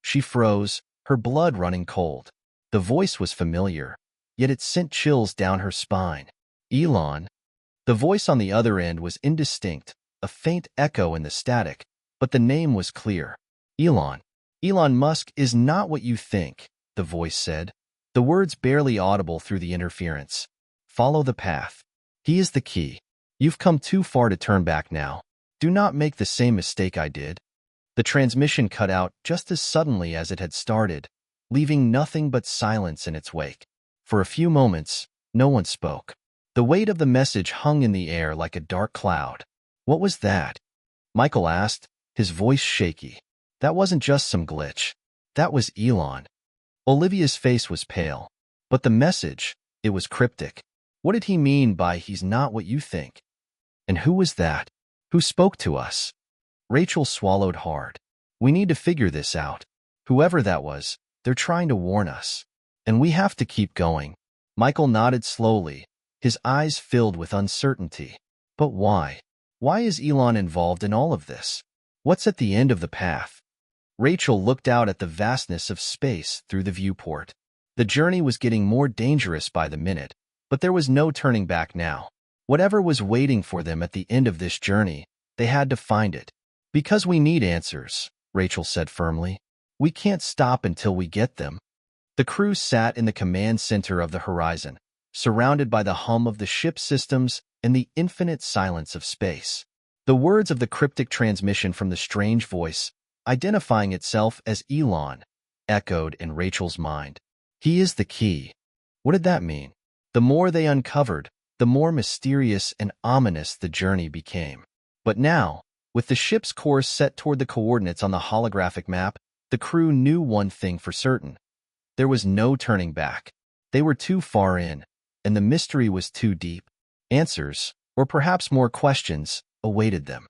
She froze, her blood running cold. The voice was familiar, yet it sent chills down her spine. "Elon." The voice on the other end was indistinct, a faint echo in the static, but the name was clear. "Elon. Elon Musk is not what you think," the voice said, the words barely audible through the interference. "Follow the path. He is the key. You've come too far to turn back now. Do not make the same mistake I did." The transmission cut out just as suddenly as it had started, leaving nothing but silence in its wake. For a few moments, no one spoke. The weight of the message hung in the air like a dark cloud. "What was that?" Michael asked, his voice shaky. "That wasn't just some glitch. That was Elon." Olivia's face was pale. "But the message, it was cryptic. What did he mean by 'he's not what you think'? And who was that? Who spoke to us?" Rachel swallowed hard. "We need to figure this out. Whoever that was, they're trying to warn us. And we have to keep going." Michael nodded slowly, his eyes filled with uncertainty. "But why? Why is Elon involved in all of this? What's at the end of the path?" Rachel looked out at the vastness of space through the viewport. The journey was getting more dangerous by the minute, but there was no turning back now. Whatever was waiting for them at the end of this journey, they had to find it. "Because we need answers," Rachel said firmly. "We can't stop until we get them." The crew sat in the command center of the horizon, surrounded by the hum of the ship's systems and the infinite silence of space. The words of the cryptic transmission from the strange voice, identifying itself as Elon, echoed in Rachel's mind. "He is the key." What did that mean? The more they uncovered, the more mysterious and ominous the journey became. But now, with the ship's course set toward the coordinates on the holographic map, the crew knew one thing for certain. There was no turning back. They were too far in, and the mystery was too deep. Answers, or perhaps more questions, awaited them.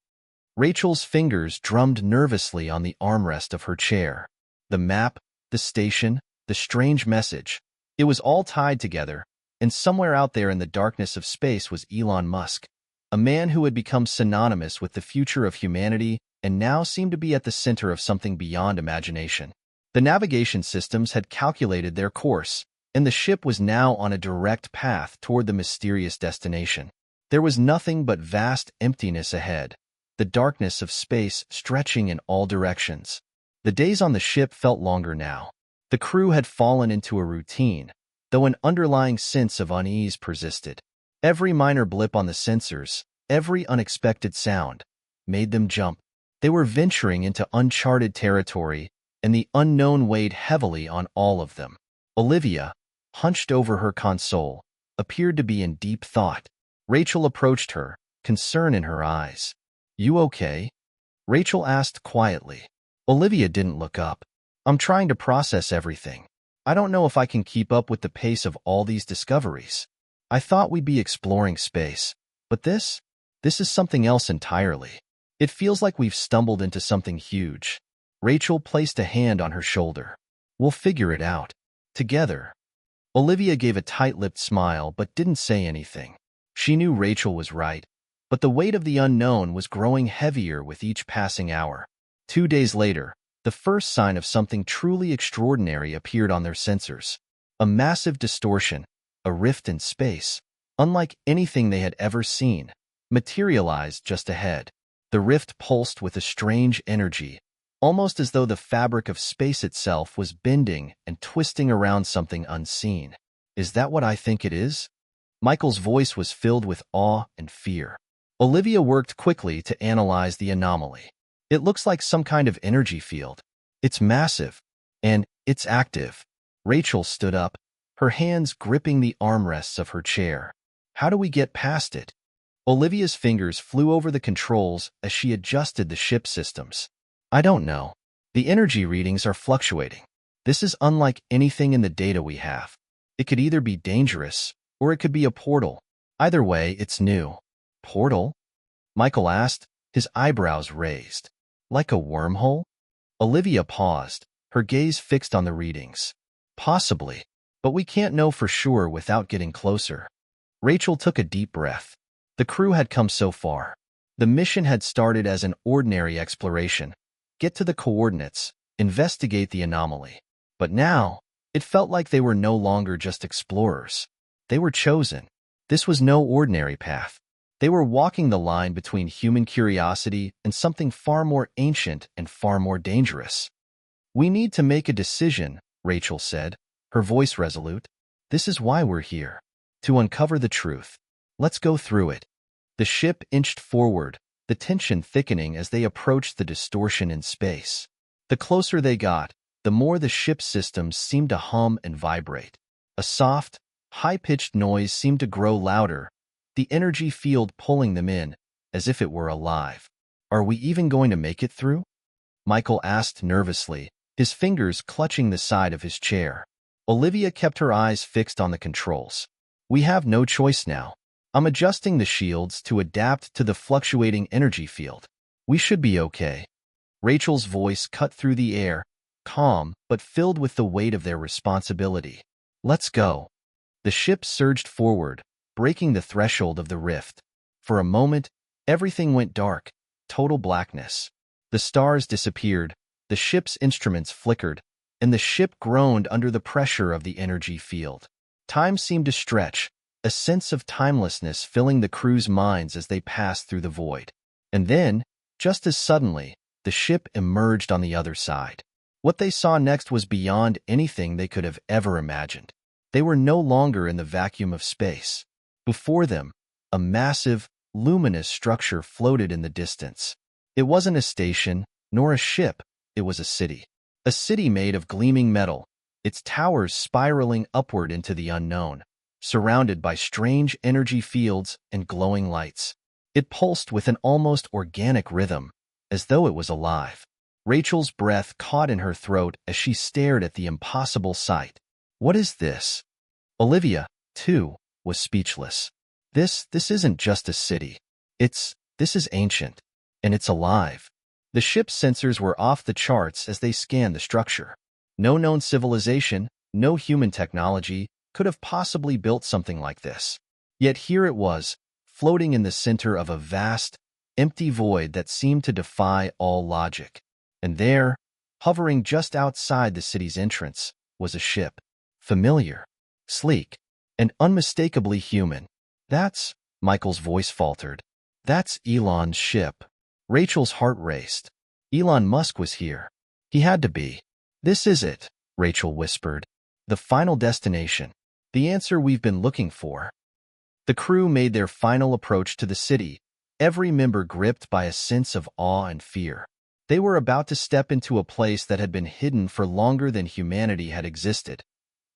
Rachel's fingers drummed nervously on the armrest of her chair. The map, the station, the strange message. It was all tied together, and somewhere out there in the darkness of space was Elon Musk, a man who had become synonymous with the future of humanity and now seemed to be at the center of something beyond imagination. The navigation systems had calculated their course, and the ship was now on a direct path toward the mysterious destination. There was nothing but vast emptiness ahead, the darkness of space stretching in all directions. The days on the ship felt longer now. The crew had fallen into a routine, though an underlying sense of unease persisted. Every minor blip on the sensors, every unexpected sound, made them jump. They were venturing into uncharted territory, and the unknown weighed heavily on all of them. Olivia, hunched over her console, appeared to be in deep thought. Rachel approached her, concern in her eyes. "You okay?" Rachel asked quietly. Olivia didn't look up. "I'm trying to process everything. I don't know if I can keep up with the pace of all these discoveries. I thought we'd be exploring space, but this is something else entirely. It feels like we've stumbled into something huge." Rachel placed a hand on her shoulder. "We'll figure it out. Together." Olivia gave a tight-lipped smile but didn't say anything. She knew Rachel was right. But the weight of the unknown was growing heavier with each passing hour. 2 days later, the first sign of something truly extraordinary appeared on their sensors. A massive distortion, a rift in space, unlike anything they had ever seen, materialized just ahead. The rift pulsed with a strange energy, almost as though the fabric of space itself was bending and twisting around something unseen. Is that what I think it is? Michael's voice was filled with awe and fear. Olivia worked quickly to analyze the anomaly. It looks like some kind of energy field. It's massive, and it's active. Rachel stood up, her hands gripping the armrests of her chair. How do we get past it? Olivia's fingers flew over the controls as she adjusted the ship systems. I don't know. The energy readings are fluctuating. This is unlike anything in the data we have. It could either be dangerous, or it could be a portal. Either way, it's new. Portal? Michael asked, his eyebrows raised. Like a wormhole? Olivia paused, her gaze fixed on the readings. Possibly, but we can't know for sure without getting closer. Rachel took a deep breath. The crew had come so far. The mission had started as an ordinary exploration. Get to the coordinates, investigate the anomaly. But now, it felt like they were no longer just explorers. They were chosen. This was no ordinary path. They were walking the line between human curiosity and something far more ancient and far more dangerous. We need to make a decision, Rachel said, her voice resolute. This is why we're here. To uncover the truth. Let's go through it. The ship inched forward, the tension thickening as they approached the distortion in space. The closer they got, the more the ship's systems seemed to hum and vibrate. A soft, high-pitched noise seemed to grow louder, the energy field pulling them in, as if it were alive. Are we even going to make it through? Michael asked nervously, his fingers clutching the side of his chair. Olivia kept her eyes fixed on the controls. We have no choice now. I'm adjusting the shields to adapt to the fluctuating energy field. We should be okay. Rachel's voice cut through the air, calm but filled with the weight of their responsibility. Let's go. The ship surged forward, breaking the threshold of the rift. For a moment, everything went dark, total blackness. The stars disappeared, the ship's instruments flickered, and the ship groaned under the pressure of the energy field. Time seemed to stretch, a sense of timelessness filling the crew's minds as they passed through the void. And then, just as suddenly, the ship emerged on the other side. What they saw next was beyond anything they could have ever imagined. They were no longer in the vacuum of space. Before them, a massive, luminous structure floated in the distance. It wasn't a station, nor a ship, it was a city. A city made of gleaming metal, its towers spiraling upward into the unknown, surrounded by strange energy fields and glowing lights. It pulsed with an almost organic rhythm, as though it was alive. Rachel's breath caught in her throat as she stared at the impossible sight. What is this? Olivia, too, was speechless. This isn't just a city. This is ancient, and it's alive. The ship's sensors were off the charts as they scanned the structure. No known civilization, no human technology, could have possibly built something like this. Yet here it was, floating in the center of a vast, empty void that seemed to defy all logic. And there, hovering just outside the city's entrance, was a ship. Familiar, sleek, and unmistakably human. That's, Michael's voice faltered. That's Elon's ship. Rachel's heart raced. Elon Musk was here. He had to be. This is it, Rachel whispered. The final destination. The answer we've been looking for. The crew made their final approach to the city, every member gripped by a sense of awe and fear. They were about to step into a place that had been hidden for longer than humanity had existed,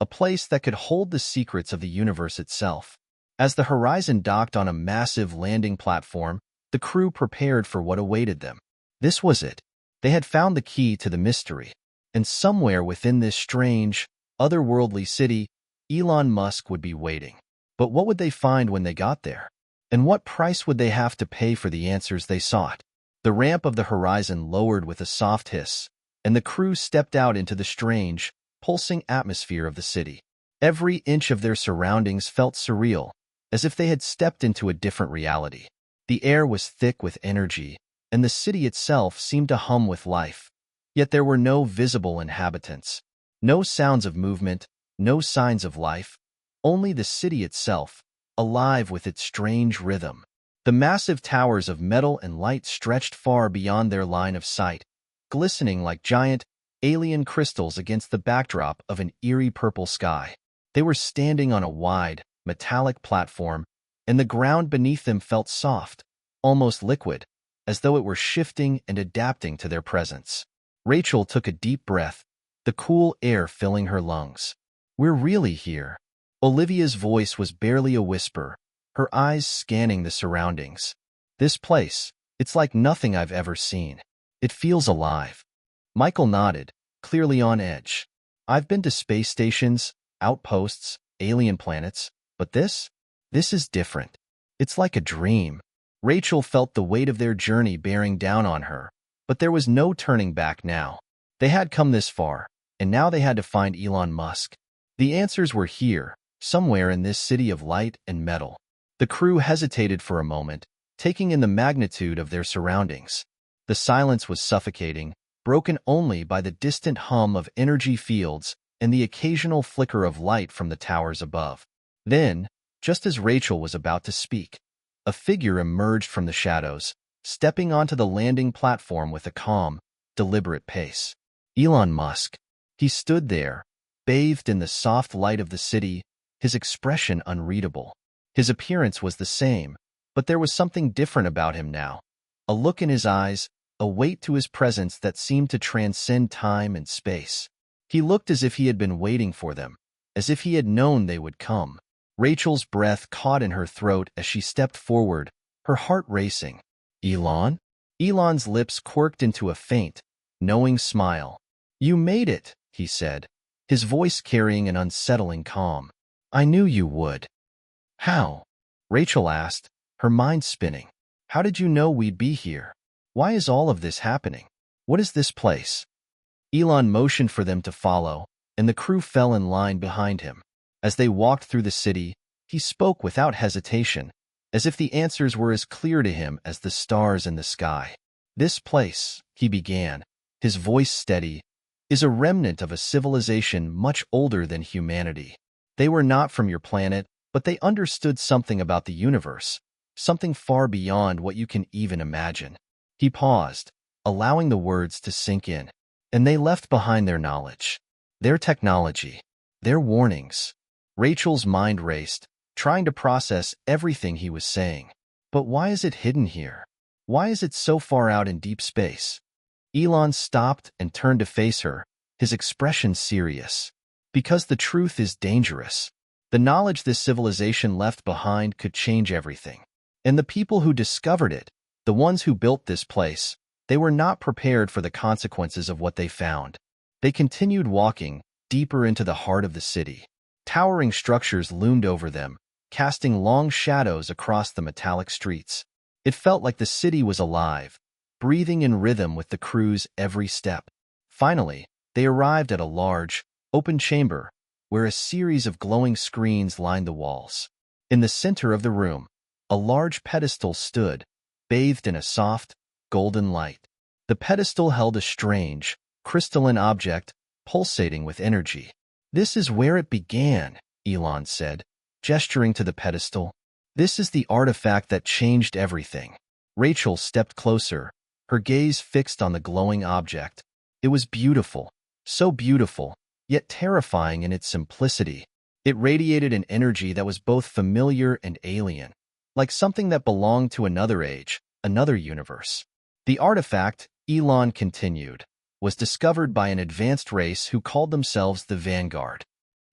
a place that could hold the secrets of the universe itself. As the horizon docked on a massive landing platform, the crew prepared for what awaited them. This was it. They had found the key to the mystery, and somewhere within this strange, otherworldly city, Elon Musk would be waiting. But what would they find when they got there? And what price would they have to pay for the answers they sought? The ramp of the horizon lowered with a soft hiss, and the crew stepped out into the strange, pulsing atmosphere of the city. Every inch of their surroundings felt surreal, as if they had stepped into a different reality. The air was thick with energy, and the city itself seemed to hum with life. Yet there were no visible inhabitants, no sounds of movement, no signs of life, only the city itself, alive with its strange rhythm. The massive towers of metal and light stretched far beyond their line of sight, glistening like giant, alien crystals against the backdrop of an eerie purple sky. They were standing on a wide, metallic platform, and the ground beneath them felt soft, almost liquid, as though it were shifting and adapting to their presence. Rachel took a deep breath, the cool air filling her lungs. "We're really here." Olivia's voice was barely a whisper, her eyes scanning the surroundings. "This place, it's like nothing I've ever seen. It feels alive." Michael nodded, clearly on edge. "I've been to space stations, outposts, alien planets, but this is different. It's like a dream." Rachel felt the weight of their journey bearing down on her, but there was no turning back now. They had come this far, and now they had to find Elon Musk. The answers were here, somewhere in this city of light and metal. The crew hesitated for a moment, taking in the magnitude of their surroundings. The silence was suffocating, broken only by the distant hum of energy fields and the occasional flicker of light from the towers above. Then, just as Rachel was about to speak, a figure emerged from the shadows, stepping onto the landing platform with a calm, deliberate pace. Elon Musk. He stood there, bathed in the soft light of the city, his expression unreadable. His appearance was the same, but there was something different about him now. A look in his eyes, a weight to his presence that seemed to transcend time and space. He looked as if he had been waiting for them, as if he had known they would come. Rachel's breath caught in her throat as she stepped forward, her heart racing. "Elon?" Elon's lips quirked into a faint, knowing smile. "You made it," he said, his voice carrying an unsettling calm. "I knew you would." "How?" Rachel asked, her mind spinning. "How did you know we'd be here? Why is all of this happening? What is this place?" Elon motioned for them to follow, and the crew fell in line behind him. As they walked through the city, he spoke without hesitation, as if the answers were as clear to him as the stars in the sky. "This place," he began, his voice steady, "is a remnant of a civilization much older than humanity. They were not from your planet, but they understood something about the universe, something far beyond what you can even imagine." He paused, allowing the words to sink in. "And they left behind their knowledge, their technology, their warnings." Rachel's mind raced, trying to process everything he was saying. "But why is it hidden here? Why is it so far out in deep space?" Elon stopped and turned to face her, his expression serious. "Because the truth is dangerous. The knowledge this civilization left behind could change everything. And the people who discovered it, the ones who built this place, they were not prepared for the consequences of what they found." They continued walking, deeper into the heart of the city. Towering structures loomed over them, casting long shadows across the metallic streets. It felt like the city was alive, breathing in rhythm with the crew's every step. Finally, they arrived at a large, open chamber, where a series of glowing screens lined the walls. In the center of the room, a large pedestal stood, bathed in a soft, golden light. The pedestal held a strange, crystalline object, pulsating with energy. "This is where it began," Elon said, gesturing to the pedestal. "This is the artifact that changed everything." Rachel stepped closer, her gaze fixed on the glowing object. It was beautiful, so beautiful, yet terrifying in its simplicity. It radiated an energy that was both familiar and alien, like something that belonged to another age, another universe. "The artifact," Elon continued, "was discovered by an advanced race who called themselves the Vanguard.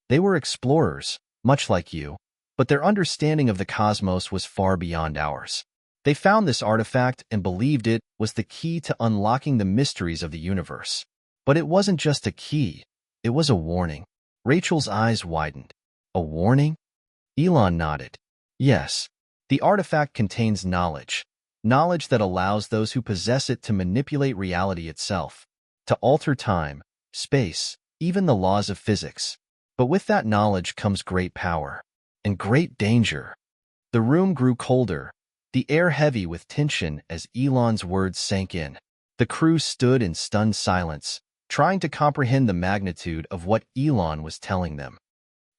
They were explorers, much like you, but their understanding of the cosmos was far beyond ours. They found this artifact and believed it was the key to unlocking the mysteries of the universe. But it wasn't just a key, it was a warning." Rachel's eyes widened. "A warning?" Elon nodded. "Yes, the artifact contains knowledge, knowledge that allows those who possess it to manipulate reality itself, to alter time, space, even the laws of physics. But with that knowledge comes great power and great danger." The room grew colder, the air heavy with tension as Elon's words sank in. The crew stood in stunned silence, trying to comprehend the magnitude of what Elon was telling them.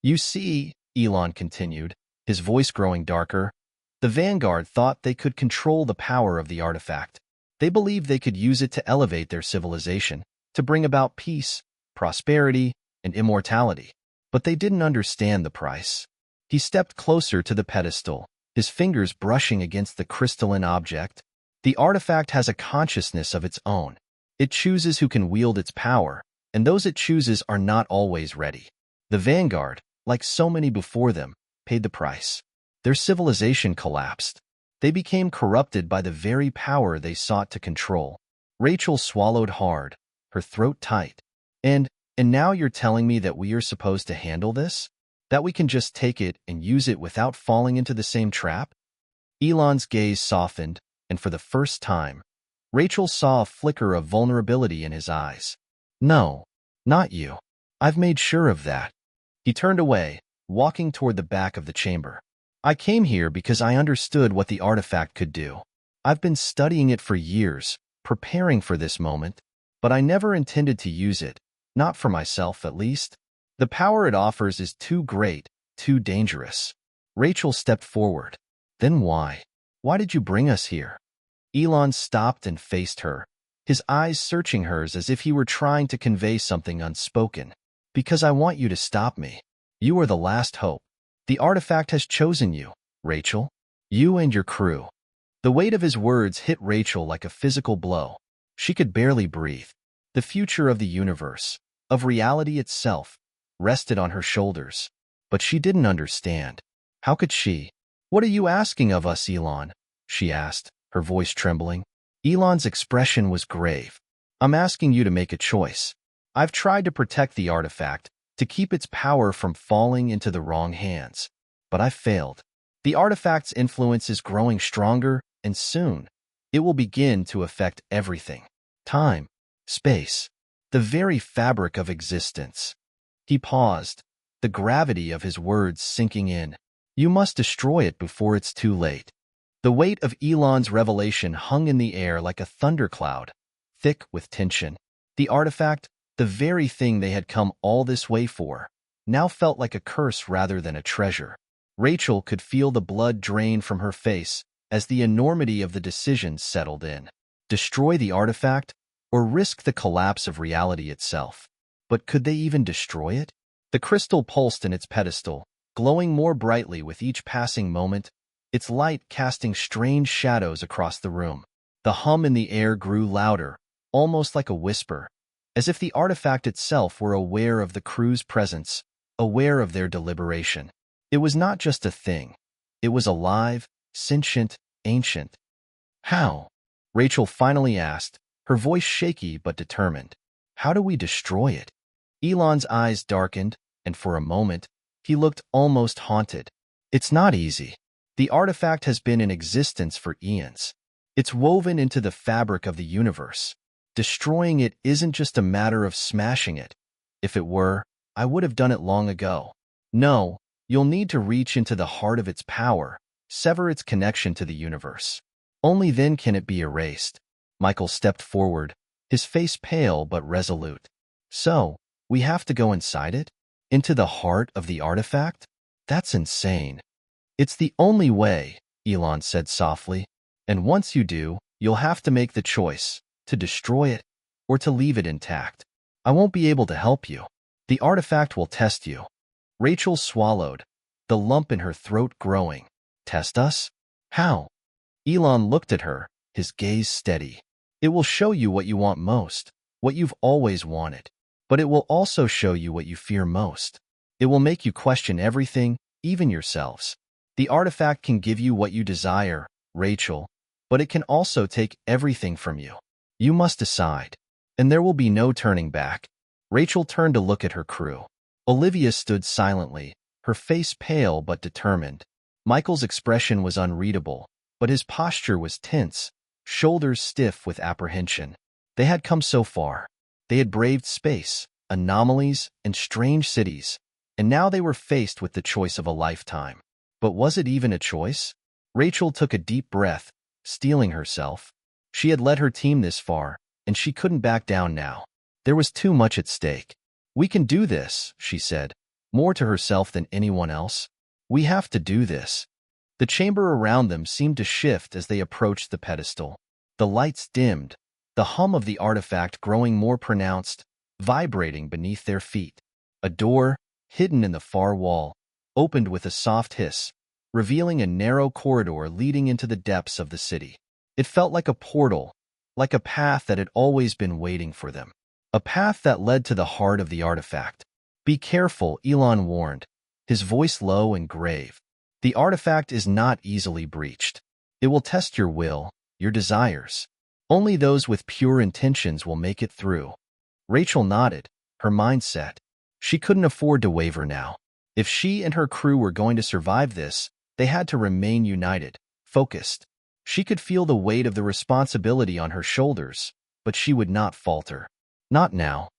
You see, Elon continued, his voice growing darker, the Vanguard thought they could control the power of the artifact. They believed they could use it to elevate their civilization, to bring about peace, prosperity, and immortality. But they didn't understand the price. He stepped closer to the pedestal, his fingers brushing against the crystalline object. The artifact has a consciousness of its own. It chooses who can wield its power, and those it chooses are not always ready. The Vanguard, like so many before them, paid the price. Their civilization collapsed. They became corrupted by the very power they sought to control. Rachel swallowed hard, her throat tight. And now you're telling me that we are supposed to handle this? That we can just take it and use it without falling into the same trap? Elon's gaze softened, and for the first time, Rachel saw a flicker of vulnerability in his eyes. No, not you. I've made sure of that. He turned away, walking toward the back of the chamber. I came here because I understood what the artifact could do. I've been studying it for years, preparing for this moment, but I never intended to use it, not for myself at least. The power it offers is too great, too dangerous. Rachel stepped forward. Then why? Why did you bring us here? Elon stopped and faced her, his eyes searching hers as if he were trying to convey something unspoken. Because I want you to stop me. You are the last hope. The artifact has chosen you, Rachel. You and your crew. The weight of his words hit Rachel like a physical blow. She could barely breathe. The future of the universe, of reality itself, rested on her shoulders. But she didn't understand. How could she? What are you asking of us, Elon? She asked, her voice trembling. Elon's expression was grave. I'm asking you to make a choice. I've tried to protect the artifact, to keep its power from falling into the wrong hands. But I failed. The artifact's influence is growing stronger, and soon, it will begin to affect everything. Time, space, the very fabric of existence. He paused, the gravity of his words sinking in. You must destroy it before it's too late. The weight of Elon's revelation hung in the air like a thundercloud, thick with tension. The artifact, the very thing they had come all this way for, now felt like a curse rather than a treasure. Rachel could feel the blood drain from her face as the enormity of the decision settled in. Destroy the artifact or risk the collapse of reality itself. But could they even destroy it? The crystal pulsed in its pedestal, glowing more brightly with each passing moment, its light casting strange shadows across the room. The hum in the air grew louder, almost like a whisper, as if the artifact itself were aware of the crew's presence, aware of their deliberation. It was not just a thing. It was alive, sentient, ancient. How? Rachel finally asked, her voice shaky but determined. How do we destroy it? Elon's eyes darkened, and for a moment, he looked almost haunted. It's not easy. The artifact has been in existence for eons. It's woven into the fabric of the universe. Destroying it isn't just a matter of smashing it. If it were, I would have done it long ago. No, you'll need to reach into the heart of its power, sever its connection to the universe. Only then can it be erased. Michael stepped forward, his face pale but resolute. So, we have to go inside it? Into the heart of the artifact? That's insane. It's the only way, Elon said softly. And once you do, you'll have to make the choice, to destroy it or to leave it intact. I won't be able to help you. The artifact will test you. Rachel swallowed, the lump in her throat growing. Test us? How? Elon looked at her, his gaze steady. It will show you what you want most, what you've always wanted. But it will also show you what you fear most. It will make you question everything, even yourselves. The artifact can give you what you desire, Rachel, but it can also take everything from you. You must decide, and there will be no turning back. Rachel turned to look at her crew. Olivia stood silently, her face pale but determined. Michael's expression was unreadable, but his posture was tense, shoulders stiff with apprehension. They had come so far. They had braved space, anomalies, and strange cities, and now they were faced with the choice of a lifetime. But was it even a choice? Rachel took a deep breath, steeling herself. She had led her team this far, and she couldn't back down now. There was too much at stake. "We can do this," she said, more to herself than anyone else. "We have to do this." The chamber around them seemed to shift as they approached the pedestal. The lights dimmed, the hum of the artifact growing more pronounced, vibrating beneath their feet. A door, hidden in the far wall, opened with a soft hiss, revealing a narrow corridor leading into the depths of the city. It felt like a portal, like a path that had always been waiting for them. A path that led to the heart of the artifact. "Be careful," Elon warned, his voice low and grave. "The artifact is not easily breached. It will test your will, your desires. Only those with pure intentions will make it through." Rachel nodded, her mind set. She couldn't afford to waver now. If she and her crew were going to survive this, they had to remain united, focused. She could feel the weight of the responsibility on her shoulders, but she would not falter. Not now.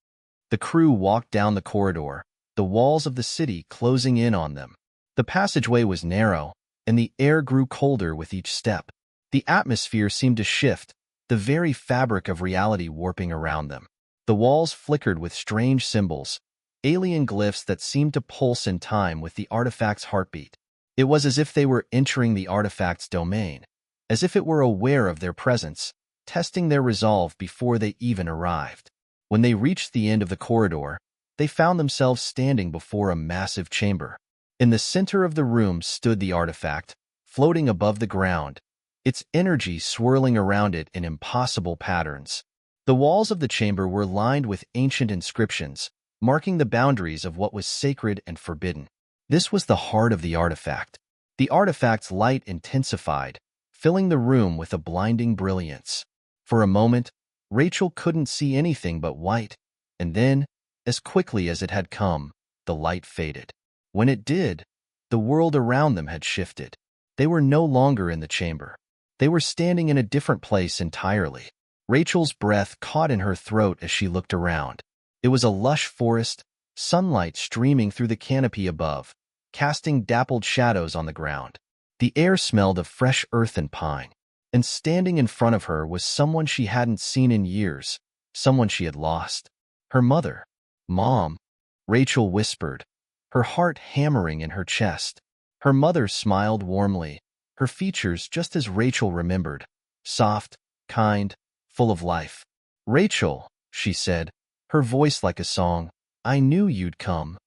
The crew walked down the corridor, the walls of the city closing in on them. The passageway was narrow, and the air grew colder with each step. The atmosphere seemed to shift, the very fabric of reality warping around them. The walls flickered with strange symbols, alien glyphs that seemed to pulse in time with the artifact's heartbeat. It was as if they were entering the artifact's domain, as if it were aware of their presence, testing their resolve before they even arrived. When they reached the end of the corridor, they found themselves standing before a massive chamber. In the center of the room stood the artifact, floating above the ground, its energy swirling around it in impossible patterns. The walls of the chamber were lined with ancient inscriptions, marking the boundaries of what was sacred and forbidden. This was the heart of the artifact. The artifact's light intensified, filling the room with a blinding brilliance. For a moment, Rachel couldn't see anything but white, and then, as quickly as it had come, the light faded. When it did, the world around them had shifted. They were no longer in the chamber. They were standing in a different place entirely. Rachel's breath caught in her throat as she looked around. It was a lush forest, sunlight streaming through the canopy above, casting dappled shadows on the ground. The air smelled of fresh earth and pine, and standing in front of her was someone she hadn't seen in years, someone she had lost. Her mother. "Mom," Rachel whispered, her heart hammering in her chest. Her mother smiled warmly, her features just as Rachel remembered, soft, kind, full of life. "Rachel," she said, her voice like a song, "I knew you'd come."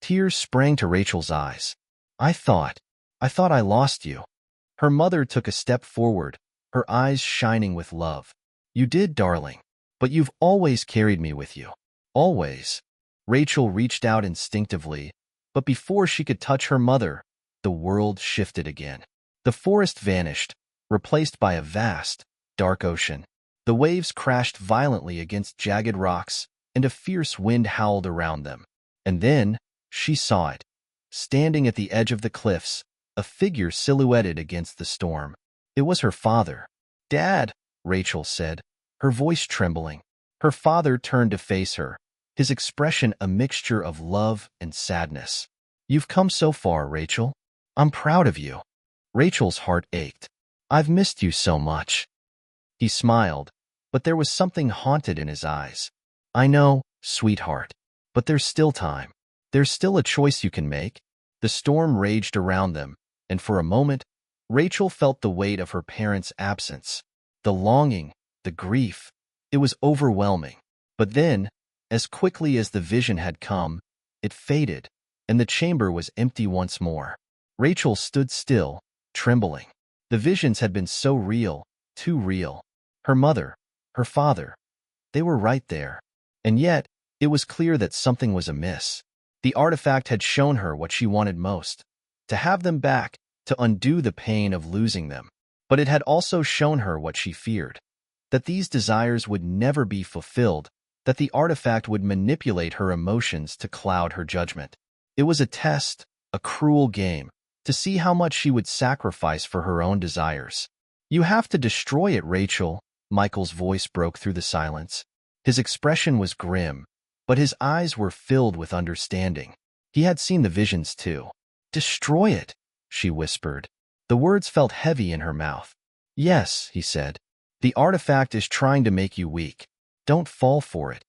Tears sprang to Rachel's eyes. I thought I lost you." Her mother took a step forward, her eyes shining with love. "You did, darling. But you've always carried me with you. Always." Rachel reached out instinctively, but before she could touch her mother, the world shifted again. The forest vanished, replaced by a vast, dark ocean. The waves crashed violently against jagged rocks, and a fierce wind howled around them. And then, she saw it. Standing at the edge of the cliffs, a figure silhouetted against the storm. It was her father. "Dad," Rachel said, her voice trembling. Her father turned to face her, his expression a mixture of love and sadness. "You've come so far, Rachel. I'm proud of you." Rachel's heart ached. "I've missed you so much." He smiled, but there was something haunted in his eyes. "I know, sweetheart, but there's still time. There's still a choice you can make." The storm raged around them, and for a moment, Rachel felt the weight of her parents' absence. The longing, the grief, it was overwhelming. But then, as quickly as the vision had come, it faded, and the chamber was empty once more. Rachel stood still, trembling. The visions had been so real, too real. Her mother, her father, they were right there. And yet, it was clear that something was amiss. The artifact had shown her what she wanted most, to have them back, to undo the pain of losing them. But it had also shown her what she feared, that these desires would never be fulfilled, that the artifact would manipulate her emotions to cloud her judgment. It was a test, a cruel game, to see how much she would sacrifice for her own desires. "You have to destroy it, Rachel," Michael's voice broke through the silence. His expression was grim, but his eyes were filled with understanding. He had seen the visions too. "Destroy it," she whispered. The words felt heavy in her mouth. Yes, he said. The artifact is trying to make you weak. Don't fall for it.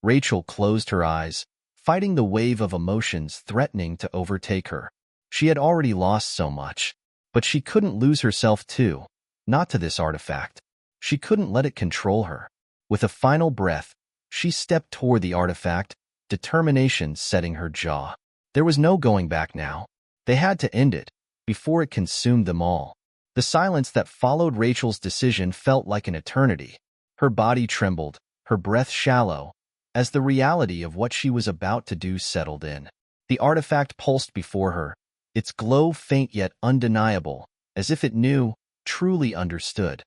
Rachel closed her eyes, fighting the wave of emotions threatening to overtake her. She had already lost so much, but she couldn't lose herself too, not to this artifact. She couldn't let it control her. With a final breath, she stepped toward the artifact, determination setting her jaw. There was no going back now. They had to end it, before it consumed them all. The silence that followed Rachel's decision felt like an eternity. Her body trembled, her breath shallow, as the reality of what she was about to do settled in. The artifact pulsed before her, its glow faint yet undeniable, as if it knew, truly understood,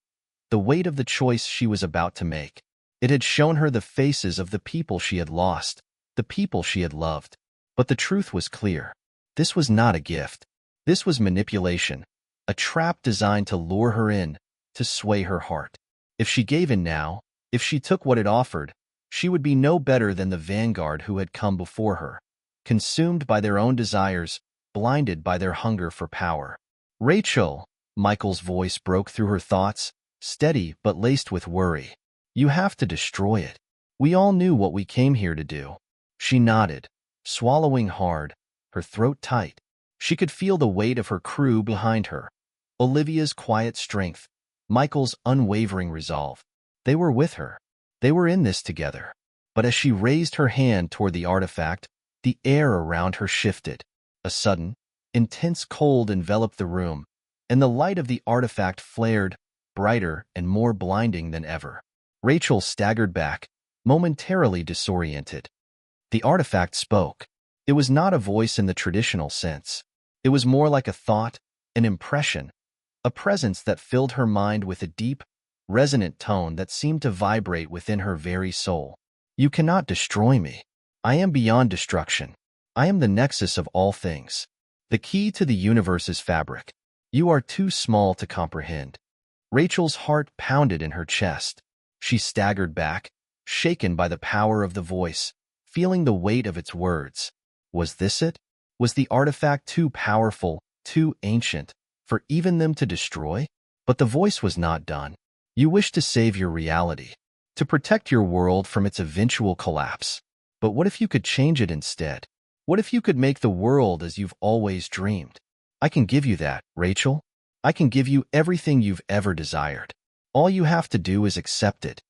the weight of the choice she was about to make. It had shown her the faces of the people she had lost, the people she had loved. But the truth was clear. This was not a gift. This was manipulation, a trap designed to lure her in, to sway her heart. If she gave in now, if she took what it offered, she would be no better than the vanguard who had come before her, consumed by their own desires, blinded by their hunger for power. Rachel, Michael's voice broke through her thoughts, steady but laced with worry. You have to destroy it. We all knew what we came here to do. She nodded, swallowing hard, her throat tight. She could feel the weight of her crew behind her. Olivia's quiet strength, Michael's unwavering resolve. They were with her. They were in this together. But as she raised her hand toward the artifact, the air around her shifted. A sudden, intense cold enveloped the room, and the light of the artifact flared, brighter and more blinding than ever. Rachel staggered back, momentarily disoriented. The artifact spoke. It was not a voice in the traditional sense. It was more like a thought, an impression, a presence that filled her mind with a deep, resonant tone that seemed to vibrate within her very soul. You cannot destroy me. I am beyond destruction. I am the nexus of all things, the key to the universe's fabric. You are too small to comprehend. Rachel's heart pounded in her chest. She staggered back, shaken by the power of the voice, feeling the weight of its words. Was this it? Was the artifact too powerful, too ancient, for even them to destroy? But the voice was not done. You wish to save your reality, to protect your world from its eventual collapse. But what if you could change it instead? What if you could make the world as you've always dreamed? I can give you that, Rachel. I can give you everything you've ever desired. All you have to do is accept it.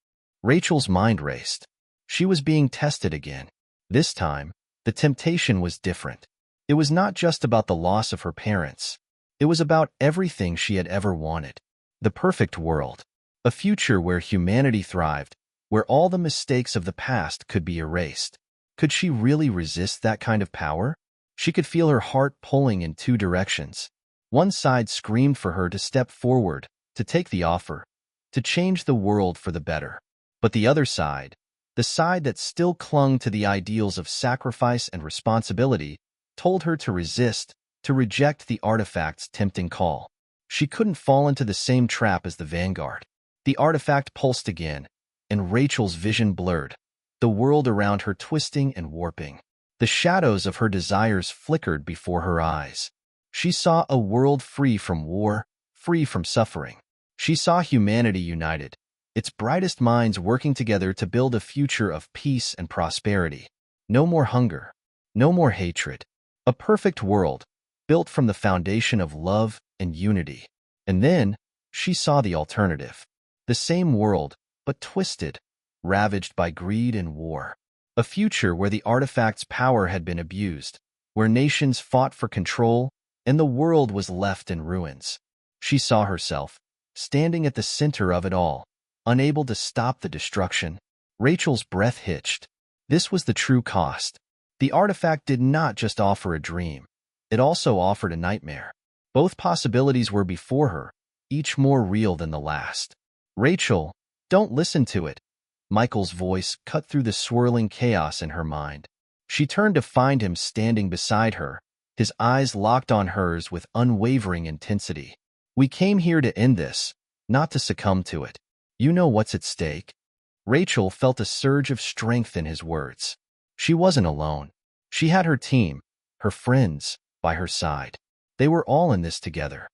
Rachel's mind raced. She was being tested again. This time, the temptation was different. It was not just about the loss of her parents. It was about everything she had ever wanted. The perfect world. A future where humanity thrived, where all the mistakes of the past could be erased. Could she really resist that kind of power? She could feel her heart pulling in two directions. One side screamed for her to step forward, to take the offer, to change the world for the better. But the other side, the side that still clung to the ideals of sacrifice and responsibility, told her to resist, to reject the artifact's tempting call. She couldn't fall into the same trap as the vanguard. The artifact pulsed again, and Rachel's vision blurred, the world around her twisting and warping. The shadows of her desires flickered before her eyes. She saw a world free from war, free from suffering. She saw humanity united, its brightest minds working together to build a future of peace and prosperity. No more hunger, no more hatred. A perfect world, built from the foundation of love and unity. And then, she saw the alternative. The same world, but twisted, ravaged by greed and war. A future where the artifact's power had been abused, where nations fought for control, and the world was left in ruins. She saw herself, standing at the center of it all, unable to stop the destruction. Rachel's breath hitched. This was the true cost. The artifact did not just offer a dream. It also offered a nightmare. Both possibilities were before her, each more real than the last. Rachel, don't listen to it. Michael's voice cut through the swirling chaos in her mind. She turned to find him standing beside her, his eyes locked on hers with unwavering intensity. We came here to end this, not to succumb to it. You know what's at stake? Rachel felt a surge of strength in his words. She wasn't alone. She had her team, her friends, by her side. They were all in this together.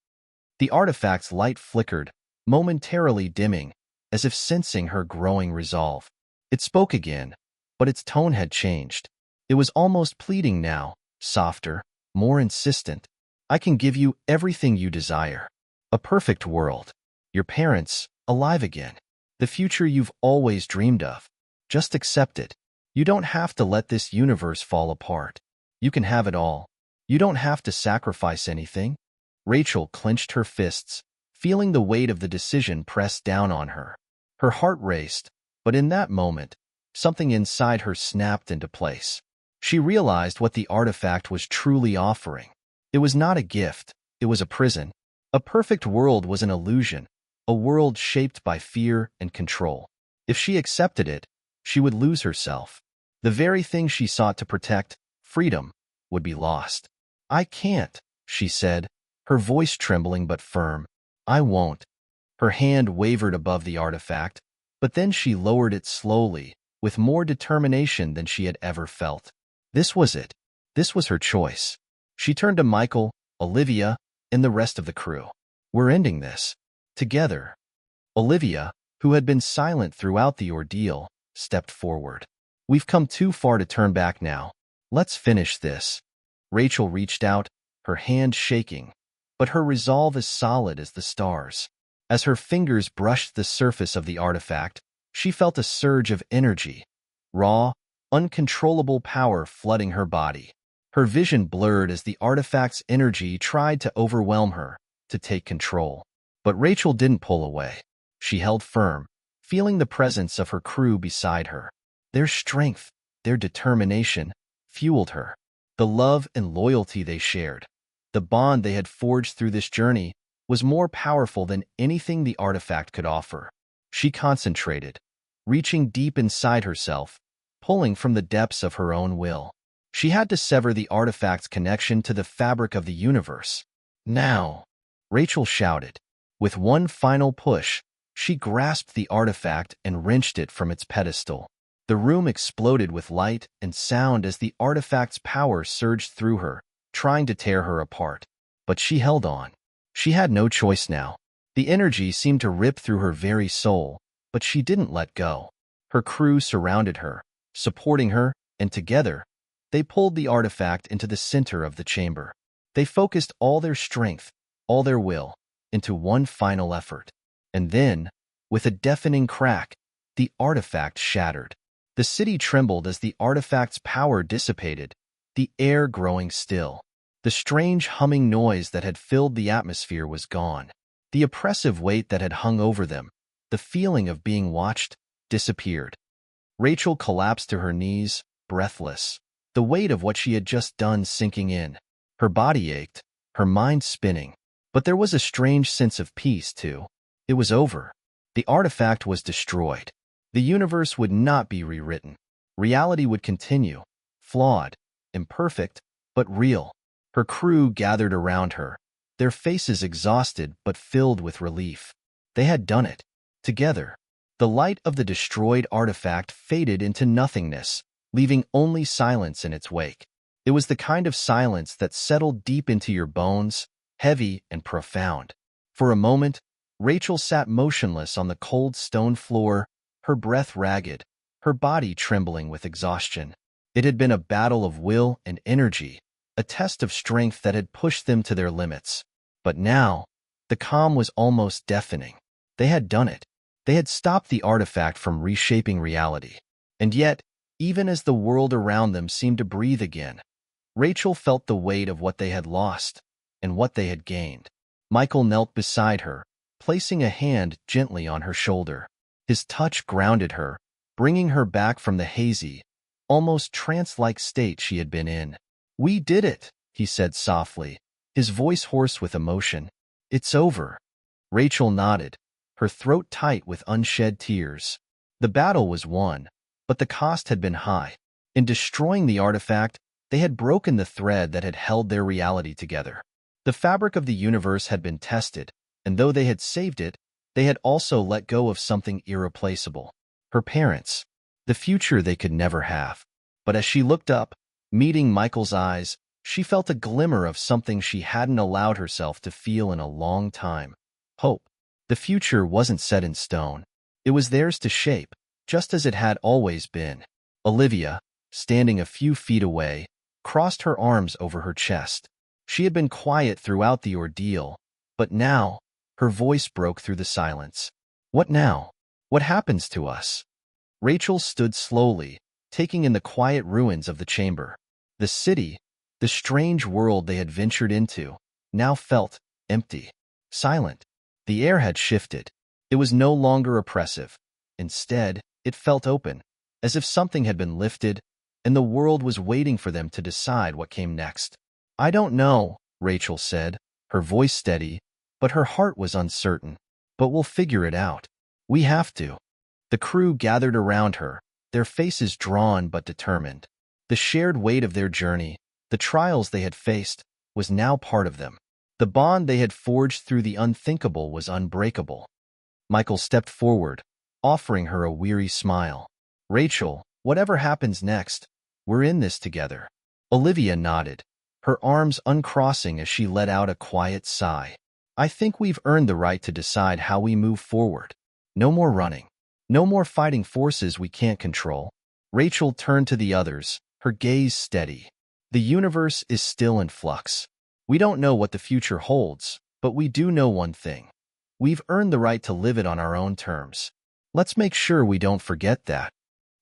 The artifact's light flickered, momentarily dimming, as if sensing her growing resolve. It spoke again, but its tone had changed. It was almost pleading now, softer, more insistent. I can give you everything you desire. A perfect world. Your parents, alive again. The future you've always dreamed of. Just accept it. You don't have to let this universe fall apart. You can have it all. You don't have to sacrifice anything. Rachel clenched her fists, feeling the weight of the decision press down on her. Her heart raced, but in that moment, something inside her snapped into place. She realized what the artifact was truly offering. It was not a gift, it was a prison. A perfect world was an illusion, a world shaped by fear and control. If she accepted it, she would lose herself. The very thing she sought to protect, freedom, would be lost. I can't, she said, her voice trembling but firm. I won't. Her hand wavered above the artifact, but then she lowered it slowly, with more determination than she had ever felt. This was it. This was her choice. She turned to Michael, Olivia, and the rest of the crew. We're ending this. Together. Olivia, who had been silent throughout the ordeal, stepped forward. We've come too far to turn back now. Let's finish this. Rachel reached out, her hand shaking, but her resolve as solid as the stars. As her fingers brushed the surface of the artifact, she felt a surge of energy, raw, uncontrollable power flooding her body. Her vision blurred as the artifact's energy tried to overwhelm her, to take control. But Rachel didn't pull away. She held firm, feeling the presence of her crew beside her. Their strength, their determination, fueled her. The love and loyalty they shared, the bond they had forged through this journey, was more powerful than anything the artifact could offer. She concentrated, reaching deep inside herself, pulling from the depths of her own will. She had to sever the artifact's connection to the fabric of the universe. Now, Rachel shouted. With one final push, she grasped the artifact and wrenched it from its pedestal. The room exploded with light and sound as the artifact's power surged through her, trying to tear her apart. But she held on. She had no choice now. The energy seemed to rip through her very soul, but she didn't let go. Her crew surrounded her, supporting her, and together, they pulled the artifact into the center of the chamber. They focused all their strength, all their will, into one final effort. And then, with a deafening crack, the artifact shattered. The city trembled as the artifact's power dissipated, the air growing still. The strange humming noise that had filled the atmosphere was gone. The oppressive weight that had hung over them, the feeling of being watched, disappeared. Rachel collapsed to her knees, breathless, the weight of what she had just done sinking in. Her body ached, her mind spinning. But there was a strange sense of peace, too. It was over. The artifact was destroyed. The universe would not be rewritten. Reality would continue, flawed, imperfect, but real. Her crew gathered around her, their faces exhausted but filled with relief. They had done it. Together. The light of the destroyed artifact faded into nothingness, leaving only silence in its wake. It was the kind of silence that settled deep into your bones, heavy and profound. For a moment, Rachel sat motionless on the cold stone floor, her breath ragged, her body trembling with exhaustion. It had been a battle of will and energy, a test of strength that had pushed them to their limits. But now, the calm was almost deafening. They had done it. They had stopped the artifact from reshaping reality. And yet, even as the world around them seemed to breathe again, Rachel felt the weight of what they had lost and what they had gained. Michael knelt beside her, placing a hand gently on her shoulder. His touch grounded her, bringing her back from the hazy, almost trance-like state she had been in. "We did it," he said softly, his voice hoarse with emotion. "It's over." Rachel nodded, her throat tight with unshed tears. The battle was won, but the cost had been high. In destroying the artifact, they had broken the thread that had held their reality together. The fabric of the universe had been tested, and though they had saved it, they had also let go of something irreplaceable. Her parents. The future they could never have. But as she looked up, meeting Michael's eyes, She felt a glimmer of something she hadn't allowed herself to feel in a long time. Hope. The future wasn't set in stone. It was theirs to shape, just as it had always been. Olivia, standing a few feet away, crossed her arms over her chest. She had been quiet throughout the ordeal, but now, her voice broke through the silence. What now? What happens to us? Rachel stood slowly, taking in the quiet ruins of the chamber. The city, the strange world they had ventured into, now felt empty, silent. The air had shifted. It was no longer oppressive. Instead, it felt open, as if something had been lifted, and the world was waiting for them to decide what came next. I don't know, Rachel said, her voice steady, but her heart was uncertain. But we'll figure it out. We have to. The crew gathered around her, their faces drawn but determined. The shared weight of their journey, the trials they had faced, was now part of them. The bond they had forged through the unthinkable was unbreakable. Michael stepped forward, offering her a weary smile. Rachel, whatever happens next, we're in this together. Olivia nodded, her arms uncrossing as she let out a quiet sigh. I think we've earned the right to decide how we move forward. No more running. No more fighting forces we can't control. Rachel turned to the others, her gaze steady. The universe is still in flux. We don't know what the future holds, but we do know one thing. We've earned the right to live it on our own terms. Let's make sure we don't forget that.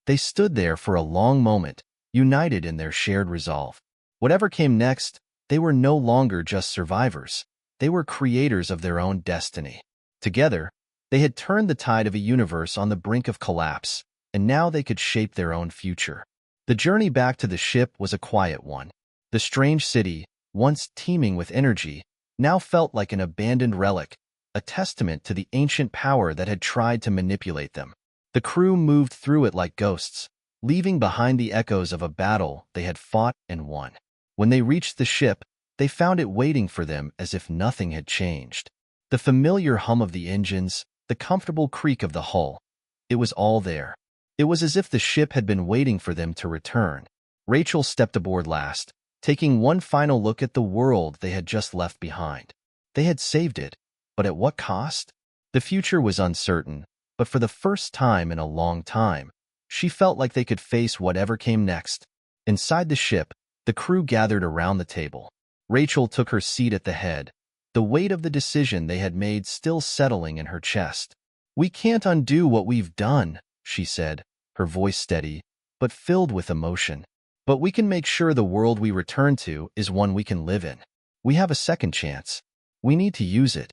They stood there for a long moment, united in their shared resolve. Whatever came next, they were no longer just survivors. They were creators of their own destiny. Together, they had turned the tide of a universe on the brink of collapse, and now they could shape their own future. The journey back to the ship was a quiet one. The strange city, once teeming with energy, now felt like an abandoned relic, a testament to the ancient power that had tried to manipulate them. The crew moved through it like ghosts, leaving behind the echoes of a battle they had fought and won. When they reached the ship, they found it waiting for them as if nothing had changed. The familiar hum of the engines, the comfortable creak of the hull, it was all there. It was as if the ship had been waiting for them to return. Rachel stepped aboard last, taking one final look at the world they had just left behind. They had saved it, but at what cost? The future was uncertain, but for the first time in a long time, she felt like they could face whatever came next. Inside the ship, the crew gathered around the table. Rachel took her seat at the head, the weight of the decision they had made still settling in her chest. We can't undo what we've done, she said, her voice steady, but filled with emotion. But we can make sure the world we return to is one we can live in. We have a second chance. We need to use it.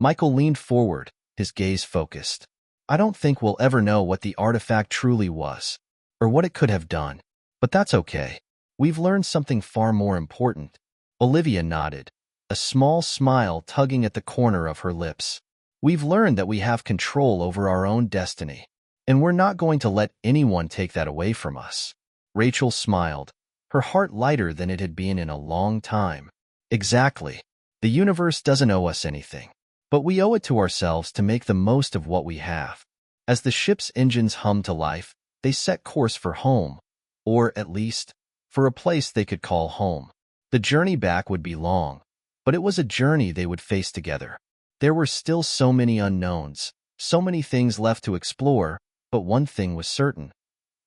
Michael leaned forward, his gaze focused. I don't think we'll ever know what the artifact truly was, or what it could have done. But that's okay. We've learned something far more important. Olivia nodded, a small smile tugging at the corner of her lips. We've learned that we have control over our own destiny, and we're not going to let anyone take that away from us. Rachel smiled, her heart lighter than it had been in a long time. Exactly. The universe doesn't owe us anything, but we owe it to ourselves to make the most of what we have. As the ship's engines hummed to life, they set course for home, or at least, for a place they could call home. The journey back would be long, but it was a journey they would face together. There were still so many unknowns, so many things left to explore, but one thing was certain.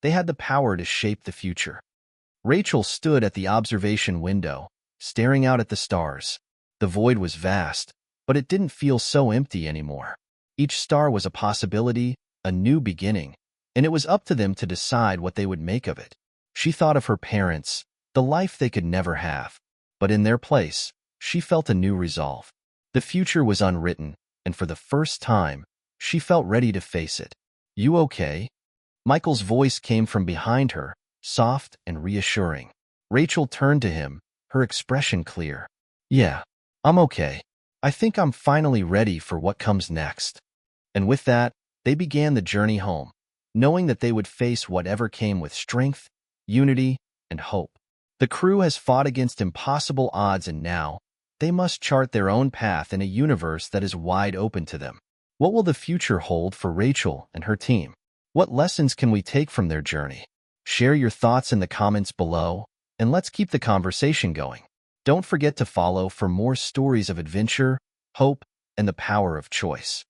They had the power to shape the future. Rachel stood at the observation window, staring out at the stars. The void was vast, but it didn't feel so empty anymore. Each star was a possibility, a new beginning, and it was up to them to decide what they would make of it. She thought of her parents, the life they could never have, but in their place, she felt a new resolve. The future was unwritten, and for the first time, she felt ready to face it. You okay? Michael's voice came from behind her, soft and reassuring. Rachel turned to him, her expression clear. Yeah, I'm okay. I think I'm finally ready for what comes next. And with that, they began the journey home, knowing that they would face whatever came with strength, unity, and hope. The crew has fought against impossible odds, and now, they must chart their own path in a universe that is wide open to them. What will the future hold for Rachel and her team? What lessons can we take from their journey? Share your thoughts in the comments below, and let's keep the conversation going. Don't forget to follow for more stories of adventure, hope, and the power of choice.